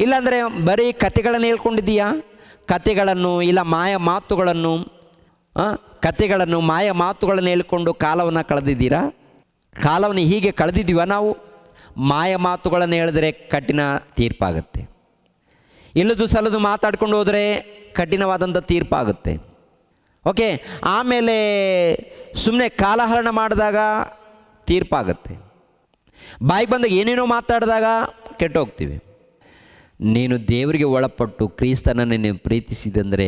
ಇಲ್ಲಾಂದರೆ ಬರೀ ಕತೆಗಳನ್ನು ಹೇಳ್ಕೊಂಡಿದ್ದೀಯಾ? ಕತೆಗಳನ್ನು ಇಲ್ಲ ಮಾಯ ಮಾತುಗಳನ್ನು ಹೇಳ್ಕೊಂಡು ಕಾಲವನ್ನು ಕಳೆದಿದ್ದೀರಾ? ಕಾಲವನ್ನು ಹೀಗೆ ಕಳೆದಿದ್ದೀವ ನಾವು? ಮಾಯ ಮಾತುಗಳನ್ನು ಹೇಳಿದ್ರೆ ಕಠಿಣ ತೀರ್ಪಾಗುತ್ತೆ. ಇಲ್ಲದು ಸಲ್ಲದು ಮಾತಾಡ್ಕೊಂಡು ಹೋದರೆ ಕಠಿಣವಾದಂಥ ತೀರ್ಪಾಗುತ್ತೆ. ಓಕೆ, ಆಮೇಲೆ ಸುಮ್ಮನೆ ಕಾಲಹರಣ ಮಾಡಿದಾಗ ತೀರ್ಪಾಗುತ್ತೆ. ಬಾಯಿಗೆ ಬಂದಾಗ ಏನೇನೋ ಮಾತಾಡಿದಾಗ ಕೆಟ್ಟೋಗ್ತೀವಿ. ನೀನು ದೇವರಿಗೆ ಒಳಪಟ್ಟು ಕ್ರಿಸ್ತನನ್ನು ನೀನು ಪ್ರೀತಿಸಿದಂದರೆ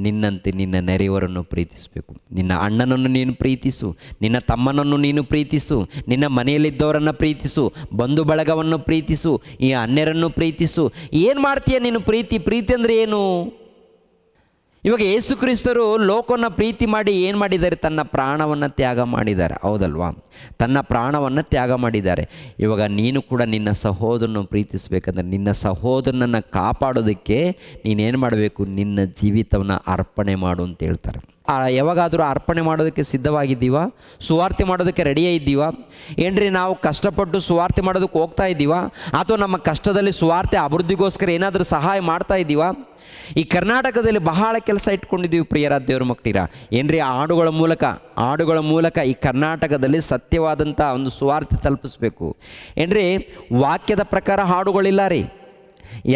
ನಿನ್ನಂತೆ ನಿನ್ನ ನೆರೆಯವರನ್ನು ಪ್ರೀತಿಸಬೇಕು. ನಿನ್ನ ಅಣ್ಣನನ್ನು ನೀನು ಪ್ರೀತಿಸು, ನಿನ್ನ ತಮ್ಮನನ್ನು ನೀನು ಪ್ರೀತಿಸು, ನಿನ್ನ ಮನೆಯಲ್ಲಿದ್ದವರನ್ನು ಪ್ರೀತಿಸು, ಬಂಧು ಬಳಗವನ್ನು ಪ್ರೀತಿಸು, ಈ ಅನ್ಯರನ್ನು ಪ್ರೀತಿಸು. ಏನು ಮಾಡ್ತೀಯ ನೀನು? ಪ್ರೀತಿ ಅಂದರೆ ಏನು? ಇವಾಗ ಯೇಸು ಕ್ರಿಸ್ತರು ಲೋಕವನ್ನು ಪ್ರೀತಿ ಮಾಡಿ ಏನು ಮಾಡಿದ್ದಾರೆ? ತನ್ನ ಪ್ರಾಣವನ್ನು ತ್ಯಾಗ ಮಾಡಿದ್ದಾರೆ, ಹೌದಲ್ವಾ? ತನ್ನ ಪ್ರಾಣವನ್ನು ತ್ಯಾಗ ಮಾಡಿದ್ದಾರೆ. ಇವಾಗ ನೀನು ಕೂಡ ನಿನ್ನ ಸಹೋದರನ್ನು ಪ್ರೀತಿಸಬೇಕಂದ್ರೆ ನಿನ್ನ ಸಹೋದರನನ್ನು ಕಾಪಾಡೋದಕ್ಕೆ ನೀನೇನು ಮಾಡಬೇಕು? ನಿನ್ನ ಜೀವಿತವನ್ನು ಅರ್ಪಣೆ ಮಾಡು ಅಂತ ಹೇಳ್ತಾರೆ. ಯಾವಾಗಾದರೂ ಅರ್ಪಣೆ ಮಾಡೋದಕ್ಕೆ ಸಿದ್ಧವಾಗಿದ್ದೀವ? ಸುವಾರ್ತೆ ಮಾಡೋದಕ್ಕೆ ರೆಡಿಯೇ ಇದ್ದೀವ? ಏನ್ರಿ ನಾವು ಕಷ್ಟಪಟ್ಟು ಸುವಾರ್ತೆ ಮಾಡೋದಕ್ಕೆ ಹೋಗ್ತಾ ಇದ್ದೀವ? ಅಥವಾ ನಮ್ಮ ಕಷ್ಟದಲ್ಲಿ ಸುವಾರ್ತೆ ಅಭಿವೃದ್ಧಿಗೋಸ್ಕರ ಏನಾದರೂ ಸಹಾಯ ಮಾಡ್ತಾ ಇದ್ದೀವ? ಈ ಕರ್ನಾಟಕದಲ್ಲಿ ಬಹಳ ಕೆಲಸ ಇಟ್ಕೊಂಡಿದ್ದೀವಿ ಪ್ರಿಯರ ದೇವ್ರ ಮಕ್ಕಳಿರ. ಏನ್ರಿ ಹಾಡುಗಳ ಮೂಲಕ ಈ ಕರ್ನಾಟಕದಲ್ಲಿ ಸತ್ಯವಾದಂಥ ಒಂದು ಸುವಾರ್ತೆ ತಲುಪಿಸ್ಬೇಕು. ಏನ್ರಿ ವಾಕ್ಯದ ಪ್ರಕಾರ ಹಾಡುಗಳಿಲ್ಲ ರೀ.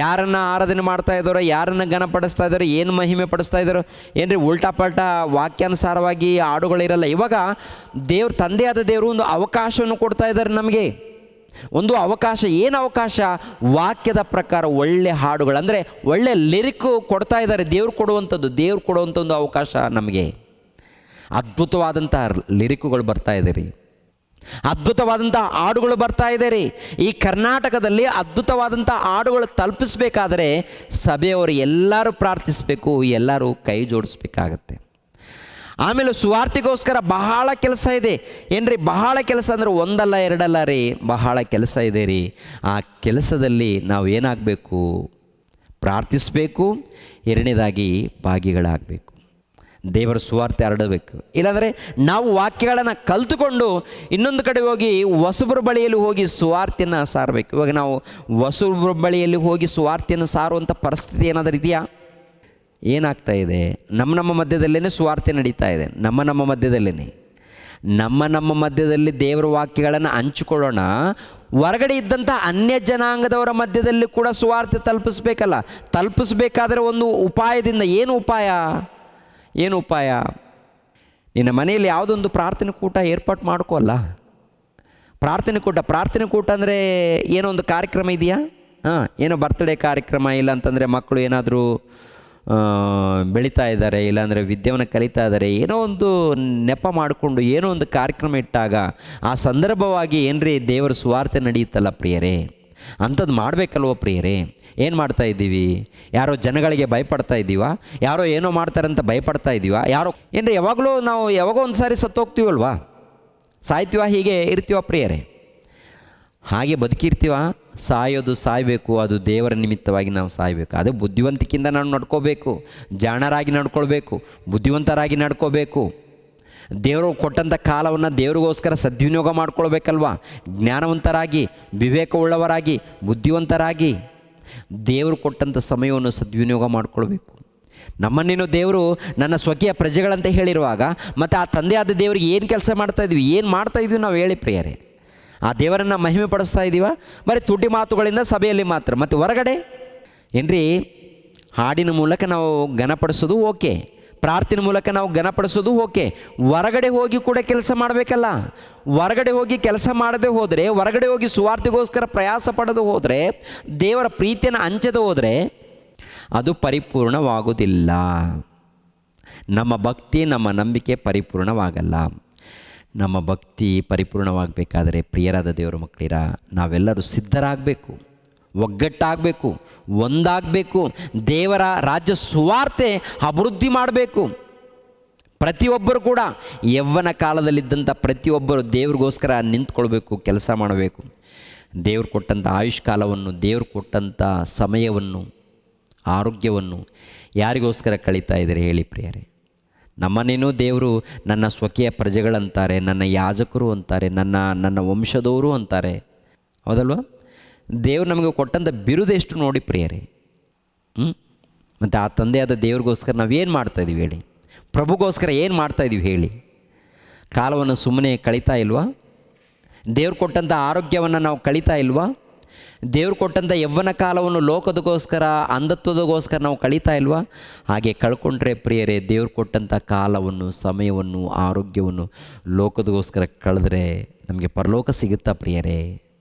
ಯಾರನ್ನು ಆರಾಧನೆ ಮಾಡ್ತಾ ಇದ್ದಾರೋ, ಯಾರನ್ನು ಘನಪಡಿಸ್ತಾ ಇದ್ದಾರೋ, ಏನು ಮಹಿಮೆ ಪಡಿಸ್ತಾ ಇದ್ದಾರೋ, ಏನ್ರಿ ಉಲ್ಟಾ ಪಲ್ಟಾ ವಾಕ್ಯಾನುಸಾರವಾಗಿ ಹಾಡುಗಳಿರಲ್ಲ. ಇವಾಗ ತಂದೆಯಾದ ದೇವರು ಒಂದು ಅವಕಾಶವನ್ನು ಕೊಡ್ತಾ ಇದ್ದಾರೆ ನಮಗೆ. ಒಂದು ಅವಕಾಶ. ಏನು ಅವಕಾಶ? ವಾಕ್ಯದ ಪ್ರಕಾರ ಒಳ್ಳೆ ಹಾಡುಗಳು, ಅಂದರೆ ಒಳ್ಳೆ ಲಿರಿಕ್ಕು ಕೊಡ್ತಾ ಇದ್ದಾರೆ. ದೇವ್ರು ಕೊಡುವಂಥ ಒಂದು ಅವಕಾಶ ನಮಗೆ. ಅದ್ಭುತವಾದಂಥ ಲಿರಿಕುಗಳು ಬರ್ತಾ ಇದೆ ರೀ, ಅದ್ಭುತವಾದಂಥ ಹಾಡುಗಳು ಬರ್ತಾ ಇದೆ ರೀ. ಈ ಕರ್ನಾಟಕದಲ್ಲಿ ಅದ್ಭುತವಾದಂಥ ಹಾಡುಗಳು ತಲುಪಿಸ್ಬೇಕಾದರೆ ಸಭೆಯವರು ಎಲ್ಲರೂ ಪ್ರಾರ್ಥಿಸಬೇಕು, ಎಲ್ಲರೂ ಕೈ ಜೋಡಿಸ್ಬೇಕಾಗತ್ತೆ. ಆಮೇಲೆ ಸುವಾರ್ತೆಗೋಸ್ಕರ ಬಹಳ ಕೆಲಸ ಇದೆ. ಏನ್ರಿ ಬಹಳ ಕೆಲಸ ಅಂದರೆ ಒಂದಲ್ಲ ಎರಡಲ್ಲ ರೀ, ಬಹಳ ಕೆಲಸ ಇದೆ ರೀ. ಆ ಕೆಲಸದಲ್ಲಿ ನಾವು ಏನಾಗಬೇಕು? ಪ್ರಾರ್ಥಿಸಬೇಕು. ಎರಡನೇದಾಗಿ ಭಾಗಿಗಳಾಗಬೇಕು. ದೇವರ ಸುವಾರ್ತೆ ಹರಡಬೇಕು. ಇಲ್ಲಾಂದರೆ ನಾವು ವಾಕ್ಯಗಳನ್ನು ಕಲಿತುಕೊಂಡು ಇನ್ನೊಂದು ಕಡೆ ಹೋಗಿ ಹೊಸಬ್ರ ಬಳಿಯಲ್ಲಿ ಹೋಗಿ ಸುವಾರ್ತೆಯನ್ನು ಸಾರಬೇಕು. ಇವಾಗ ನಾವು ಹೊಸಬ್ರ ಬಳಿಯಲ್ಲಿ ಹೋಗಿ ಸುವಾರ್ತೆಯನ್ನು ಸಾರುವಂಥ ಪರಿಸ್ಥಿತಿ ಏನಾದರೂ ಇದೆಯಾ? ಏನಾಗ್ತಾ ಇದೆ? ನಮ್ಮ ಮಧ್ಯದಲ್ಲೇ ಸುವಾರ್ತೆ ನಡೀತಾ ಇದೆ. ನಮ್ಮ ಮಧ್ಯದಲ್ಲಿ ದೇವರ ವಾಕ್ಯಗಳನ್ನು ಹಂಚಿಕೊಳ್ಳೋಣ. ಹೊರಗಡೆ ಇದ್ದಂಥ ಅನ್ಯ ಜನಾಂಗದವರ ಮಧ್ಯದಲ್ಲಿ ಕೂಡ ಸುವಾರ್ತೆ ತಲುಪಿಸ್ಬೇಕಾದ್ರೆ ಒಂದು ಉಪಾಯದಿಂದ. ಏನು ಉಪಾಯ? ನಿನ್ನ ಮನೆಯಲ್ಲಿ ಯಾವುದೊಂದು ಪ್ರಾರ್ಥನೆ ಕೂಟ ಏರ್ಪಾಟ್ ಮಾಡ್ಕೋಲ್ಲ. ಪ್ರಾರ್ಥನೆ ಕೂಟ ಅಂದರೆ ಏನೋ ಒಂದು ಕಾರ್ಯಕ್ರಮ ಇದೆಯಾ? ಏನೋ ಬರ್ತ್ಡೇ ಕಾರ್ಯಕ್ರಮ, ಇಲ್ಲ ಅಂತಂದರೆ ಮಕ್ಕಳು ಏನಾದರೂ ಬೆಳೀತಾ ಇದ್ದಾರೆ, ಇಲ್ಲಾಂದರೆ ವಿದ್ಯೆಯನ್ನು ಕಲಿತಾ ಇದ್ದಾರೆ, ಏನೋ ಒಂದು ನೆಪ ಮಾಡಿಕೊಂಡು ಏನೋ ಒಂದು ಕಾರ್ಯಕ್ರಮ ಇಟ್ಟಾಗ ಆ ಸಂದರ್ಭವಾಗಿ ಏನ್ರಿ ದೇವರ ಸುವಾರ್ತೆ ನಡೆಯುತ್ತಲ್ಲ ಪ್ರಿಯರೇ. ಅಂಥದ್ದು ಮಾಡಬೇಕಲ್ವ ಪ್ರಿಯರೇ? ಏನು ಮಾಡ್ತಾ ಇದ್ದೀವಿ? ಯಾರೋ ಜನಗಳಿಗೆ ಭಯಪಡ್ತಾ ಇದ್ದೀವ? ಯಾರೋ ಏನೋ ಮಾಡ್ತಾರಂತ ಭಯಪಡ್ತಾ ಇದ್ದೀವ? ಏನ್ರಿ ಯಾವಾಗೋ ಒಂದು ಸಾರಿ ಸತ್ತೋಗ್ತೀವಲ್ವಾ? ಸಾಯ್ತೀವ? ಹೀಗೆ ಇರ್ತೀವ ಪ್ರಿಯರೇ? ಹಾಗೆ ಬದುಕಿರ್ತೀವ? ಸಾಯಬೇಕು. ಅದು ದೇವರ ನಿಮಿತ್ತವಾಗಿ ನಾವು ಸಾಯಬೇಕು. ಅದೇ ಬುದ್ಧಿವಂತಿಕೆಯಿಂದ ನಾವು ನಡ್ಕೋಬೇಕು, ಜಾಣರಾಗಿ ನಡ್ಕೊಳ್ಬೇಕು, ಬುದ್ಧಿವಂತರಾಗಿ ನಡ್ಕೋಬೇಕು. ದೇವರು ಕೊಟ್ಟಂಥ ಕಾಲವನ್ನು ದೇವರಿಗೋಸ್ಕರ ಸದ್ವಿನಿಯೋಗ ಮಾಡ್ಕೊಳ್ಬೇಕಲ್ವ? ಜ್ಞಾನವಂತರಾಗಿ, ವಿವೇಕವುಳ್ಳವರಾಗಿ, ಬುದ್ಧಿವಂತರಾಗಿ ದೇವರು ಕೊಟ್ಟಂಥ ಸಮಯವನ್ನು ಸದ್ವಿನಿಯೋಗ ಮಾಡ್ಕೊಳ್ಬೇಕು. ನಮ್ಮನ್ನೇನು ದೇವರು ನನ್ನ ಸ್ವಕೀಯ ಪ್ರಜೆಗಳಂತ ಹೇಳಿರುವಾಗ ಮತ್ತು ಆ ತಂದೆಯಾದ ದೇವರಿಗೆ ಏನು ಕೆಲಸ ಮಾಡ್ತಾಯಿದ್ವಿ, ಏನು ಮಾಡ್ತಾಯಿದ್ವಿ ನಾವು ಹೇಳಿ ಪ್ರಿಯರೇ? ಆ ದೇವರನ್ನು ಮಹಿಮೆ ಪಡಿಸ್ತಾ ಇದ್ದೀವ? ಬರೀ ತುಟಿ ಮಾತುಗಳಿಂದ ಸಭೆಯಲ್ಲಿ ಮಾತ್ರ. ಮತ್ತು ಹೊರಗಡೆ ಏನ್ರಿ ಹಾಡಿನ ಮೂಲಕ ನಾವು ಘನಪಡಿಸೋದು ಓಕೆ, ಪ್ರಾರ್ಥನೆ ಮೂಲಕ ನಾವು ಘನಪಡಿಸೋದು ಓಕೆ. ಹೊರಗಡೆ ಹೋಗಿ ಕೂಡ ಕೆಲಸ ಮಾಡಬೇಕಲ್ಲ. ಹೊರಗಡೆ ಹೋಗಿ ಕೆಲಸ ಮಾಡದೆ ಹೋದರೆ, ಹೊರಗಡೆ ಹೋಗಿ ಸುವಾರ್ತೆಗೋಸ್ಕರ ಪ್ರಯಾಸ ಪಡೆದು ಹೋದರೆ, ದೇವರ ಪ್ರೀತಿಯನ್ನು ಹಂಚದೆ ಹೋದರೆ ಅದು ಪರಿಪೂರ್ಣವಾಗುವುದಿಲ್ಲ. ನಮ್ಮ ಭಕ್ತಿ, ನಮ್ಮ ನಂಬಿಕೆ ಪರಿಪೂರ್ಣವಾಗಲ್ಲ. ನಮ್ಮ ಭಕ್ತಿ ಪರಿಪೂರ್ಣವಾಗಬೇಕಾದರೆ ಪ್ರಿಯರಾದ ದೇವರ ಮಕ್ಕಳಿರ ನಾವೆಲ್ಲರೂ ಸಿದ್ಧರಾಗಬೇಕು, ಒಗ್ಗಟ್ಟಾಗಬೇಕು, ಒಂದಾಗಬೇಕು. ದೇವರ ರಾಜ್ಯ ಸುವಾರ್ತೆ ಅಭಿವೃದ್ಧಿ ಮಾಡಬೇಕು. ಪ್ರತಿಯೊಬ್ಬರು ಕೂಡ ಯವ್ವನ ಕಾಲದಲ್ಲಿದ್ದಂಥ ಪ್ರತಿಯೊಬ್ಬರು ದೇವ್ರಿಗೋಸ್ಕರ ನಿಂತ್ಕೊಳ್ಬೇಕು, ಕೆಲಸ ಮಾಡಬೇಕು. ದೇವ್ರು ಕೊಟ್ಟಂಥ ಆಯುಷ್ಕಾಲವನ್ನು, ದೇವ್ರು ಕೊಟ್ಟಂಥ ಸಮಯವನ್ನು, ಆರೋಗ್ಯವನ್ನು ಯಾರಿಗೋಸ್ಕರ ಕಳೀತಾ ಇದ್ದಾರೆ ಹೇಳಿ ಪ್ರಿಯರೇ? ನಮ್ಮನ್ನೇನೋ ದೇವರು ನನ್ನ ಸ್ವಕೀಯ ಪ್ರಜೆಗಳಂತಾರೆ, ನನ್ನ ಯಾಜಕರು ಅಂತಾರೆ, ನನ್ನ ವಂಶದವರು ಅಂತಾರೆ, ಹೌದಲ್ವ? ದೇವರು ನಮಗೆ ಕೊಟ್ಟಂಥ ಬಿರುದು ಎಷ್ಟು ನೋಡಿ ಪ್ರಿಯರೇ. ಮತ್ತು ಆ ತಂದೆಯಾದ ದೇವ್ರಿಗೋಸ್ಕರ ನಾವೇನು ಮಾಡ್ತಾಯಿದ್ದೀವಿ ಹೇಳಿ? ಪ್ರಭುಗೋಸ್ಕರ ಏನು ಮಾಡ್ತಾಯಿದ್ದೀವಿ ಹೇಳಿ? ಕಾಲವನ್ನು ಸುಮ್ಮನೆ ಕಳೀತಾ ಇಲ್ವಾ? ದೇವ್ರು ಕೊಟ್ಟಂಥ ಆರೋಗ್ಯವನ್ನು ನಾವು ಕಳೀತಾ ಇಲ್ವಾ? ದೇವ್ರು ಕೊಟ್ಟಂಥ ಯವ್ವನ ಕಾಲವನ್ನು ಲೋಕದಗೋಸ್ಕರ, ಅಂಧತ್ವದಗೋಸ್ಕರ ನಾವು ಕಳೀತಾ ಇಲ್ವಾ? ಹಾಗೆ ಕಳ್ಕೊಂಡ್ರೆ ಪ್ರಿಯರೇ, ದೇವ್ರು ಕೊಟ್ಟಂಥ ಕಾಲವನ್ನು, ಸಮಯವನ್ನು, ಆರೋಗ್ಯವನ್ನು ಲೋಕದಗೋಸ್ಕರ ಕಳೆದ್ರೆ ನಮಗೆ ಪರಲೋಕ ಸಿಗುತ್ತಾ ಪ್ರಿಯರೇ?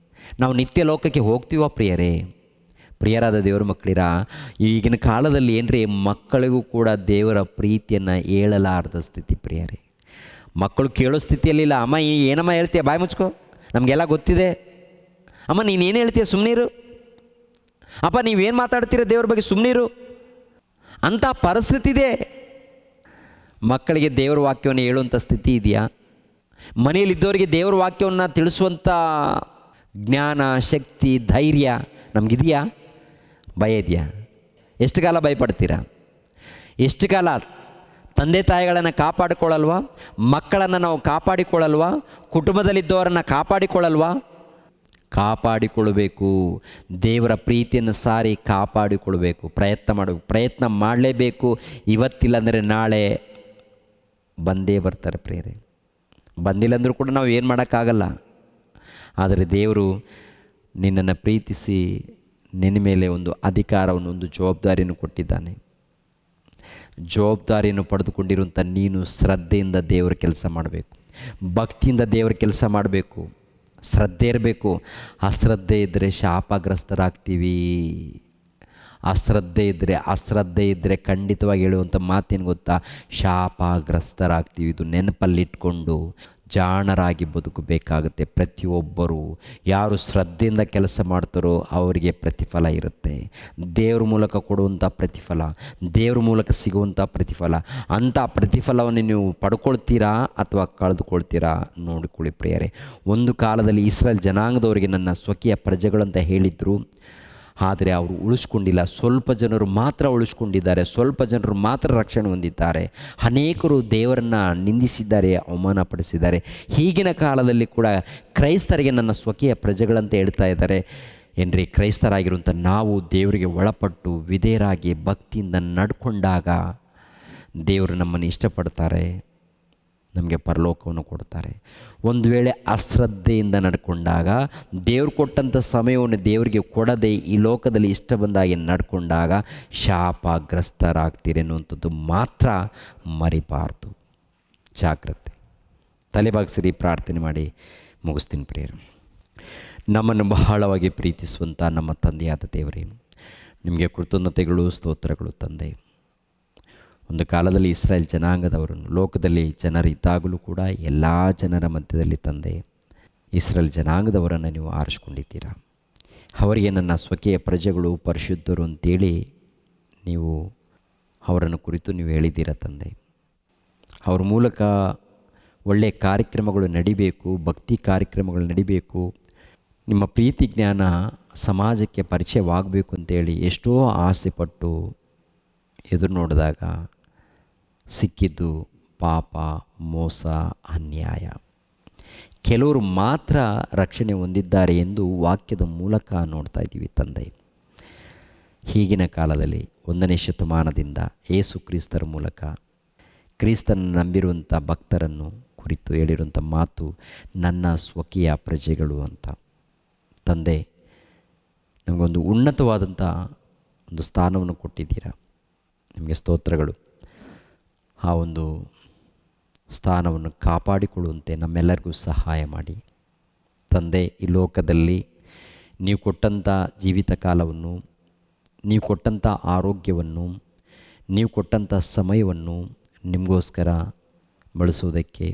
ನಾವು ನಿತ್ಯ ಲೋಕಕ್ಕೆ ಹೋಗ್ತೀವ ಪ್ರಿಯರೇ? ಪ್ರಿಯರಾದ ದೇವರ ಮಕ್ಕಳಿರ, ಈಗಿನ ಕಾಲದಲ್ಲಿ ಏನ್ರಿ, ಮಕ್ಕಳಿಗೂ ಕೂಡ ದೇವರ ಪ್ರೀತಿಯನ್ನು ಹೇಳಲಾರದ ಸ್ಥಿತಿ ಪ್ರಿಯರೇ. ಮಕ್ಕಳು ಕೇಳೋ ಸ್ಥಿತಿಯಲ್ಲಿಲ್ಲ. ಅಮ್ಮ ಏನಮ್ಮ ಹೇಳ್ತೀಯ, ಬಾಯಿ ಮುಚ್ಕೋ, ನಮಗೆಲ್ಲ ಗೊತ್ತಿದೆ. ಅಮ್ಮ ನೀನೇನು ಹೇಳ್ತೀಯ, ಸುಮ್ಮನಿರು. ಅಪ್ಪ ನೀವೇನು ಮಾತಾಡ್ತೀರ ದೇವ್ರ ಬಗ್ಗೆ, ಸುಮ್ಮನಿರು ಅಂಥ ಪರಿಸ್ಥಿತಿ ಇದೆ. ಮಕ್ಕಳಿಗೆ ದೇವರ ವಾಕ್ಯವನ್ನು ಹೇಳುವಂಥ ಸ್ಥಿತಿ ಇದೆಯಾ? ಮನೆಯಲ್ಲಿದ್ದವರಿಗೆ ದೇವರ ವಾಕ್ಯವನ್ನು ತಿಳಿಸುವಂಥ ಜ್ಞಾನ, ಶಕ್ತಿ, ಧೈರ್ಯ ನಮಗಿದೆಯಾ? ಭಯ ಇದೆಯಾ? ಎಷ್ಟು ಕಾಲ ಭಯಪಡ್ತೀರಾ? ಎಷ್ಟು ಕಾಲ ತಂದೆ ತಾಯಿಗಳನ್ನು ಕಾಪಾಡಿಕೊಳ್ಳಲ್ವಾ? ಮಕ್ಕಳನ್ನು ನಾವು ಕಾಪಾಡಿಕೊಳ್ಳಲ್ವಾ? ಕುಟುಂಬದಲ್ಲಿದ್ದವರನ್ನು ಕಾಪಾಡಿಕೊಳ್ಳಲ್ವಾ? ಕಾಪಾಡಿಕೊಳ್ಳಬೇಕು. ದೇವರ ಪ್ರೀತಿಯನ್ನು ಸಾರಿ ಕಾಪಾಡಿಕೊಳ್ಬೇಕು. ಪ್ರಯತ್ನ ಮಾಡಲೇಬೇಕು. ಇವತ್ತಿಲ್ಲ ಅಂದರೆ ನಾಳೆ ಬಂದೇ ಬರ್ತಾರೆ ಪ್ರಿಯರೇ. ಬಂದಿಲ್ಲ ಅಂದರೂ ಕೂಡ ನಾವು ಏನು ಮಾಡೋಕ್ಕಾಗಲ್ಲ. ಆದರೆ ದೇವರು ನಿನ್ನನ್ನು ಪ್ರೀತಿಸಿ ನಿನ್ನ ಮೇಲೆ ಒಂದು ಅಧಿಕಾರವನ್ನು, ಒಂದು ಜವಾಬ್ದಾರಿಯನ್ನು ಕೊಟ್ಟಿದ್ದಾನೆ. ಜವಾಬ್ದಾರಿಯನ್ನು ಪಡೆದುಕೊಂಡಿರುವಂಥ ನೀನು ಶ್ರದ್ಧೆಯಿಂದ ದೇವರ ಕೆಲಸ ಮಾಡಬೇಕು, ಭಕ್ತಿಯಿಂದ ದೇವರ ಕೆಲಸ ಮಾಡಬೇಕು, ಶ್ರದ್ಧೆ ಇರಬೇಕು. ಅಶ್ರದ್ಧೆ ಇದ್ದರೆ ಶಾಪಗ್ರಸ್ತರಾಗ್ತೀವಿ. ಅಶ್ರದ್ಧೆ ಇದ್ದರೆ ಖಂಡಿತವಾಗಿ ಹೇಳುವಂಥ ಮಾತೇನು ಗೊತ್ತಾ? ಶಾಪಗ್ರಸ್ತರಾಗ್ತೀವಿ. ಇದು ನೆನಪಲ್ಲಿಟ್ಕೊಂಡು ಜಾಣರಾಗಿ ಬದುಕಬೇಕಾಗುತ್ತೆ. ಪ್ರತಿಯೊಬ್ಬರು ಯಾರು ಶ್ರದ್ಧೆಯಿಂದ ಕೆಲಸ ಮಾಡ್ತಾರೋ ಅವರಿಗೆ ಪ್ರತಿಫಲ ಇರುತ್ತೆ. ದೇವ್ರ ಮೂಲಕ ಕೊಡುವಂಥ ಪ್ರತಿಫಲ, ದೇವ್ರ ಮೂಲಕ ಸಿಗುವಂಥ ಪ್ರತಿಫಲ. ಅಂಥ ಪ್ರತಿಫಲವನ್ನು ನೀವು ಪಡ್ಕೊಳ್ತೀರಾ ಅಥವಾ ಕಳೆದುಕೊಳ್ತೀರಾ ನೋಡಿಕೊಳ್ಳಿ ಪ್ರಿಯರೇ. ಒಂದು ಕಾಲದಲ್ಲಿ ಇಸ್ರಾಯೇಲ್ ಜನಾಂಗದವರಿಗೆ ನನ್ನ ಸ್ವಕೀಯ ಪ್ರಜೆಗಳಂತ ಹೇಳಿದರು. ಆದರೆ ಅವರು ಉಳಿಸ್ಕೊಂಡಿಲ್ಲ. ಸ್ವಲ್ಪ ಜನರು ಮಾತ್ರ ಉಳಿಸ್ಕೊಂಡಿದ್ದಾರೆ, ಸ್ವಲ್ಪ ಜನರು ಮಾತ್ರ ರಕ್ಷಣೆ ಹೊಂದಿದ್ದಾರೆ. ಅನೇಕರು ದೇವರನ್ನು ನಿಂದಿಸಿದ್ದಾರೆ, ಅವಮಾನಪಡಿಸಿದ್ದಾರೆ. ಈಗಿನ ಕಾಲದಲ್ಲಿ ಕೂಡ ಕ್ರೈಸ್ತರಿಗೆ ನನ್ನ ಸ್ವಕೀಯ ಪ್ರಜೆಗಳಂತ ಹೇಳ್ತಾ ಇದ್ದಾರೆ. ಏನ್ರಿ, ಕ್ರೈಸ್ತರಾಗಿರುವಂಥ ನಾವು ದೇವರಿಗೆ ಒಳಪಟ್ಟು ವಿಧೇಯರಾಗಿ ಭಕ್ತಿಯಿಂದ ನಡ್ಕೊಂಡಾಗ ದೇವರು ನಮ್ಮನ್ನು ಇಷ್ಟಪಡ್ತಾರೆ, ನಮಗೆ ಪರಲೋಕವನ್ನು ಕೊಡ್ತಾರೆ. ಒಂದು ವೇಳೆ ಅಶ್ರದ್ಧೆಯಿಂದ ನಡ್ಕೊಂಡಾಗ, ದೇವ್ರು ಕೊಟ್ಟಂಥ ಸಮಯವನ್ನು ದೇವರಿಗೆ ಕೊಡದೆ ಈ ಲೋಕದಲ್ಲಿ ಇಷ್ಟ ಬಂದಾಗಿ ನಡ್ಕೊಂಡಾಗ ಶಾಪಗ್ರಸ್ತರಾಗ್ತೀರಿ ಅನ್ನುವಂಥದ್ದು ಮಾತ್ರ ಮರಿಬಾರ್ದು. ಜಾಗ್ರತೆ. ತಲೆಬಾಗಿಸಿರಿ, ಪ್ರಾರ್ಥನೆ ಮಾಡಿ ಮುಗಿಸ್ತೀನಿ ಪ್ರಿಯರು. ನಮ್ಮನ್ನು ಬಹಳವಾಗಿ ಪ್ರೀತಿಸುವಂಥ ನಮ್ಮ ತಂದೆಯಾದ ದೇವರೇ, ನಿಮಗೆ ಕೃತಜ್ಞತೆಗಳು, ಸ್ತೋತ್ರಗಳು ತಂದೆ. ಒಂದು ಕಾಲದಲ್ಲಿ ಇಸ್ರಾಯೇಲ್ ಜನಾಂಗದವರನ್ನು, ಲೋಕದಲ್ಲಿ ಜನರಿದ್ದಾಗಲೂ ಕೂಡ ಎಲ್ಲ ಜನರ ಮಧ್ಯದಲ್ಲಿ ತಂದೆ ಇಸ್ರಾಯೇಲ್ ಜನಾಂಗದವರನ್ನು ನೀವು ಆರಿಸ್ಕೊಂಡಿದ್ದೀರಾ. ಅವರಿಗೆ ನನ್ನ ಸ್ವಕೀಯ ಪ್ರಜೆಗಳು, ಪರಿಶುದ್ಧರು ಅಂತೇಳಿ ನೀವು ಅವರನ್ನು ಕುರಿತು ನೀವು ಹೇಳಿದ್ದೀರ ತಂದೆ. ಅವ್ರ ಮೂಲಕ ಒಳ್ಳೆಯ ಕಾರ್ಯಕ್ರಮಗಳು ನಡಿಬೇಕು, ಭಕ್ತಿ ಕಾರ್ಯಕ್ರಮಗಳು ನಡಿಬೇಕು, ನಿಮ್ಮ ಪ್ರೀತಿ ಜ್ಞಾನ ಸಮಾಜಕ್ಕೆ ಪರಿಚಯವಾಗಬೇಕು ಅಂತೇಳಿ ಎಷ್ಟೋ ಆಸೆಪಟ್ಟು ಎದುರು ನೋಡಿದಾಗ ಸಿಕ್ಕಿದ್ದು ಪಾಪ, ಮೋಸ, ಅನ್ಯಾಯ. ಕೆಲವರು ಮಾತ್ರ ರಕ್ಷಣೆ ಹೊಂದಿದ್ದಾರೆ ಎಂದು ವಾಕ್ಯದ ಮೂಲಕ ನೋಡ್ತಾ ಇದ್ದೀವಿ ತಂದೆ. ಈಗಿನ ಕಾಲದಲ್ಲಿ 1ನೇ ಶತಮಾನದಿಂದ ಯೇಸು ಕ್ರಿಸ್ತರ ಮೂಲಕ ಕ್ರಿಸ್ತನ ನಂಬಿರುವಂಥ ಭಕ್ತರನ್ನು ಕುರಿತು ಹೇಳಿರುವಂಥ ಮಾತು ನನ್ನ ಸ್ವಕೀಯ ಪ್ರಜೆಗಳು ಅಂತ. ತಂದೆ, ನಮಗೊಂದು ಉನ್ನತವಾದಂಥ ಒಂದು ಸ್ಥಾನವನ್ನು ಕೊಟ್ಟಿದ್ದೀರಾ, ನಿಮಗೆ ಸ್ತೋತ್ರಗಳು. ಆ ಒಂದು ಸ್ಥಾನವನ್ನು ಕಾಪಾಡಿಕೊಳ್ಳುವಂತೆ ನಮ್ಮೆಲ್ಲರಿಗೂ ಸಹಾಯ ಮಾಡಿ ತಂದೆ. ಈ ಲೋಕದಲ್ಲಿ ನೀವು ಕೊಟ್ಟಂಥ ಜೀವಿತ ಕಾಲವನ್ನು, ನೀವು ಕೊಟ್ಟಂಥ ಆರೋಗ್ಯವನ್ನು, ನೀವು ಕೊಟ್ಟಂಥ ಸಮಯವನ್ನು ನಿಮಗೋಸ್ಕರ ಬಳಸೋದಕ್ಕೆ,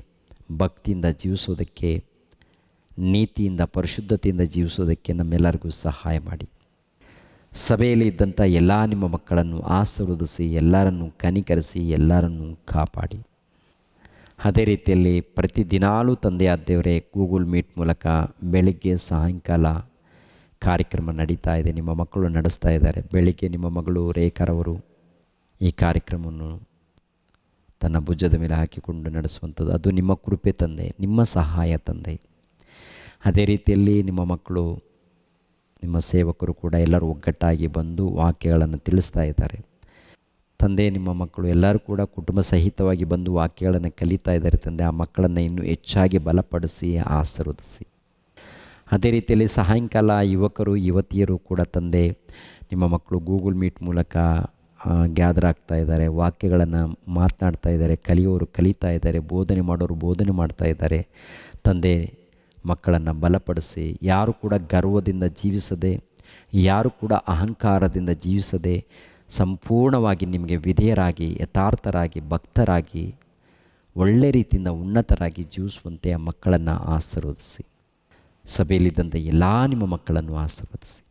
ಭಕ್ತಿಯಿಂದ ಜೀವಿಸೋದಕ್ಕೆ, ನೀತಿಯಿಂದ, ಪರಿಶುದ್ಧತೆಯಿಂದ ಜೀವಿಸೋದಕ್ಕೆ ನಮ್ಮೆಲ್ಲರಿಗೂ ಸಹಾಯ ಮಾಡಿ. ಸಭೆಯಲ್ಲಿ ಇದ್ದಂಥ ಎಲ್ಲ ನಿಮ್ಮ ಮಕ್ಕಳನ್ನು ಆಶೀರ್ವದಿಸಿ, ಎಲ್ಲರನ್ನು ಕನಿಕರಿಸಿ, ಎಲ್ಲರನ್ನು ಕಾಪಾಡಿ. ಅದೇ ರೀತಿಯಲ್ಲಿ ಪ್ರತಿದಿನಾಲೂ ತಂದೆಯಾದ ದೇವರೇ, ಗೂಗಲ್ ಮೀಟ್ ಮೂಲಕ ಬೆಳಗ್ಗೆ ಸಾಯಂಕಾಲ ಕಾರ್ಯಕ್ರಮ ನಡೀತಾ ಇದೆ, ನಿಮ್ಮ ಮಕ್ಕಳು ನಡೆಸ್ತಾ ಇದ್ದಾರೆ. ಬೆಳಿಗ್ಗೆ ನಿಮ್ಮ ಮಗಳು ರೇಖಾರವರು ಈ ಕಾರ್ಯಕ್ರಮವನ್ನು ತನ್ನ ಭುಜದ ಮೇಲೆ ಹಾಕಿಕೊಂಡು ನಡೆಸುವಂಥದ್ದು ಅದು ನಿಮ್ಮ ಕೃಪೆ ತಂದೆ, ನಿಮ್ಮ ಸಹಾಯ ತಂದೆ. ಅದೇ ರೀತಿಯಲ್ಲಿ ನಿಮ್ಮ ಮಕ್ಕಳು, ನಿಮ್ಮ ಸೇವಕರು ಕೂಡ ಎಲ್ಲರೂ ಒಗ್ಗಟ್ಟಾಗಿ ಬಂದು ವಾಕ್ಯಗಳನ್ನು ತಿಳಿಸ್ತಾ ಇದ್ದಾರೆ ತಂದೆ. ನಿಮ್ಮ ಮಕ್ಕಳು ಎಲ್ಲರೂ ಕೂಡ ಕುಟುಂಬ ಸಹಿತವಾಗಿ ಬಂದು ವಾಕ್ಯಗಳನ್ನು ಕಲಿತಾ ಇದ್ದಾರೆ ತಂದೆ. ಆ ಮಕ್ಕಳನ್ನು ಇನ್ನೂ ಹೆಚ್ಚಾಗಿ ಬಲಪಡಿಸಿ, ಆಶೀರ್ವದಿಸಿ. ಅದೇ ರೀತಿಯಲ್ಲಿ ಸಾಯಂಕಾಲ ಯುವಕರು ಯುವತಿಯರು ಕೂಡ ತಂದೆ ನಿಮ್ಮ ಮಕ್ಕಳು ಗೂಗಲ್ ಮೀಟ್ ಮೂಲಕ ಗ್ಯಾದರ್ ಆಗ್ತಾ ಇದ್ದಾರೆ, ವಾಕ್ಯಗಳನ್ನು ಮಾತನಾಡ್ತಾ ಇದ್ದಾರೆ, ಕಲಿಯೋರು ಕಲಿತಾ ಇದ್ದಾರೆ, ಬೋಧನೆ ಮಾಡೋರು ಬೋಧನೆ ಮಾಡ್ತಾ ಇದ್ದಾರೆ. ತಂದೆ ಮಕ್ಕಳನ್ನು ಬಲಪಡಿಸಿ, ಯಾರು ಕೂಡ ಗರ್ವದಿಂದ ಜೀವಿಸದೆ, ಯಾರು ಕೂಡ ಅಹಂಕಾರದಿಂದ ಜೀವಿಸದೆ ಸಂಪೂರ್ಣವಾಗಿ ನಿಮಗೆ ವಿಧೇಯರಾಗಿ, ಯಥಾರ್ಥರಾಗಿ, ಭಕ್ತರಾಗಿ, ಒಳ್ಳೆ ರೀತಿಯಿಂದ ಉನ್ನತರಾಗಿ ಜೀವಿಸುವಂತೆ ಆ ಮಕ್ಕಳನ್ನು ಆಶೀರ್ವದಿಸಿ. ಸಭೆಯಲ್ಲಿದ್ದಂಥ ಎಲ್ಲ ನಿಮ್ಮ ಮಕ್ಕಳನ್ನು ಆಶೀರ್ವದಿಸಿ.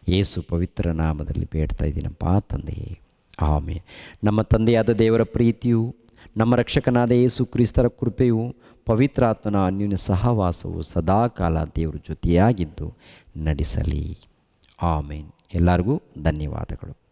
ಯೇಸು ಪವಿತ್ರ ನಾಮದಲ್ಲಿ ಬೇಡ್ತಾ ಇದ್ದೀನಪ್ಪ ತಂದೆಯೇ, ಆಮೇಲೆ. ನಮ್ಮ ತಂದೆಯಾದ ದೇವರ ಪ್ರೀತಿಯು, ನಮ್ಮ ರಕ್ಷಕನಾದ ಯೇಸು ಕ್ರಿಸ್ತರ ಕೃಪೆಯು, ಪವಿತ್ರಾತ್ಮನ ಅನ್ಯೋನ್ಯ ಸಹವಾಸವು ಸದಾಕಾಲ ದೇವರ ಜೊತೆಯಾಗಿದ್ದು ನಡೆಸಲಿ. ಆಮೇನ್. ಎಲ್ಲರಿಗೂ ಧನ್ಯವಾದಗಳು.